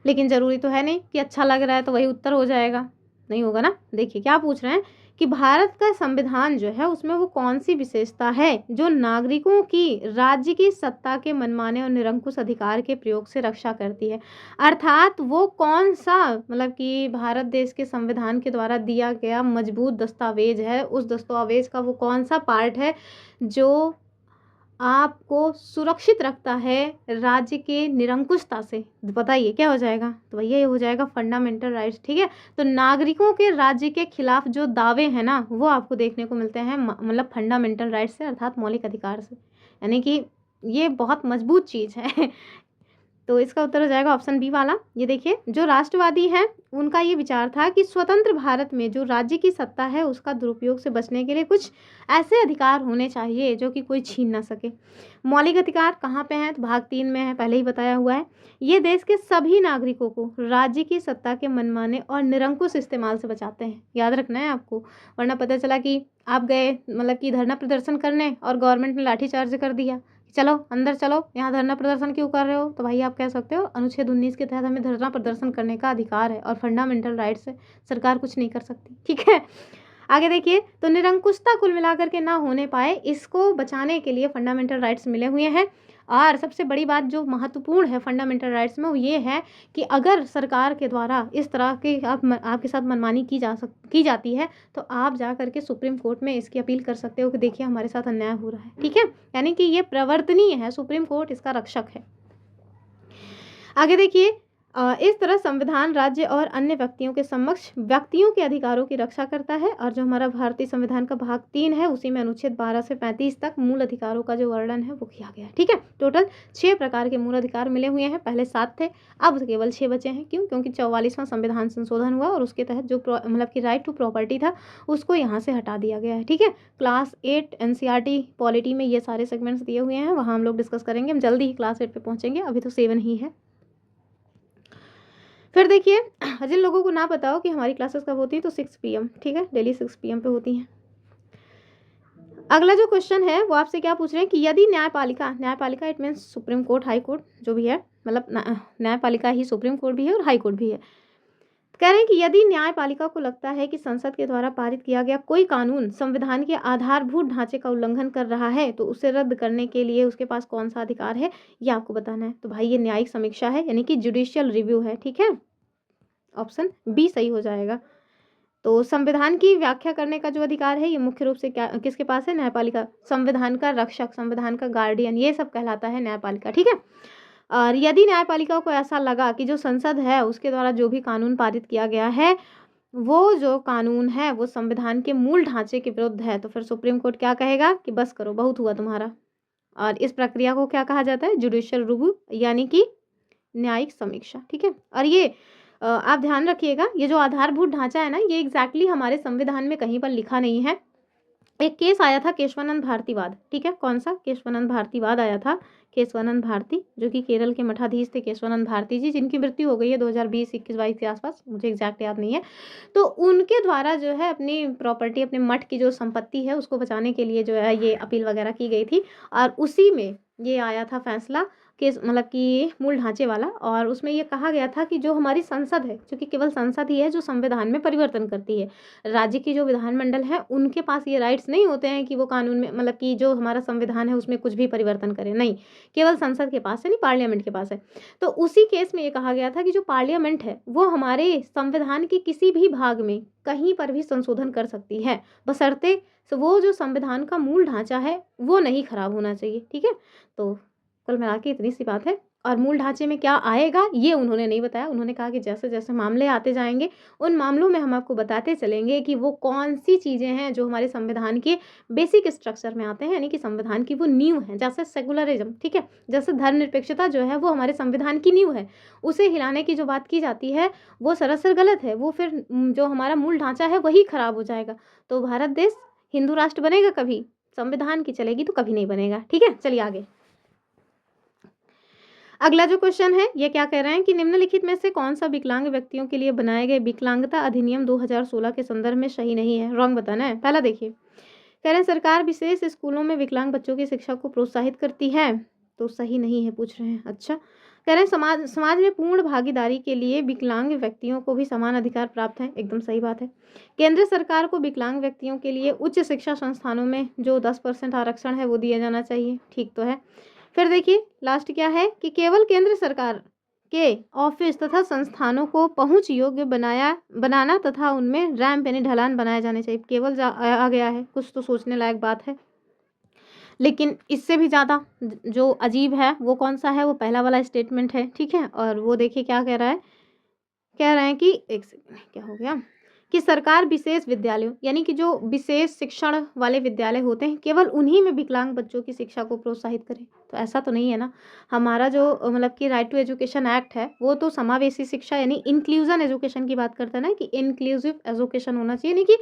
Speaker 1: लेकिन ज़रूरी तो है नहीं कि अच्छा लग रहा है तो वही उत्तर हो जाएगा, नहीं होगा ना। देखिए क्या पूछ रहे हैं कि भारत का संविधान जो है उसमें वो कौन सी विशेषता है जो नागरिकों की राज्य की सत्ता के मनमाने और निरंकुश अधिकार के प्रयोग से रक्षा करती है। अर्थात वो कौन सा मतलब कि भारत देश के संविधान के द्वारा दिया गया मजबूत दस्तावेज है, उस दस्तावेज का वो कौन सा पार्ट है जो आपको सुरक्षित रखता है राज्य के निरंकुशता से? बताइए क्या हो जाएगा? तो भैया ये हो जाएगा फंडामेंटल राइट्स। ठीक है, तो नागरिकों के राज्य के खिलाफ जो दावे हैं ना वो आपको देखने को मिलते हैं मतलब फंडामेंटल राइट्स से, अर्थात मौलिक अधिकार से। यानी कि ये बहुत मजबूत चीज़ है। तो इसका उत्तर हो जाएगा ऑप्शन बी वाला। ये देखिए जो राष्ट्रवादी हैं उनका ये विचार था कि स्वतंत्र भारत में जो राज्य की सत्ता है उसका दुरुपयोग से बचने के लिए कुछ ऐसे अधिकार होने चाहिए जो कि कोई छीन ना सके। मौलिक अधिकार कहाँ पे हैं? तो भाग 3 में है, पहले ही बताया हुआ है। ये देश के सभी नागरिकों को राज्य की सत्ता के मनमाने और निरंकुश इस्तेमाल से बचाते हैं। याद रखना है आपको, वरना पता चला कि आप गए मतलब कि धरना प्रदर्शन करने और गवर्नमेंट ने लाठीचार्ज कर दिया, चलो अंदर चलो, यहाँ धरना प्रदर्शन क्यों कर रहे हो? तो भाई आप कह सकते हो अनुच्छेद 19 के तहत हमें धरना प्रदर्शन करने का अधिकार है और फंडामेंटल राइट्स है, सरकार कुछ नहीं कर सकती। ठीक है, आगे देखिए तो निरंकुशता कुल मिलाकर के ना होने पाए इसको बचाने के लिए फंडामेंटल राइट्स मिले हुए हैं। और सबसे बड़ी बात जो महत्वपूर्ण है फंडामेंटल राइट्स में वो ये है कि अगर सरकार के द्वारा इस तरह के आपके साथ मनमानी की जाती है तो आप जा करके सुप्रीम कोर्ट में इसकी अपील कर सकते हो कि देखिए हमारे साथ अन्याय हो रहा है। ठीक है, यानी कि ये प्रवर्तनीय है, सुप्रीम कोर्ट इसका रक्षक है। आगे देखिए इस तरह संविधान राज्य और अन्य व्यक्तियों के समक्ष व्यक्तियों के अधिकारों की रक्षा करता है। और जो हमारा भारतीय संविधान का भाग 3 है उसी में अनुच्छेद 12 से 35 तक मूल अधिकारों का जो वर्णन है वो किया गया है। ठीक है, टोटल 6 प्रकार के मूल अधिकार मिले हुए हैं, पहले 7 थे, अब केवल 6 बचे हैं। क्यों? क्योंकि 44वां संविधान संशोधन हुआ और उसके तहत जो मतलब कि राइट टू प्रॉपर्टी था उसको यहाँ से हटा दिया गया है। ठीक है, क्लास 8 NCERT पॉलिटी में ये सारे सेगमेंट्स दिए हुए हैं, वहाँ हम लोग डिस्कस करेंगे। हम जल्दी ही क्लास 8 पे पहुँचेंगे, अभी तो 7 ही है। फिर देखिए जिन लोगों को ना पता हो कि हमारी क्लासेस कब होती हैं तो 6 PM, ठीक है, डेली 6 PM पे होती हैं। अगला जो क्वेश्चन है वो आपसे क्या पूछ रहे हैं कि यदि न्यायपालिका it means supreme court, high court जो भी है, मतलब न्यायपालिका ही सुप्रीम कोर्ट भी है और हाई कोर्ट भी है। कह रहे हैं कि यदि न्यायपालिका को लगता है कि संसद के द्वारा पारित किया गया कोई कानून संविधान के आधारभूत ढांचे का उल्लंघन कर रहा है तो उसे रद्द करने के लिए उसके पास कौन सा अधिकार है ये आपको बताना है। तो भाई ये न्यायिक समीक्षा है, यानी कि जुडिशियल रिव्यू है। ठीक है, ऑप्शन बी सही हो जाएगा। तो संविधान की व्याख्या करने का जो अधिकार है ये मुख्य रूप से क्या किसके पास है? न्यायपालिका। संविधान का रक्षक, संविधान का गार्डियन, ये सब कहलाता है न्यायपालिका, ठीक है। और यदि न्यायपालिका को ऐसा लगा कि जो संसद है उसके द्वारा जो भी कानून पारित किया गया है वो जो कानून है वो संविधान के मूल ढांचे के विरुद्ध है, तो फिर सुप्रीम कोर्ट क्या कहेगा कि बस करो, बहुत हुआ तुम्हारा। और इस प्रक्रिया को क्या कहा जाता है? जुडिशियल रिव्यू, यानी कि न्यायिक समीक्षा, ठीक है। और ये आप ध्यान रखिएगा, ये जो आधारभूत ढांचा है ना, ये एग्जैक्टली हमारे संविधान में कहीं पर लिखा नहीं है। एक केस आया था केशवानंद भारतीवाद, ठीक है। कौन सा? केशवानंद भारतीवाद आया था। केशवानंद भारती जो कि केरल के मठाधीश थे, केशवानंद भारती जी, जिनकी मृत्यु हो गई है 2020, 21, 22 के आसपास, मुझे एग्जैक्ट याद नहीं है। तो उनके द्वारा जो है अपनी प्रॉपर्टी, अपने मठ की जो संपत्ति है उसको बचाने के लिए जो है ये अपील वगैरह की गई थी, और उसी में ये आया था फैसला कि मतलब कि मूल ढांचे वाला। और उसमें ये कहा गया था कि जो हमारी संसद है, क्योंकि केवल संसद ही है जो संविधान में परिवर्तन करती है, राज्य की जो विधानमंडल है उनके पास ये राइट्स नहीं होते हैं कि वो कानून में मतलब कि जो हमारा संविधान है उसमें कुछ भी परिवर्तन करें, नहीं, केवल संसद के पास है, नहीं पार्लियामेंट के पास है। तो उसी केस में ये कहा गया था कि जो पार्लियामेंट है वो हमारे संविधान के किसी भी भाग में कहीं पर भी संशोधन कर सकती है, बशर्ते वो जो संविधान का मूल ढांचा है वो नहीं खराब होना चाहिए, ठीक है। तो कुल मिला के इतनी सी बात है। और मूल ढांचे में क्या आएगा ये उन्होंने नहीं बताया। उन्होंने कहा कि जैसे जैसे मामले आते जाएंगे उन मामलों में हम आपको बताते चलेंगे कि वो कौन सी चीज़ें हैं जो हमारे संविधान के बेसिक स्ट्रक्चर में आते हैं, यानी कि संविधान की वो नींव है। जैसे सेकुलरिज्म, ठीक है, जैसे धर्मनिरपेक्षता जो है वो हमारे संविधान की नींव है, उसे हिलाने की जो बात की जाती है वो सरासर गलत है। वो फिर जो हमारा मूल ढांचा है वही खराब हो जाएगा। तो भारत देश हिंदू राष्ट्र बनेगा कभी? संविधान की चलेगी तो कभी नहीं बनेगा, ठीक है। चलिए आगे। अगला जो क्वेश्चन है ये क्या कह रहे हैं कि निम्नलिखित में से कौन सा विकलांग व्यक्तियों के लिए बनाए गए विकलांगता अधिनियम 2016 के संदर्भ में सही नहीं है? रॉन्ग बताना है। पहला देखिए, कह रहे हैं सरकार विशेष स्कूलों में विकलांग बच्चों की शिक्षा को प्रोत्साहित करती है, तो सही नहीं है पूछ रहे हैं। अच्छा, कह रहे हैं समाज में पूर्ण भागीदारी के लिए विकलांग व्यक्तियों को भी समान अधिकार प्राप्त है, एकदम सही बात है। केंद्र सरकार को विकलांग व्यक्तियों के लिए उच्च शिक्षा संस्थानों में जो 10% आरक्षण है वो दिया जाना चाहिए, ठीक तो है। फिर देखिए लास्ट क्या है कि केवल केंद्र सरकार के ऑफिस तथा संस्थानों को पहुंच योग्य बनाना तथा उनमें रैंप यानी ढलान बनाए जाने चाहिए। केवल आ गया है, कुछ तो सोचने लायक बात है। लेकिन इससे भी ज़्यादा जो अजीब है वो कौन सा है? वो पहला वाला स्टेटमेंट है, ठीक है। और वो देखिए क्या कह रहा है, कह रहे हैं कि एक सेकंड, क्या हो गया, कि सरकार विशेष विद्यालयों यानी कि जो विशेष शिक्षण वाले विद्यालय होते हैं केवल उन्हीं में विकलांग बच्चों की शिक्षा को प्रोत्साहित करे। तो ऐसा तो नहीं है ना। हमारा जो मतलब कि राइट टू एजुकेशन एक्ट है वो तो समावेशी शिक्षा यानी इंक्लूजन एजुकेशन की बात करता है ना, कि इंक्लूसिव एजुकेशन होना चाहिए, यानी कि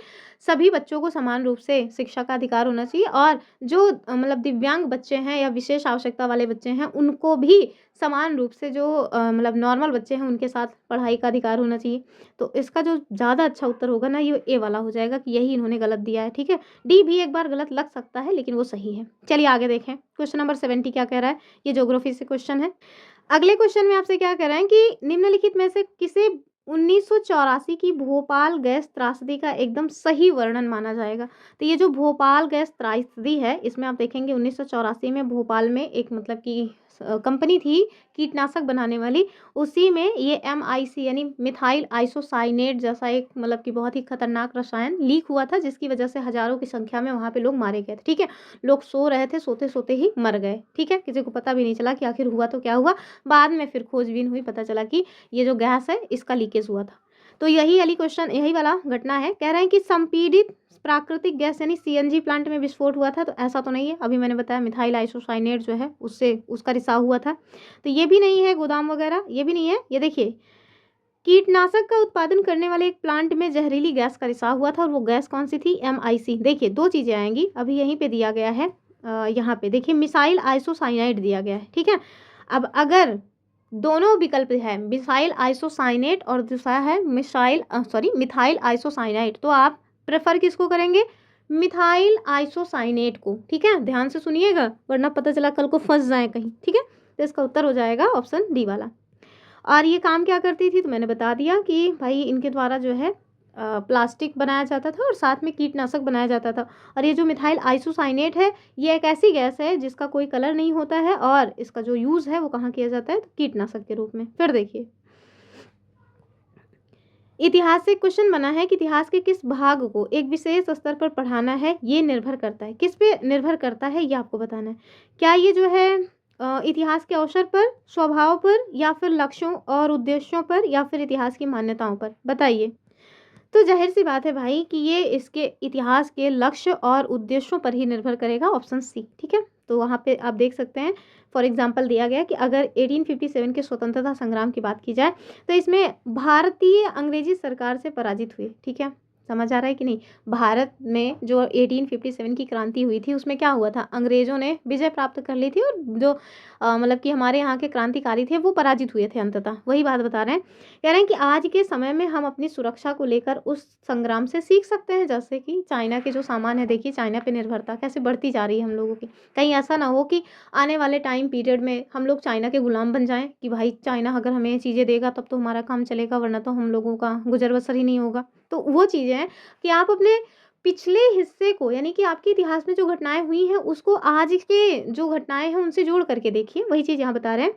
Speaker 1: सभी बच्चों को समान रूप से शिक्षा का अधिकार होना चाहिए। और जो मतलब दिव्यांग बच्चे हैं या विशेष आवश्यकता वाले बच्चे हैं उनको भी समान रूप से जो मतलब नॉर्मल बच्चे हैं उनके साथ पढ़ाई का अधिकार होना चाहिए। तो इसका जो ज़्यादा अच्छा उत्तर होगा ना ये ए वाला हो जाएगा कि यही इन्होंने गलत दिया है, ठीक है। डी भी एक बार गलत लग सकता है लेकिन वो सही है। चलिए आगे देखें, क्वेश्चन नंबर 70 क्या कह रहा है, ये ज्योग्राफी से क्वेश्चन है। अगले क्वेश्चन में आपसे क्या कह रहे हैं कि निम्नलिखित में से किसे 1984 की भोपाल गैस त्रासदी का एकदम सही वर्णन माना जाएगा? तो ये जो भोपाल गैस त्रासदी है इसमें आप देखेंगे 1984 में भोपाल में एक मतलब कि कंपनी थी कीटनाशक बनाने वाली, उसी में ये MIC यानी मिथाइल आइसोसाइनेट जैसा एक मतलब कि बहुत ही खतरनाक रसायन लीक हुआ था, जिसकी वजह से हजारों की संख्या में वहाँ पे लोग मारे गए थे, ठीक है। लोग सो रहे थे, सोते सोते ही मर गए, ठीक है। किसी को पता भी नहीं चला कि आखिर हुआ तो क्या हुआ। बाद में फिर खोजबीन हुई, पता चला कि ये जो गैस है इसका लीकेज हुआ था। तो यही वाली क्वेश्चन, यही वाला घटना है। कह रहे हैं कि संपीड़ित प्राकृतिक गैस यानी CNG प्लांट में विस्फोट हुआ था, तो ऐसा तो नहीं है। अभी मैंने बताया मिथाइल आइसोसाइनेट जो है उससे उसका रिसाव हुआ था, तो ये भी नहीं है। गोदाम वगैरह ये भी नहीं है। ये देखिए कीटनाशक का उत्पादन करने वाले एक प्लांट में जहरीली गैस का रिसाव हुआ था, और वो गैस कौन सी थी? MIC। देखिए दो चीज़ें आएंगी, अभी यहीं पे दिया गया है, यहाँ पे देखिए मिसाइल आइसोसाइनाइड दिया गया है, ठीक है। अब अगर दोनों विकल्प है मिसाइल आइसोसाइनेट और दूसरा है मिथाइल आइसोसाइनाइड, तो आप प्रेफर किसको करेंगे? मिथाइल आइसोसाइनेट को, ठीक है। ध्यान से सुनिएगा वरना पता चला कल को फंस जाए कहीं, ठीक है। तो इसका उत्तर हो जाएगा ऑप्शन डी वाला। और ये काम क्या करती थी तो मैंने बता दिया कि भाई इनके द्वारा जो है प्लास्टिक बनाया जाता था और साथ में कीटनाशक बनाया जाता था। और ये जो मिथाइल आइसोसाइनेट है ये एक ऐसी गैस है जिसका कोई कलर नहीं होता है, और इसका जो यूज़ है वो कहाँ किया जाता है? तो कीटनाशक के रूप में। फिर देखिए इतिहास से क्वेश्चन बना है कि इतिहास के किस भाग को एक विशेष स्तर पर पढ़ाना है, ये निर्भर करता है। किस पे निर्भर करता है ये आपको बताना है। क्या ये जो है इतिहास के अवसर पर, स्वभाव पर, या फिर लक्ष्यों और उद्देश्यों पर, या फिर इतिहास की मान्यताओं पर? बताइए। तो ज़ाहिर सी बात है भाई कि ये इसके इतिहास के लक्ष्य और उद्देश्यों पर ही निर्भर करेगा, ऑप्शन सी। ठीक है, तो वहाँ पे आप देख सकते हैं फॉर एग्जांपल दिया गया कि अगर 1857 के स्वतंत्रता संग्राम की बात की जाए तो इसमें भारतीय अंग्रेजी सरकार से पराजित हुए। ठीक है, समझ आ रहा है कि नहीं? भारत में जो 1857 की क्रांति हुई थी उसमें क्या हुआ था, अंग्रेजों ने विजय प्राप्त कर ली थी और जो मतलब कि हमारे यहाँ के क्रांतिकारी थे वो पराजित हुए थे अंततः। वही बात बता रहे हैं, कह रहे हैं कि आज के समय में हम अपनी सुरक्षा को लेकर उस संग्राम से सीख सकते हैं। जैसे कि चाइना के जो सामान है, देखिए चाइना पे निर्भरता कैसे बढ़ती जा रही है हम लोगों की। कहीं ऐसा ना हो कि आने वाले टाइम पीरियड में हम लोग चाइना के गुलाम बन जाएं कि भाई चाइना अगर हमें चीज़ें देगा तब तो हमारा काम चलेगा, वरना तो हम लोगों का गुजर बसर ही नहीं होगा। तो वो चीज़ें हैं कि आप अपने पिछले हिस्से को, यानी कि आपके इतिहास में जो घटनाएं हुई हैं उसको आज के जो घटनाएं हैं उनसे जोड़ करके देखिए। वही चीज़ यहाँ बता रहे हैं,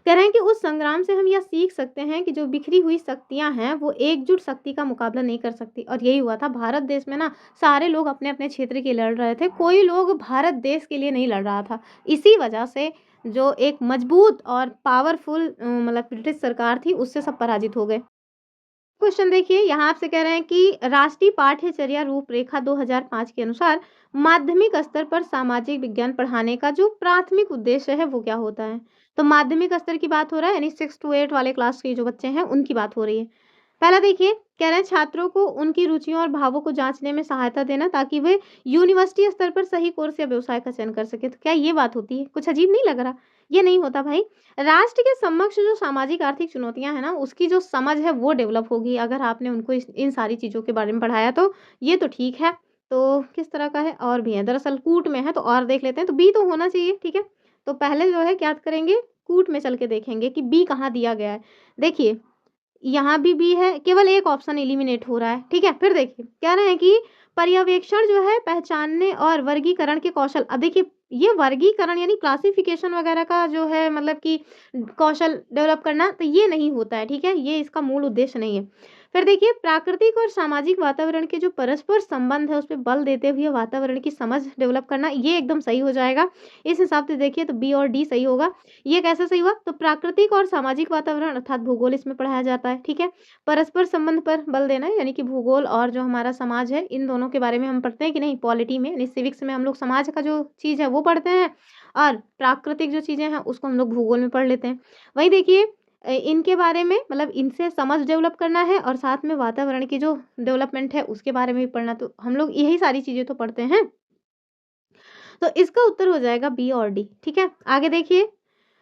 Speaker 1: कह रहे हैं कि उस संग्राम से हम यह सीख सकते हैं कि जो बिखरी हुई शक्तियां हैं वो एकजुट शक्ति का मुकाबला नहीं कर सकती। और यही हुआ था भारत देश में ना, सारे लोग अपने अपने क्षेत्र के लड़ रहे थे, कोई लोग भारत देश के लिए नहीं लड़ रहा था। इसी वजह से जो एक मजबूत और पावरफुल मतलब ब्रिटिश सरकार थी उससे सब पराजित हो गए। क्वेश्चन देखिए, यहाँ आपसे कह रहे हैं कि राष्ट्रीय पाठ्यचर्या रूपरेखा 2005 के अनुसार माध्यमिक स्तर पर सामाजिक विज्ञान पढ़ाने का जो प्राथमिक उद्देश्य है वो क्या होता है? तो माध्यमिक स्तर की बात हो रहा है, यानी 6 to 8 वाले क्लास के जो बच्चे हैं उनकी बात हो रही है। पहला देखिए, कह रहे हैं छात्रों को उनकी रुचियों और भावों को जांचने में सहायता देना ताकि वे यूनिवर्सिटी स्तर पर सही कोर्स या व्यवसाय का चयन कर सके। तो क्या ये बात होती है? कुछ अजीब नहीं लग रहा? ये नहीं होता भाई। राष्ट्र के समक्ष जो सामाजिक आर्थिक चुनौतियां हैं ना, उसकी जो समझ है वो डेवलप होगी अगर आपने उनको इन सारी चीज़ों के बारे में पढ़ाया तो। ये तो ठीक है। तो किस तरह का है, और भी है दरअसल कूट में है तो और देख लेते हैं। तो बी तो होना चाहिए। ठीक है, तो पहले जो है क्या करेंगे, कूट में चल के देखेंगे कि बी कहाँ दिया गया है। देखिए यहाँ भी बी है, केवल एक ऑप्शन एलिमिनेट हो रहा है। ठीक है, फिर देखिए कह रहे हैं कि पर्यवेक्षण जो है पहचानने और वर्गीकरण के कौशल। अब देखिए ये वर्गीकरण यानी क्लासिफिकेशन वगैरह का जो है मतलब कि कौशल डेवलप करना, तो ये नहीं होता है। ठीक है, ये इसका मूल उद्देश्य नहीं है। फिर देखिए प्राकृतिक और सामाजिक वातावरण के जो परस्पर संबंध है उस पर बल देते हुए वातावरण की समझ डेवलप करना, ये एकदम सही हो जाएगा। इस हिसाब से देखिए तो बी और डी सही होगा। ये कैसे सही हुआ, तो प्राकृतिक और सामाजिक वातावरण अर्थात भूगोल इसमें पढ़ाया जाता है। ठीक है, परस्पर संबंध पर बल देना है, यानी कि भूगोल और जो हमारा समाज है इन दोनों के बारे में हम पढ़ते हैं कि नहीं, पॉलिटी में यानी सिविक्स में हम लोग समाज का जो चीज़ है वो पढ़ते हैं और प्राकृतिक जो चीज़ें हैं उसको हम लोग भूगोल में पढ़ लेते हैं। वही देखिए इनके बारे में मतलब इनसे समझ डेवलप करना है और साथ में वातावरण की जो डेवलपमेंट है उसके बारे में भी पढ़ना, तो हम लोग यही सारी चीज़ें तो पढ़ते हैं। तो इसका उत्तर हो जाएगा बी और डी। ठीक है, आगे देखिए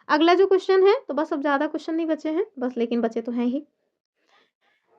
Speaker 1: अगला जो क्वेश्चन है, तो बस अब ज़्यादा क्वेश्चन नहीं बचे हैं बस, लेकिन बचे तो हैं ही।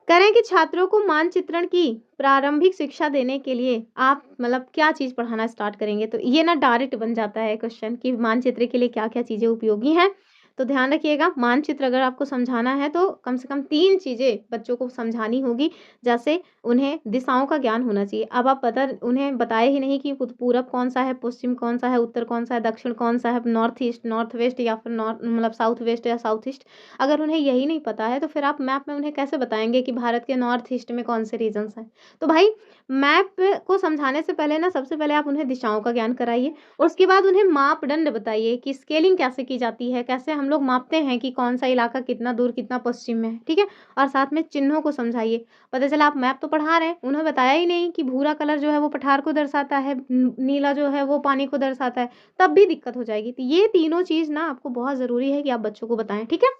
Speaker 1: कह रहे हैं कि छात्रों को मानचित्रण की प्रारंभिक शिक्षा देने के लिए आप मतलब क्या चीज़ पढ़ाना स्टार्ट करेंगे? तो ये ना डायरेक्ट बन जाता है क्वेश्चन कि मानचित्र के लिए क्या-क्या चीज़ें उपयोगी हैं। तो ध्यान रखिएगा, मानचित्र अगर आपको समझाना है तो कम से कम 3 चीज़ें बच्चों को समझानी होगी। जैसे उन्हें दिशाओं का ज्ञान होना चाहिए। अब आप पता उन्हें बताए ही नहीं कि पूरब कौन-सा है, पश्चिम कौन-सा है, उत्तर कौन-सा है, दक्षिण कौन-सा है, नॉर्थ ईस्ट, नॉर्थ वेस्ट या फिर नॉर्थ मतलब साउथ वेस्ट या साउथ ईस्ट। अगर उन्हें यही नहीं पता है तो फिर आप मैप में उन्हें कैसे बताएँगे कि भारत के नॉर्थ ईस्ट में कौन से रीजन्स हैं। तो भाई मैप को समझाने से पहले ना सबसे पहले आप उन्हें दिशाओं का ज्ञान कराइए। उसके बाद उन्हें मापदंड बताइए कि स्केलिंग कैसे की जाती है, कैसे हम लोग मापते हैं कि कौन-सा इलाका कितना दूर, कितना पश्चिम में है, ठीक है? और साथ में चिन्हों को समझाइए। पता चला आप मैप तो पढ़ा रहे हैं, उन्हें बताया ही नहीं कि भूरा कलर जो है वो पठार को दर्शाता है, नीला जो है वो पानी को दर्शाता है, तब भी दिक्कत हो जाएगी। तो ये तीनों चीज़ ना आपको बहुत ज़रूरी है कि आप बच्चों को बताएँ, ठीक है?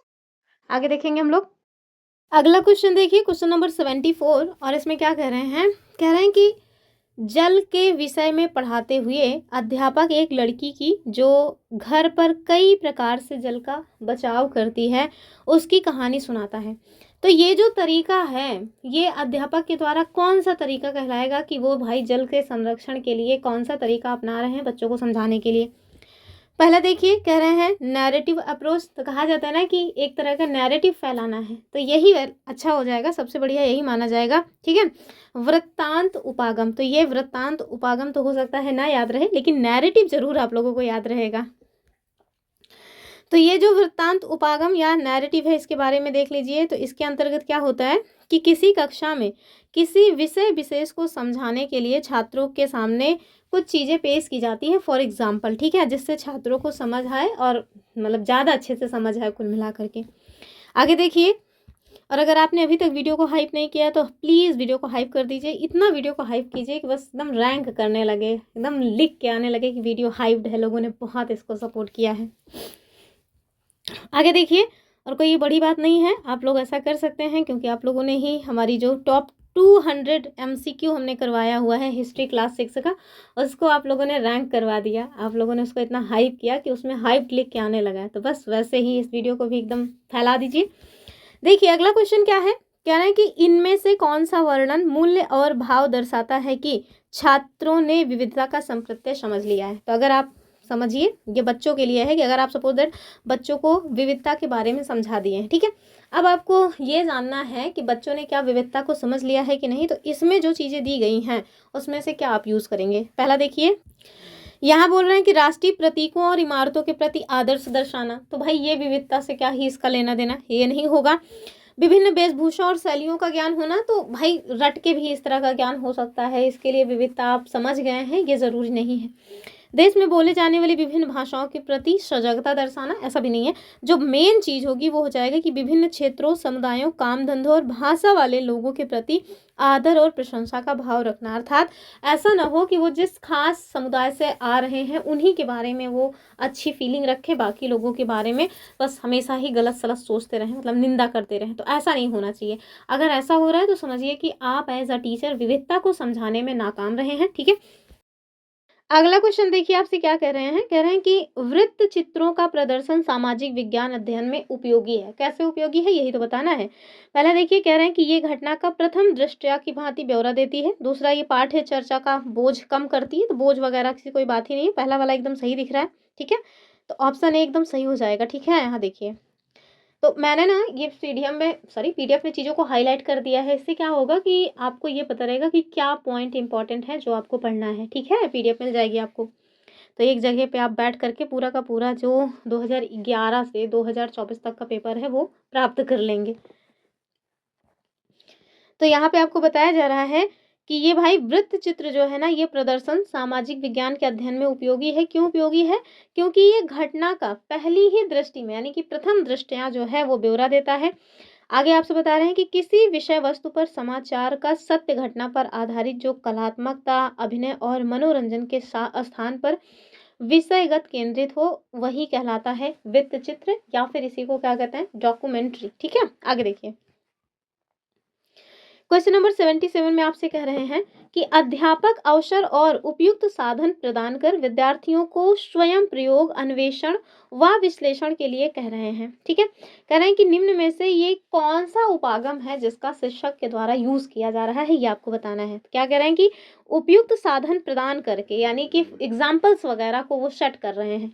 Speaker 1: आगे देखेंगे हम लोग। अगला क्वेश्चन देखिए, क्वेश्चन नंबर 74, और इसमें क्या कह रहे हैं? कह रहे हैं कि जल के विषय में पढ़ाते हुए अध्यापक एक लड़की की जो घर पर कई प्रकार से जल का बचाव करती है उसकी कहानी सुनाता है। तो ये जो तरीका है ये अध्यापक के द्वारा कौन सा तरीका कहलाएगा कि वो भाई जल के संरक्षण के लिए कौन सा तरीका अपना रहे हैं बच्चों को समझाने के लिए? पहला देखिए कह रहे हैं नैरेटिव अप्रोच। तो कहा जाता है ना कि एक तरह का नैरेटिव फैलाना है, तो यही अच्छा हो जाएगा, सबसे बढ़िया यही माना जाएगा, ठीक है। वृत्तांत उपागम, तो ये वृत्तांत उपागम तो हो सकता है ना याद रहे, लेकिन नैरेटिव जरूर आप लोगों को याद रहेगा। तो ये जो वृत्तांत उपागम या नैरेटिव है इसके बारे में देख लीजिए। तो इसके अंतर्गत क्या होता है कि किसी कक्षा में किसी विषय विशेष को समझाने के लिए छात्रों के सामने कुछ चीज़ें पेश की जाती हैं, फॉर एग्जाम्पल, ठीक है, जिससे छात्रों को समझ आए और मतलब ज़्यादा अच्छे से समझ आए कुल मिला करके। आगे देखिए, और अगर आपने अभी तक वीडियो को हाइप नहीं किया तो प्लीज़ वीडियो को हाइप कर दीजिए। इतना वीडियो को हाइप कीजिए कि बस एकदम रैंक करने लगे, एकदम लिख के आने लगे कि वीडियो हाइप्ड है, लोगों ने बहुत इसको सपोर्ट किया है। आगे देखिए, और कोई ये बड़ी बात नहीं है, आप लोग ऐसा कर सकते हैं क्योंकि आप लोगों ने ही हमारी जो टॉप 200 MCQ हमने करवाया हुआ है हिस्ट्री क्लास 6 का, उसको आप लोगों ने रैंक करवा दिया। आप लोगों ने उसको इतना हाइप किया कि उसमें हाइप लिख के आने लगा है। तो बस वैसे ही इस वीडियो को भी एकदम फैला दीजिए। देखिए अगला क्वेश्चन क्या है, कह रहे हैं कि इनमें से कौन सा वर्णन मूल्य और भाव दर्शाता है कि छात्रों ने विविधता का संप्रत्यय समझ लिया है। तो अगर आप समझिए, ये बच्चों के लिए है कि अगर आप सपोज दैट बच्चों को विविधता के बारे में समझा दिए हैं, ठीक है, अब आपको ये जानना है कि बच्चों ने क्या विविधता को समझ लिया है कि नहीं। तो इसमें जो चीज़ें दी गई हैं उसमें से क्या आप यूज़ करेंगे। पहला देखिए, यहाँ बोल रहे हैं कि राष्ट्रीय प्रतीकों और इमारतों के प्रति आदर्श दर्शाना। तो भाई ये विविधता से क्या ही इसका लेना देना, ये नहीं होगा। विभिन्न वेशभूषा और शैलियों का ज्ञान होना, तो भाई रट के भी इस तरह का ज्ञान हो सकता है, इसके लिए विविधता आप समझ गए हैं ये ज़रूरी नहीं है। देश में बोले जाने वाली विभिन्न भाषाओं के प्रति सजगता दर्शाना, ऐसा भी नहीं है। जो मेन चीज़ होगी वो हो जाएगा कि विभिन्न क्षेत्रों, समुदायों, काम धंधों और भाषा वाले लोगों के प्रति आदर और प्रशंसा का भाव रखना। अर्थात ऐसा ना हो कि वो जिस खास समुदाय से आ रहे हैं उन्हीं के बारे में वो अच्छी फीलिंग रखे, बाकी लोगों के बारे में बस हमेशा ही गलत सलत सोचते रहें, मतलब निंदा करते रहें। तो ऐसा नहीं होना चाहिए। अगर ऐसा हो रहा है तो समझिए कि आप एज अ टीचर विविधता को समझाने में नाकाम रहे हैं, ठीक है। अगला क्वेश्चन देखिए, आपसे क्या कह रहे हैं, कह रहे हैं कि वृत्त चित्रों का प्रदर्शन सामाजिक विज्ञान अध्ययन में उपयोगी है। कैसे उपयोगी है यही तो बताना है। पहला देखिए, कह रहे हैं कि ये घटना का प्रथम दृष्टया की भांति ब्यौरा देती है। दूसरा, ये पाठ्य चर्चा का बोझ कम करती है। तो बोझ वगैरह की कोई बात ही नहीं है, पहला वाला एकदम सही दिख रहा है, ठीक है। तो ऑप्शन ए एकदम सही हो जाएगा, ठीक है। यहाँ देखिए, तो मैंने ना ये पीडीएफ में चीज़ों को हाईलाइट कर दिया है। इससे क्या होगा कि आपको ये पता रहेगा कि क्या पॉइंट इंपॉर्टेंट है जो आपको पढ़ना है, ठीक है। पीडीएफ मिल जाएगी आपको। तो एक जगह पे आप बैठ करके पूरा का पूरा जो 2011 से 2024 तक का पेपर है वो प्राप्त कर लेंगे। तो यहाँ पे आपको बताया जा रहा है कि ये भाई वृत्त चित्र जो है ना, ये प्रदर्शन सामाजिक विज्ञान के अध्ययन में उपयोगी है। क्यों उपयोगी है? क्योंकि ये घटना का पहली ही दृष्टि में यानी कि प्रथम दृष्टया जो है वो ब्यौरा देता है। आगे आपसे बता रहे हैं कि किसी विषय वस्तु पर समाचार का सत्य घटना पर आधारित जो कलात्मकता, अभिनय और मनोरंजन के स्थान पर विषयगत केंद्रित हो वही कहलाता है वृत्त चित्र, या फिर इसी को क्या कहते हैं, डॉक्यूमेंट्री, ठीक है। आगे देखिए, क्वेश्चन नंबर 77 में आपसे कह रहे हैं कि अध्यापक अवसर और उपयुक्त साधन प्रदान कर विद्यार्थियों को स्वयं प्रयोग, अन्वेषण व विश्लेषण के लिए कह रहे हैं, ठीक है। कह रहे हैं कि निम्न में से ये कौन सा उपागम है जिसका शिक्षक के द्वारा यूज किया जा रहा है, ये आपको बताना है। क्या कह रहे हैं कि उपयुक्त साधन प्रदान करके, यानी कि एग्जाम्पल्स वगैरह को वो सेट कर रहे हैं।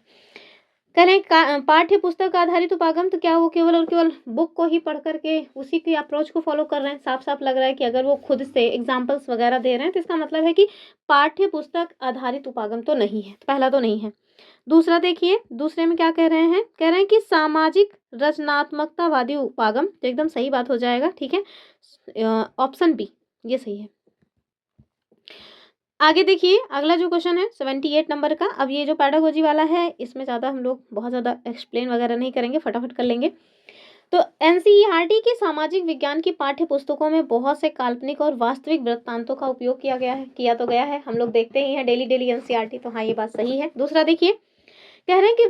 Speaker 1: कह रहे हैं पाठ्य पुस्तक आधारित उपागम, तो क्या वो केवल और केवल बुक को ही पढ़ करके उसी की अप्रोच को फॉलो कर रहे हैं। साफ साफ लग रहा है कि अगर वो खुद से एग्जाम्पल्स वगैरह दे रहे हैं तो इसका मतलब है कि पाठ्य पुस्तक आधारित उपागम तो नहीं है। पहला तो नहीं है। दूसरा देखिए, दूसरे में क्या कह रहे हैं, कह रहे हैं कि सामाजिक रचनात्मकतावादी उपागम, तो एकदम सही बात हो जाएगा, ठीक है। ऑप्शन बी ये सही है। आगे देखिए, अगला जो क्वेश्चन है 78 नंबर का। अब ये जो पैडागोजी वाला है इसमें ज़्यादा हम लोग बहुत ज़्यादा एक्सप्लेन वगैरह नहीं करेंगे, फटाफट कर लेंगे। तो एनसीईआरटी के सामाजिक विज्ञान की पाठ्य पुस्तकों में बहुत से काल्पनिक और वास्तविक वृत्तांतों का उपयोग किया गया है। हम लोग देखते ही हैं डेली डेली एनसीईआरटी, तो हाँ ये बात सही है। दूसरा देखिए, कह रहे हैं कि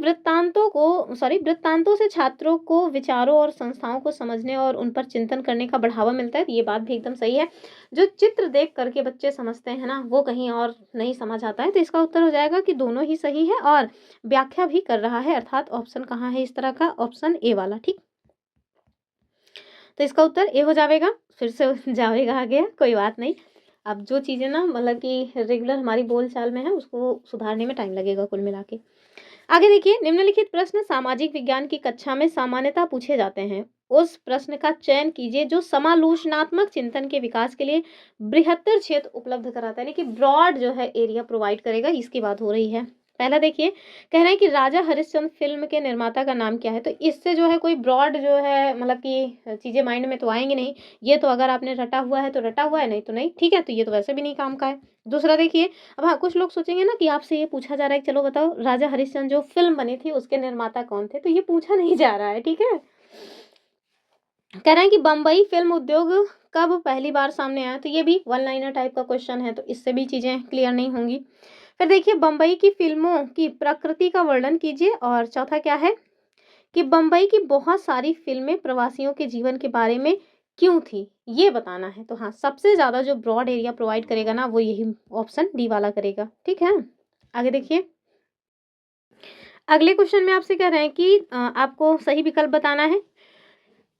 Speaker 1: वृत्तांतों से छात्रों को विचारों और संस्थाओं को समझने और उन पर चिंतन करने का बढ़ावा मिलता है। ये बात भी एकदम सही है। जो चित्र देख करके बच्चे समझते हैं ना, वो कहीं और नहीं समझ आता है। तो इसका उत्तर हो जाएगा कि दोनों ही सही है और व्याख्या भी कर रहा है, अर्थात ऑप्शन कहाँ है इस तरह का, ऑप्शन ए वाला, ठीक। तो इसका उत्तर ए हो जाएगा, फिर से जाएगा आगे, कोई बात नहीं। अब जो चीज़ें ना मतलब कि रेगुलर हमारी बोलचाल में है उसको सुधारने में टाइम लगेगा कुल मिला के। आगे देखिए, निम्नलिखित प्रश्न सामाजिक विज्ञान की कक्षा में सामान्यतः पूछे जाते हैं। उस प्रश्न का चयन कीजिए जो समालोचनात्मक चिंतन के विकास के लिए बृहत्तर क्षेत्र उपलब्ध कराता है, यानी कि ब्रॉड जो है एरिया प्रोवाइड करेगा, इसकी बात हो रही है। पहला देखिए, कह रहे हैं कि राजा हरिश्चंद्र फ़िल्म के निर्माता का नाम क्या है? तो इससे जो है कोई ब्रॉड जो है मतलब कि चीज़ें माइंड में तो आएँगी नहीं। ये तो अगर आपने रटा हुआ है तो रटा हुआ है, नहीं तो नहीं, ठीक है? तो ये तो वैसे भी नहीं काम का है। दूसरा देखिए, अब हाँ, कुछ लोग सोचेंगे ना कि आपसे ये पूछा जा रहा है कि चलो बताओ राजा हरिश्चंद्र जो फ़िल्म बनी थी उसके निर्माता कौन थे? तो ये पूछा नहीं जा रहा है, ठीक है? कह रहे हैं कि बम्बई फ़िल्म उद्योग कब पहली बार सामने आया? तो ये भी वन लाइनर टाइप का क्वेश्चन है, तो इससे भी चीज़ें क्लियर नहीं होंगी। फिर देखिए, बम्बई की फ़िल्मों की प्रकृति का वर्णन कीजिए और चौथा क्या है कि बम्बई की बहुत सारी फ़िल्में प्रवासियों के जीवन के बारे में क्यों थी? ये बताना है। तो हाँ, सबसे ज़्यादा जो ब्रॉड एरिया प्रोवाइड करेगा ना, वो यही ऑप्शन डी वाला करेगा, ठीक है? आगे देखिए, अगले क्वेश्चन में आपसे कह रहे हैं कि आपको सही विकल्प बताना है।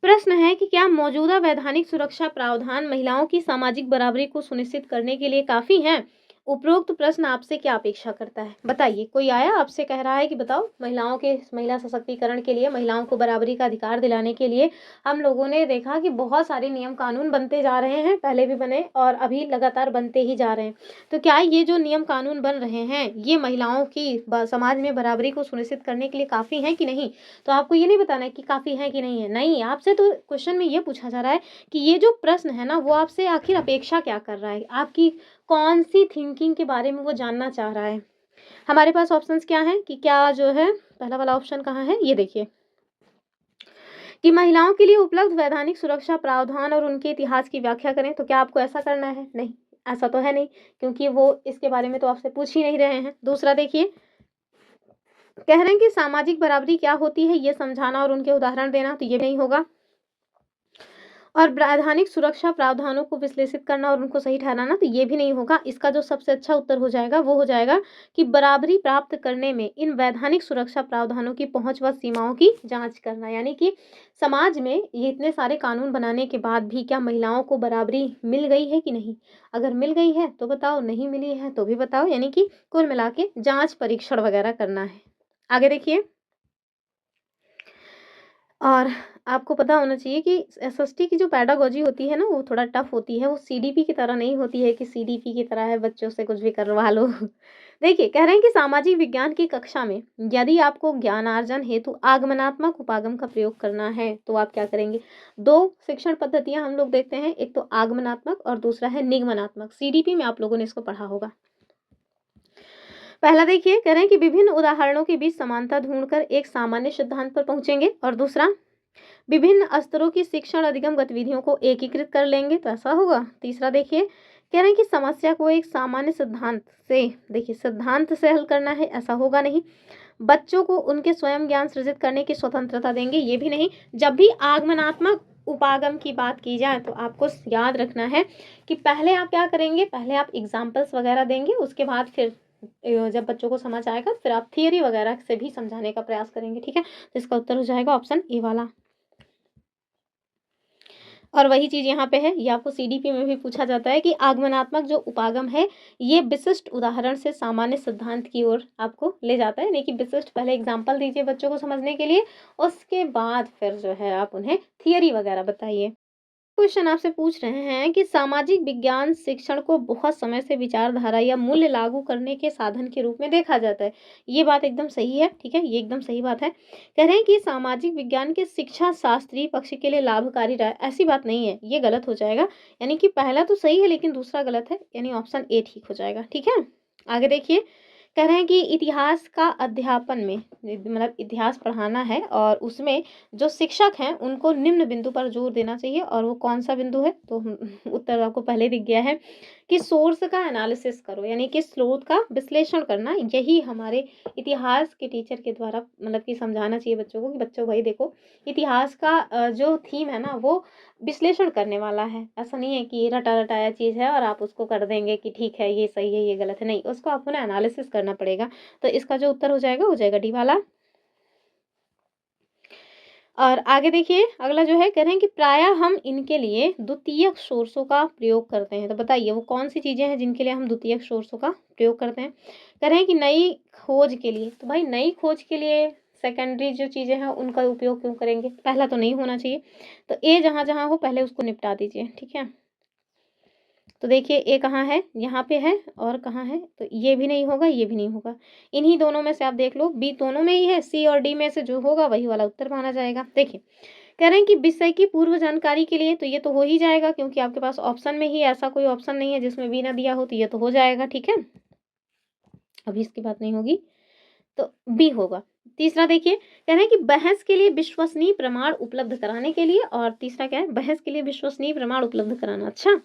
Speaker 1: प्रश्न है कि क्या मौजूदा वैधानिक सुरक्षा प्रावधान महिलाओं की सामाजिक बराबरी को सुनिश्चित करने के लिए काफ़ी हैं? उपरोक्त प्रश्न आपसे क्या अपेक्षा करता है? बताइए, कोई आया आपसे कह रहा है कि बताओ महिला सशक्तिकरण के लिए, महिलाओं को बराबरी का अधिकार दिलाने के लिए हम लोगों ने देखा कि बहुत सारे नियम कानून बनते जा रहे हैं, पहले भी बने और अभी लगातार बनते ही जा रहे हैं। तो क्या ये जो नियम कानून बन रहे हैं, ये महिलाओं की समाज में बराबरी को सुनिश्चित करने के लिए काफ़ी हैं कि नहीं? तो आपको ये नहीं बताना है कि काफ़ी है कि नहीं है। नहीं, आपसे तो क्वेश्चन में ये पूछा जा रहा है कि ये जो प्रश्न है ना, वो आपसे आखिर अपेक्षा क्या कर रहा है? आपकी कौन-सी थिंकिंग के बारे में वो जानना चाह रहा है? हमारे पास ऑप्शंस क्या हैं कि क्या जो है पहला वाला ऑप्शन कहाँ है? ये देखिए कि महिलाओं के लिए उपलब्ध वैधानिक सुरक्षा प्रावधान और उनके इतिहास की व्याख्या करें। तो क्या आपको ऐसा करना है? नहीं, ऐसा तो है नहीं, क्योंकि वो इसके बारे में तो आपसे पूछ ही नहीं रहे हैं। दूसरा देखिए, कह रहे हैं कि सामाजिक बराबरी क्या होती है, ये समझाना और उनके उदाहरण देना। तो ये नहीं होगा। और वैधानिक सुरक्षा प्रावधानों को विश्लेषित करना और उनको सही ठहराना, तो ये भी नहीं होगा। इसका जो सबसे अच्छा उत्तर हो जाएगा वो हो जाएगा कि बराबरी प्राप्त करने में इन वैधानिक सुरक्षा प्रावधानों की पहुंच व सीमाओं की जांच करना। यानी कि समाज में ये इतने सारे कानून बनाने के बाद भी क्या महिलाओं को बराबरी मिल गई है कि नहीं? अगर मिल गई है तो बताओ, नहीं मिली है तो भी बताओ। यानी कि कुल मिला के जांच परीक्षण वगैरह करना है। आगे देखिए, और आपको पता होना चाहिए कि एसएसटी की जो पेडागॉजी होती है ना, वो थोड़ा टफ होती है। वो सीडीपी की तरह नहीं होती है कि सीडीपी की तरह है बच्चों से कुछ भी करवा लो। देखिए, कह रहे हैं कि सामाजिक विज्ञान की कक्षा में यदि आपको ज्ञानार्जन हेतु आगमनात्मक उपागम का प्रयोग करना है तो आप क्या करेंगे? दो शिक्षण पद्धतियां हम लोग देखते हैं, एक तो आगमनात्मक और दूसरा है निगमनात्मक। सीडीपी में आप लोगों ने इसको पढ़ा होगा। पहला देखिए, कह रहे हैं कि विभिन्न उदाहरणों के बीच समानता ढूंढकर एक सामान्य सिद्धांत पर पहुंचेंगे, और दूसरा विभिन्न स्तरों की शिक्षण अधिगम गतिविधियों को एकीकृत कर लेंगे, तो ऐसा होगा। तीसरा देखिए, कह रहे हैं कि समस्या को एक सामान्य सिद्धांत से, देखिए सिद्धांत से हल करना है, ऐसा होगा नहीं। बच्चों को उनके स्वयं ज्ञान सृजित करने की स्वतंत्रता देंगे, ये भी नहीं। जब भी आगमनात्मक उपागम की बात की जाए तो आपको याद रखना है कि पहले आप क्या करेंगे, पहले आप एग्जाम्पल्स वगैरह देंगे, उसके बाद फिर जब बच्चों को समझ आएगा फिर आप थियरी वगैरह से भी समझाने का प्रयास करेंगे, ठीक है? तो इसका उत्तर हो जाएगा ऑप्शन ए वाला। और वही चीज़ यहाँ पे है, ये आपको सीडीपी में भी पूछा जाता है कि आगमनात्मक जो उपागम है, ये विशिष्ट उदाहरण से सामान्य सिद्धांत की ओर आपको ले जाता है। यानी कि विशिष्ट पहले एग्जाम्पल दीजिए बच्चों को समझने के लिए, उसके बाद फिर जो है आप उन्हें थियरी वगैरह बताइए। क्वेश्चन आपसे पूछ रहे हैं कि सामाजिक विज्ञान शिक्षण को बहुत समय से विचारधारा या मूल्य लागू करने के साधन के रूप में देखा जाता है। ये बात एकदम सही है, ठीक है, ये एकदम सही बात है। कह रहे हैं कि सामाजिक विज्ञान के शिक्षा शास्त्रीय पक्ष के लिए लाभकारी रहा है, ऐसी बात नहीं है, ये गलत हो जाएगा। यानी कि पहला तो सही है लेकिन दूसरा गलत है, यानी ऑप्शन ए ठीक हो जाएगा, ठीक है। आगे देखिए, कह रहे हैं कि इतिहास का अध्यापन में, मतलब इतिहास पढ़ाना है और उसमें जो शिक्षक हैं उनको निम्न बिंदु पर जोर देना चाहिए, और वो कौन सा बिंदु है? तो उत्तर आपको पहले दिख गया है कि सोर्स का एनालिसिस करो, यानी कि स्रोत का विश्लेषण करना। यही हमारे इतिहास के टीचर के द्वारा मतलब कि समझाना चाहिए बच्चों को कि बच्चों भाई देखो, इतिहास का जो थीम है ना, वो विश्लेषण करने वाला है। ऐसा नहीं है कि ये रटा रटाया चीज़ है और आप उसको कर देंगे कि ठीक है ये सही है ये गलत है, नहीं, उसको आपको ना एनालिसिस करना पड़ेगा। तो इसका जो उत्तर हो जाएगा डी वाला। और आगे देखिए, अगला जो है, कह रहे हैं कि प्रायः हम इनके लिए द्वितीयक सोर्सों का प्रयोग करते हैं। तो बताइए वो कौन सी चीज़ें हैं जिनके लिए हम द्वितीयक सोर्सों का प्रयोग करते हैं? कह रहे हैं कि नई खोज के लिए। तो भाई नई खोज के लिए सेकेंडरी जो चीज़ें हैं उनका उपयोग क्यों करेंगे? पहला तो नहीं होना चाहिए। तो ए जहाँ जहाँ हो पहले उसको निपटा दीजिए, ठीक है। तो देखिए ए कहाँ है, यहाँ पे है और कहाँ है, तो ये भी नहीं होगा, ये भी नहीं होगा। इन्हीं दोनों में से आप देख लो, बी दोनों में ही है, सी और डी में से जो होगा वही वाला उत्तर माना जाएगा। देखिए कह रहे हैं कि विषय की पूर्व जानकारी के लिए, तो ये तो हो ही जाएगा क्योंकि आपके पास ऑप्शन में ही ऐसा कोई ऑप्शन नहीं है जिसमें बी ना दिया हो, तो ये तो हो जाएगा। ठीक है, अभी इसकी बात नहीं होगी, तो बी होगा। तीसरा देखिए कह रहे हैं कि बहस के लिए विश्वसनीय प्रमाण उपलब्ध कराने के लिए, और तीसरा क्या है, बहस के लिए विश्वसनीय प्रमाण उपलब्ध कराना। अच्छा,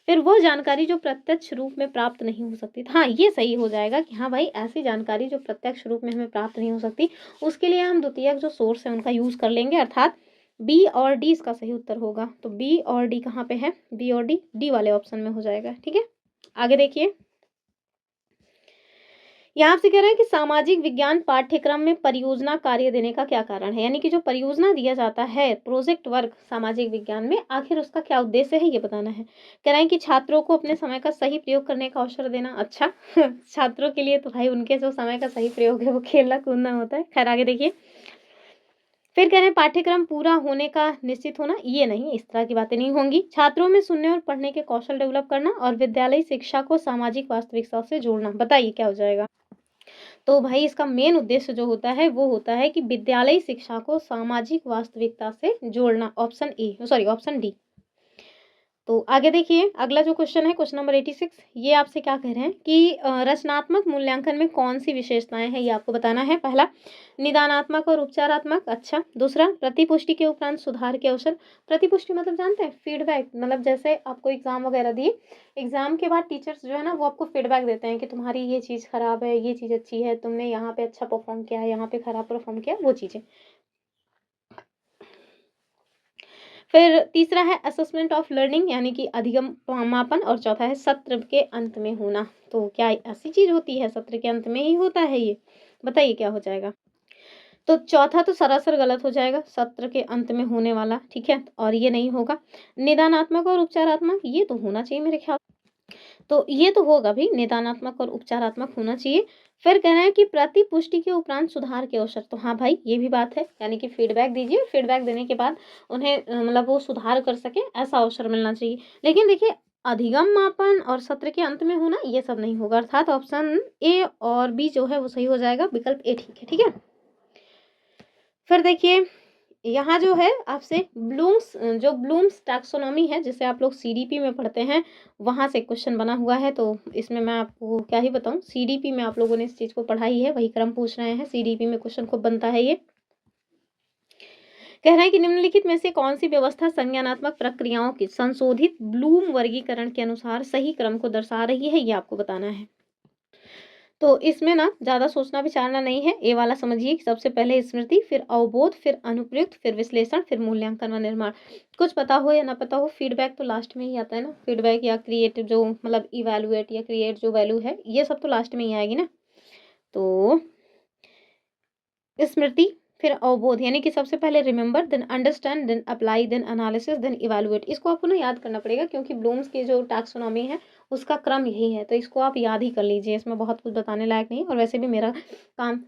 Speaker 1: फिर वो जानकारी जो प्रत्यक्ष रूप में प्राप्त नहीं हो सकती। हाँ, ये सही हो जाएगा कि हाँ भाई, ऐसी जानकारी जो प्रत्यक्ष रूप में हमें प्राप्त नहीं हो सकती, उसके लिए हम द्वितीयक जो सोर्स है उनका यूज कर लेंगे, अर्थात बी और डी इसका सही उत्तर होगा। तो बी और डी कहाँ पे है, बी और डी वाले ऑप्शन में हो जाएगा। ठीक है, आगे देखिए यहाँ आपसे कह रहा है कि सामाजिक विज्ञान पाठ्यक्रम में परियोजना कार्य देने का क्या कारण है, यानी कि जो परियोजना दिया जाता है, प्रोजेक्ट वर्क सामाजिक विज्ञान में, आखिर उसका क्या उद्देश्य है ये बताना है। कह रहे हैं कि छात्रों को अपने समय का सही प्रयोग करने का अवसर देना। अच्छा छात्रों के लिए तो भाई उनके जो समय का सही प्रयोग है वो खेलना कूदना होता है। खैर आगे देखिए, फिर कह रहे हैं पाठ्यक्रम पूरा होने का निश्चित होना, ये नहीं, इस तरह की बातें नहीं होंगी। छात्रों में सुनने और पढ़ने के कौशल डेवलप करना, और विद्यालय शिक्षा को सामाजिक वास्तविकता से जोड़ना। बताइए क्या हो जाएगा। तो भाई इसका मेन उद्देश्य जो होता है वो होता है कि विद्यालयी शिक्षा को सामाजिक वास्तविकता से जोड़ना। Option A, sorry option D. तो आगे देखिए अगला जो क्वेश्चन है, क्वेश्चन नंबर 86, ये आपसे क्या कह रहे हैं कि रचनात्मक मूल्यांकन में कौन सी विशेषताएं हैं ये आपको बताना है। पहला, निदानात्मक और उपचारात्मक। अच्छा, दूसरा, प्रतिपुष्टि के उपरांत सुधार के अवसर। प्रतिपुष्टि मतलब जानते हैं, फीडबैक, मतलब जैसे आपको एग्जाम वगैरह दिए, एग्जाम के बाद टीचर्स जो है ना वो आपको फीडबैक देते हैं कि तुम्हारी ये चीज़ खराब है, ये चीज़ अच्छी है, तुमने यहाँ पे अच्छा परफॉर्म किया है, यहाँ पे खराब परफॉर्म किया, वो चीज़ें। फिर तीसरा है असेसमेंट ऑफ लर्निंग, यानी कि अधिगम मापन, और चौथा है सत्र के अंत में होना। तो क्या ऐसी चीज होती है, सत्र के अंत में ही होता है ये, बताइए क्या हो जाएगा। तो चौथा तो सरासर गलत हो जाएगा, सत्र के अंत में होने वाला। ठीक है, और ये नहीं होगा। निदानात्मक और उपचारात्मक ये तो होना चाहिए मेरे ख्याल, तो ये तो होगा भी, निदानात्मक और उपचारात्मक होना चाहिए। फिर कह रहे हैं कि प्रतिपुष्टि के उपरांत सुधार के अवसर। तो हाँ भाई ये भी बात है, यानी कि फीडबैक दीजिए, फीडबैक देने के बाद उन्हें मतलब वो सुधार कर सके, ऐसा अवसर मिलना चाहिए। लेकिन देखिए अधिगम मापन और सत्र के अंत में होना ये सब नहीं होगा, अर्थात ऑप्शन ए और बी जो है वो सही हो जाएगा, विकल्प ए ठीक है। ठीक है, फिर देखिए यहाँ जो है आपसे ब्लूम्स टैक्सोनॉमी है, जिसे आप लोग सीडीपी में पढ़ते हैं, वहाँ से क्वेश्चन बना हुआ है। तो इसमें मैं आपको क्या ही बताऊँ, सीडीपी में आप लोगों ने इस चीज़ को पढ़ा ही है, वही क्रम पूछ रहे हैं, सीडीपी में क्वेश्चन खूब बनता है ये। कह रहे हैं कि निम्नलिखित में से कौन सी व्यवस्था संज्ञानात्मक प्रक्रियाओं की संशोधित ब्लूम वर्गीकरण के अनुसार सही क्रम को दर्शा रही है, ये आपको बताना है। तो इसमें ना ज़्यादा सोचना विचारना नहीं है, ये वाला समझिए कि सबसे पहले स्मृति, फिर अवबोध, फिर अनुप्रयुक्त, फिर विश्लेषण, फिर मूल्यांकन व निर्माण। कुछ पता हो या ना पता हो, फीडबैक तो लास्ट में ही आता है ना, फीडबैक या क्रिएट जो मतलब इवैल्यूएट या क्रिएट जो वैल्यू है, ये सब तो लास्ट में ही आएगी ना। तो स्मृति, फिर अवबोध, यानी कि सबसे पहले remember, then understand, then apply, then analysis, then evaluate. इसको आपको ना याद करना पड़ेगा क्योंकि ब्लूम्स की जो टैक्सोनॉमी है उसका क्रम यही है, तो इसको आप याद ही कर लीजिए, इसमें बहुत कुछ बताने लायक नहीं। और वैसे भी मेरा काम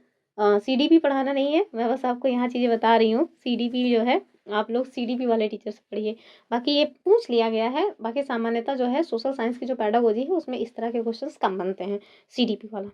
Speaker 1: सीडीपी पढ़ाना नहीं है, मैं बस आपको यहाँ चीज़ें बता रही हूँ। सीडीपी जो है आप लोग सीडीपी वाले टीचर से पढ़िए, बाकी ये पूछ लिया गया है। बाकी सामान्यतः जो है सोशल साइंस की जो पैडागोजी है उसमें इस तरह के क्वेश्चन कम बनते हैं, सीडीपी वाला।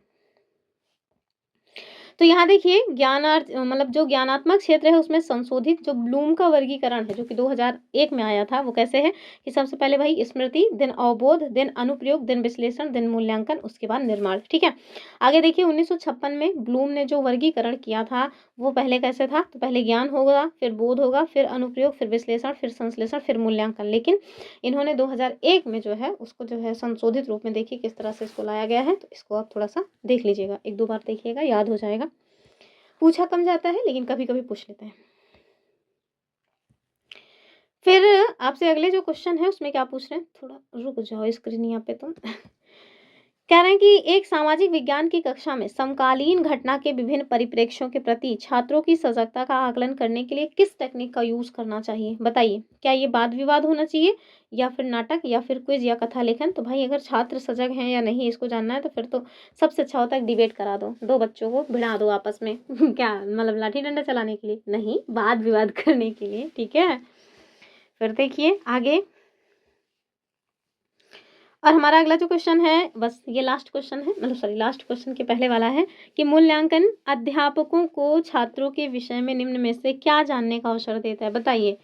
Speaker 1: तो यहाँ देखिए ज्ञानार्थ मतलब जो ज्ञानात्मक क्षेत्र है उसमें संशोधित जो ब्लूम का वर्गीकरण है जो कि 2001 में आया था, वो कैसे है कि सबसे पहले भाई स्मृति, देन अवबोध, देन अनुप्रयोग, देन विश्लेषण, देन मूल्यांकन, उसके बाद निर्माण। ठीक है, आगे देखिए 1956 में ब्लूम ने जो वर्गीकरण किया था वो पहले कैसे था, तो पहले ज्ञान होगा, फिर बोध होगा, फिर अनुप्रयोग, फिर विश्लेषण, फिर संश्लेषण, फिर मूल्यांकन। लेकिन इन्होंने 2001 में जो है उसको जो है संशोधित रूप में, देखिए किस तरह से इसको लाया गया है, तो इसको आप थोड़ा सा देख लीजिएगा, एक दो बार देखिएगा, याद हो जाएगा। पूछा कम जाता है लेकिन कभी कभी पूछ लेते हैं। फिर आपसे अगले जो क्वेश्चन है उसमें क्या पूछ रहे हैं, थोड़ा रुक जाओ स्क्रीन यहाँ पे तुम कह रहे हैं कि एक सामाजिक विज्ञान की कक्षा में समकालीन घटना के विभिन्न परिप्रेक्ष्यों के प्रति छात्रों की सजगता का आकलन करने के लिए किस टेक्निक का यूज करना चाहिए। बताइए, क्या ये वाद विवाद होना चाहिए, या फिर नाटक, या फिर क्विज, या कथा लेखन। तो भाई अगर छात्र सजग हैं या नहीं इसको जानना है तो फिर तो सबसे अच्छा होता है डिबेट करा दो, दो बच्चों को भिड़ा दो आपस में क्या मतलब लाठी डंडा चलाने के लिए नहीं, वाद विवाद करने के लिए। ठीक है, फिर देखिए आगे और हमारा अगला जो क्वेश्चन है, बस ये लास्ट क्वेश्चन है, मतलब सॉरी लास्ट क्वेश्चन के पहले वाला है कि मूल्यांकन अध्यापकों को छात्रों के विषय में निम्न में से क्या जानने का अवसर देता है। बताइए,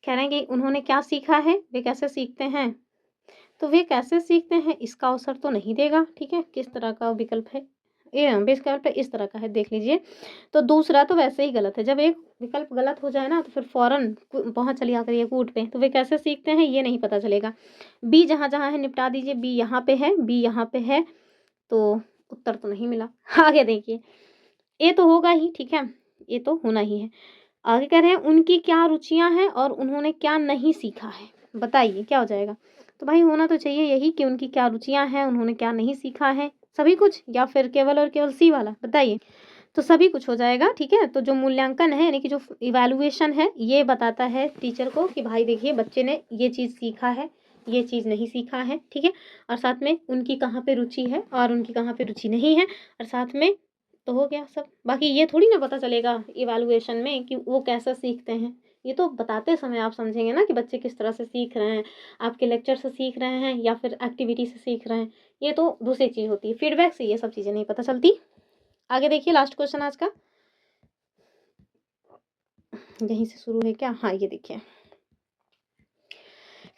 Speaker 1: कह रहे हैं कि उन्होंने क्या सीखा है, वे कैसे सीखते हैं। तो वे कैसे सीखते हैं इसका अवसर तो नहीं देगा, ठीक है। किस तरह का विकल्प है, ये विकल्प इस तरह का है, देख लीजिए। तो दूसरा तो वैसे ही गलत है, जब एक विकल्प गलत हो जाए ना तो फिर फौरन पहुंच चलिया करिए कूट पे। तो वे कैसे सीखते हैं ये नहीं पता चलेगा। बी जहाँ जहाँ है निपटा दीजिए, बी यहाँ पे है, बी यहाँ पे है, तो उत्तर तो नहीं मिला। आगे देखिए, ये तो होगा ही, ठीक है, ये तो होना ही है। आगे कह रहे हैं उनकी क्या रुचियां हैं और उन्होंने क्या नहीं सीखा है। बताइए क्या हो जाएगा। तो भाई होना तो चाहिए यही कि उनकी क्या रुचियां हैं, उन्होंने क्या नहीं सीखा है, सभी कुछ, या फिर केवल और केवल सी वाला। बताइए, तो सभी कुछ हो जाएगा, ठीक है। तो जो मूल्यांकन है यानी कि जो इवैल्यूएशन है, ये बताता है टीचर को कि भाई देखिए बच्चे ने ये चीज़ सीखा है, ये चीज़ नहीं सीखा है, ठीक है। और साथ में उनकी कहाँ पे रुचि है और उनकी कहाँ पे रुचि नहीं है, और साथ में तो हो गया सब। बाकी ये थोड़ी ना पता चलेगा इवैल्यूएशन में कि वो कैसे सीखते हैं। ये तो बताते समय आप समझेंगे ना कि बच्चे किस तरह से सीख रहे हैं, आपके लेक्चर से सीख रहे हैं या फिर एक्टिविटी से सीख रहे हैं। ये तो दूसरी चीज़ होती है, फीडबैक से ये सब चीज़ें नहीं पता चलती। आगे देखिए, लास्ट क्वेश्चन आज का यहीं से शुरू है क्या, हाँ ये देखिए।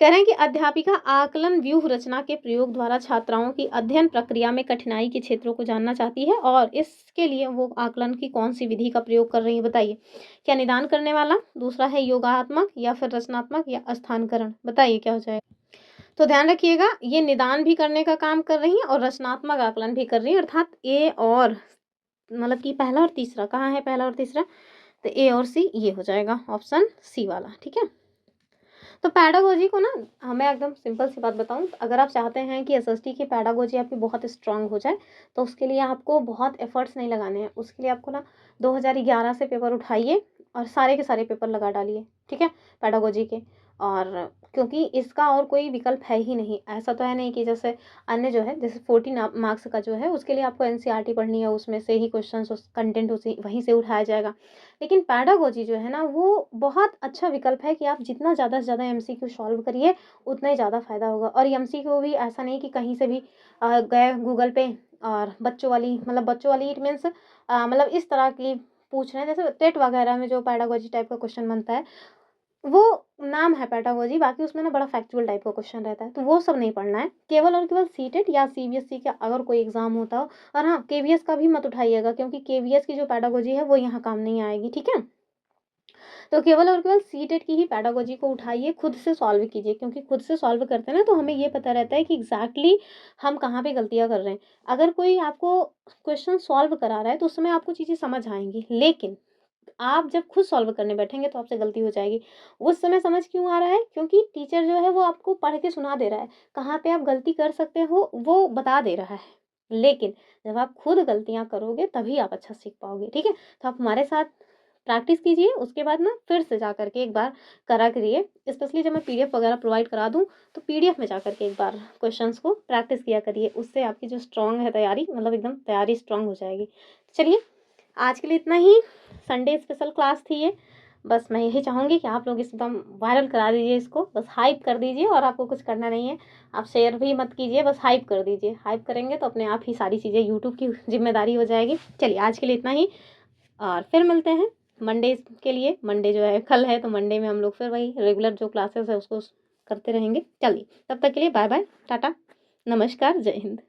Speaker 1: कह रहे हैं कि अध्यापिका आकलन व्यूह रचना के प्रयोग द्वारा छात्राओं की अध्ययन प्रक्रिया में कठिनाई के क्षेत्रों को जानना चाहती है, और इसके लिए वो आकलन की कौन सी विधि का प्रयोग कर रही है। बताइए, क्या निदान करने वाला, दूसरा है योगात्मक, या फिर रचनात्मक, या स्थानांतरण। बताइए क्या हो जाएगा। तो ध्यान रखिएगा, ये निदान भी करने का काम कर रही है और रचनात्मक आकलन भी कर रही है, अर्थात ए और मतलब कि पहला और तीसरा, कहाँ है पहला और तीसरा, तो ए और सी ये हो जाएगा ऑप्शन सी वाला, ठीक है। तो पैडागोजी को ना, मैं एकदम सिंपल सी बात बताऊं, अगर आप चाहते हैं कि एसएसटी की पैडागोजी आपकी बहुत स्ट्रांग हो जाए, तो उसके लिए आपको बहुत एफर्ट्स नहीं लगाने हैं। उसके लिए आपको ना 2011 से पेपर उठाइए और सारे के सारे पेपर लगा डालिए, ठीक है, पैडागोजी के। और क्योंकि इसका और कोई विकल्प है ही नहीं। ऐसा तो है नहीं कि जैसे अन्य जो है, जैसे 14 मार्क्स का जो है उसके लिए आपको एनसीईआरटी पढ़नी है, उसमें से ही क्वेश्चन कंटेंट उसी वहीं से उठाया जाएगा। लेकिन पैडागोजी जो है ना, वो बहुत अच्छा विकल्प है कि आप जितना ज़्यादा से ज़्यादा एमसीक्यू सॉल्व करिए उतना ही ज़्यादा फायदा होगा। और एमसीक्यू भी ऐसा नहीं कि कहीं से भी गए गूगल पे और बच्चों वाली, मतलब बच्चों वाली इट मीन्स मतलब इस तरह की पूछ रहे हैं, जैसे टेट वगैरह में जो पैडागोजी टाइप का क्वेश्चन बनता है, वो नाम है पैडागोजी, बाकी उसमें ना बड़ा फैक्चुअल टाइप का क्वेश्चन रहता है, तो वो सब नहीं पढ़ना है। केवल और केवल सीटेट या सीबीएसई का अगर कोई एग्जाम होता हो, और हाँ केवीएस का भी मत उठाइएगा, क्योंकि केवीएस की जो पैडागोजी है वो यहाँ काम नहीं आएगी, ठीक है। तो केवल और केवल सीटेट की ही पैडागोजी को उठाइए, खुद से सॉल्व कीजिए, क्योंकि खुद से सॉल्व करते हैं ना तो हमें ये पता रहता है कि एग्जैक्टली हम कहाँ पे गलतियाँ कर रहे हैं। अगर कोई आपको क्वेश्चन सॉल्व करा रहा है तो उस समय आपको चीज़ें समझ आएंगी, लेकिन आप जब खुद सॉल्व करने बैठेंगे तो आपसे गलती हो जाएगी। उस समय समझ क्यों आ रहा है, क्योंकि टीचर जो है वो आपको पढ़ के सुना दे रहा है, कहाँ पे आप गलती कर सकते हो वो बता दे रहा है। लेकिन जब आप खुद गलतियाँ करोगे तभी आप अच्छा सीख पाओगे, ठीक है। तो आप हमारे साथ प्रैक्टिस कीजिए, उसके बाद ना फिर से जा करके एक बार करा करिए। स्पेशली जब मैं पीडीएफ वगैरह प्रोवाइड करा दूँ तो पीडीएफ में जा करके एक बार क्वेश्चंस को प्रैक्टिस किया करिए, उससे आपकी जो स्ट्रॉन्ग है तैयारी, मतलब एकदम तैयारी स्ट्रॉन्ग हो जाएगी। चलिए आज के लिए इतना ही, संडे स्पेशल क्लास थी ये। बस मैं यही चाहूँगी कि आप लोग एकदम वायरल करा दीजिए इसको, बस हाइप कर दीजिए, और आपको कुछ करना नहीं है, आप शेयर भी मत कीजिए, बस हाइप कर दीजिए। हाइप करेंगे तो अपने आप ही सारी चीज़ें यूट्यूब की जिम्मेदारी हो जाएगी। चलिए आज के लिए इतना ही, और फिर मिलते हैं मंडे के लिए। मंडे जो है कल है, तो मंडे में हम लोग फिर वही रेगुलर जो क्लासेस है उसको करते रहेंगे। चलिए तब तक के लिए बाय बाय, टाटा, नमस्कार, जय हिंद।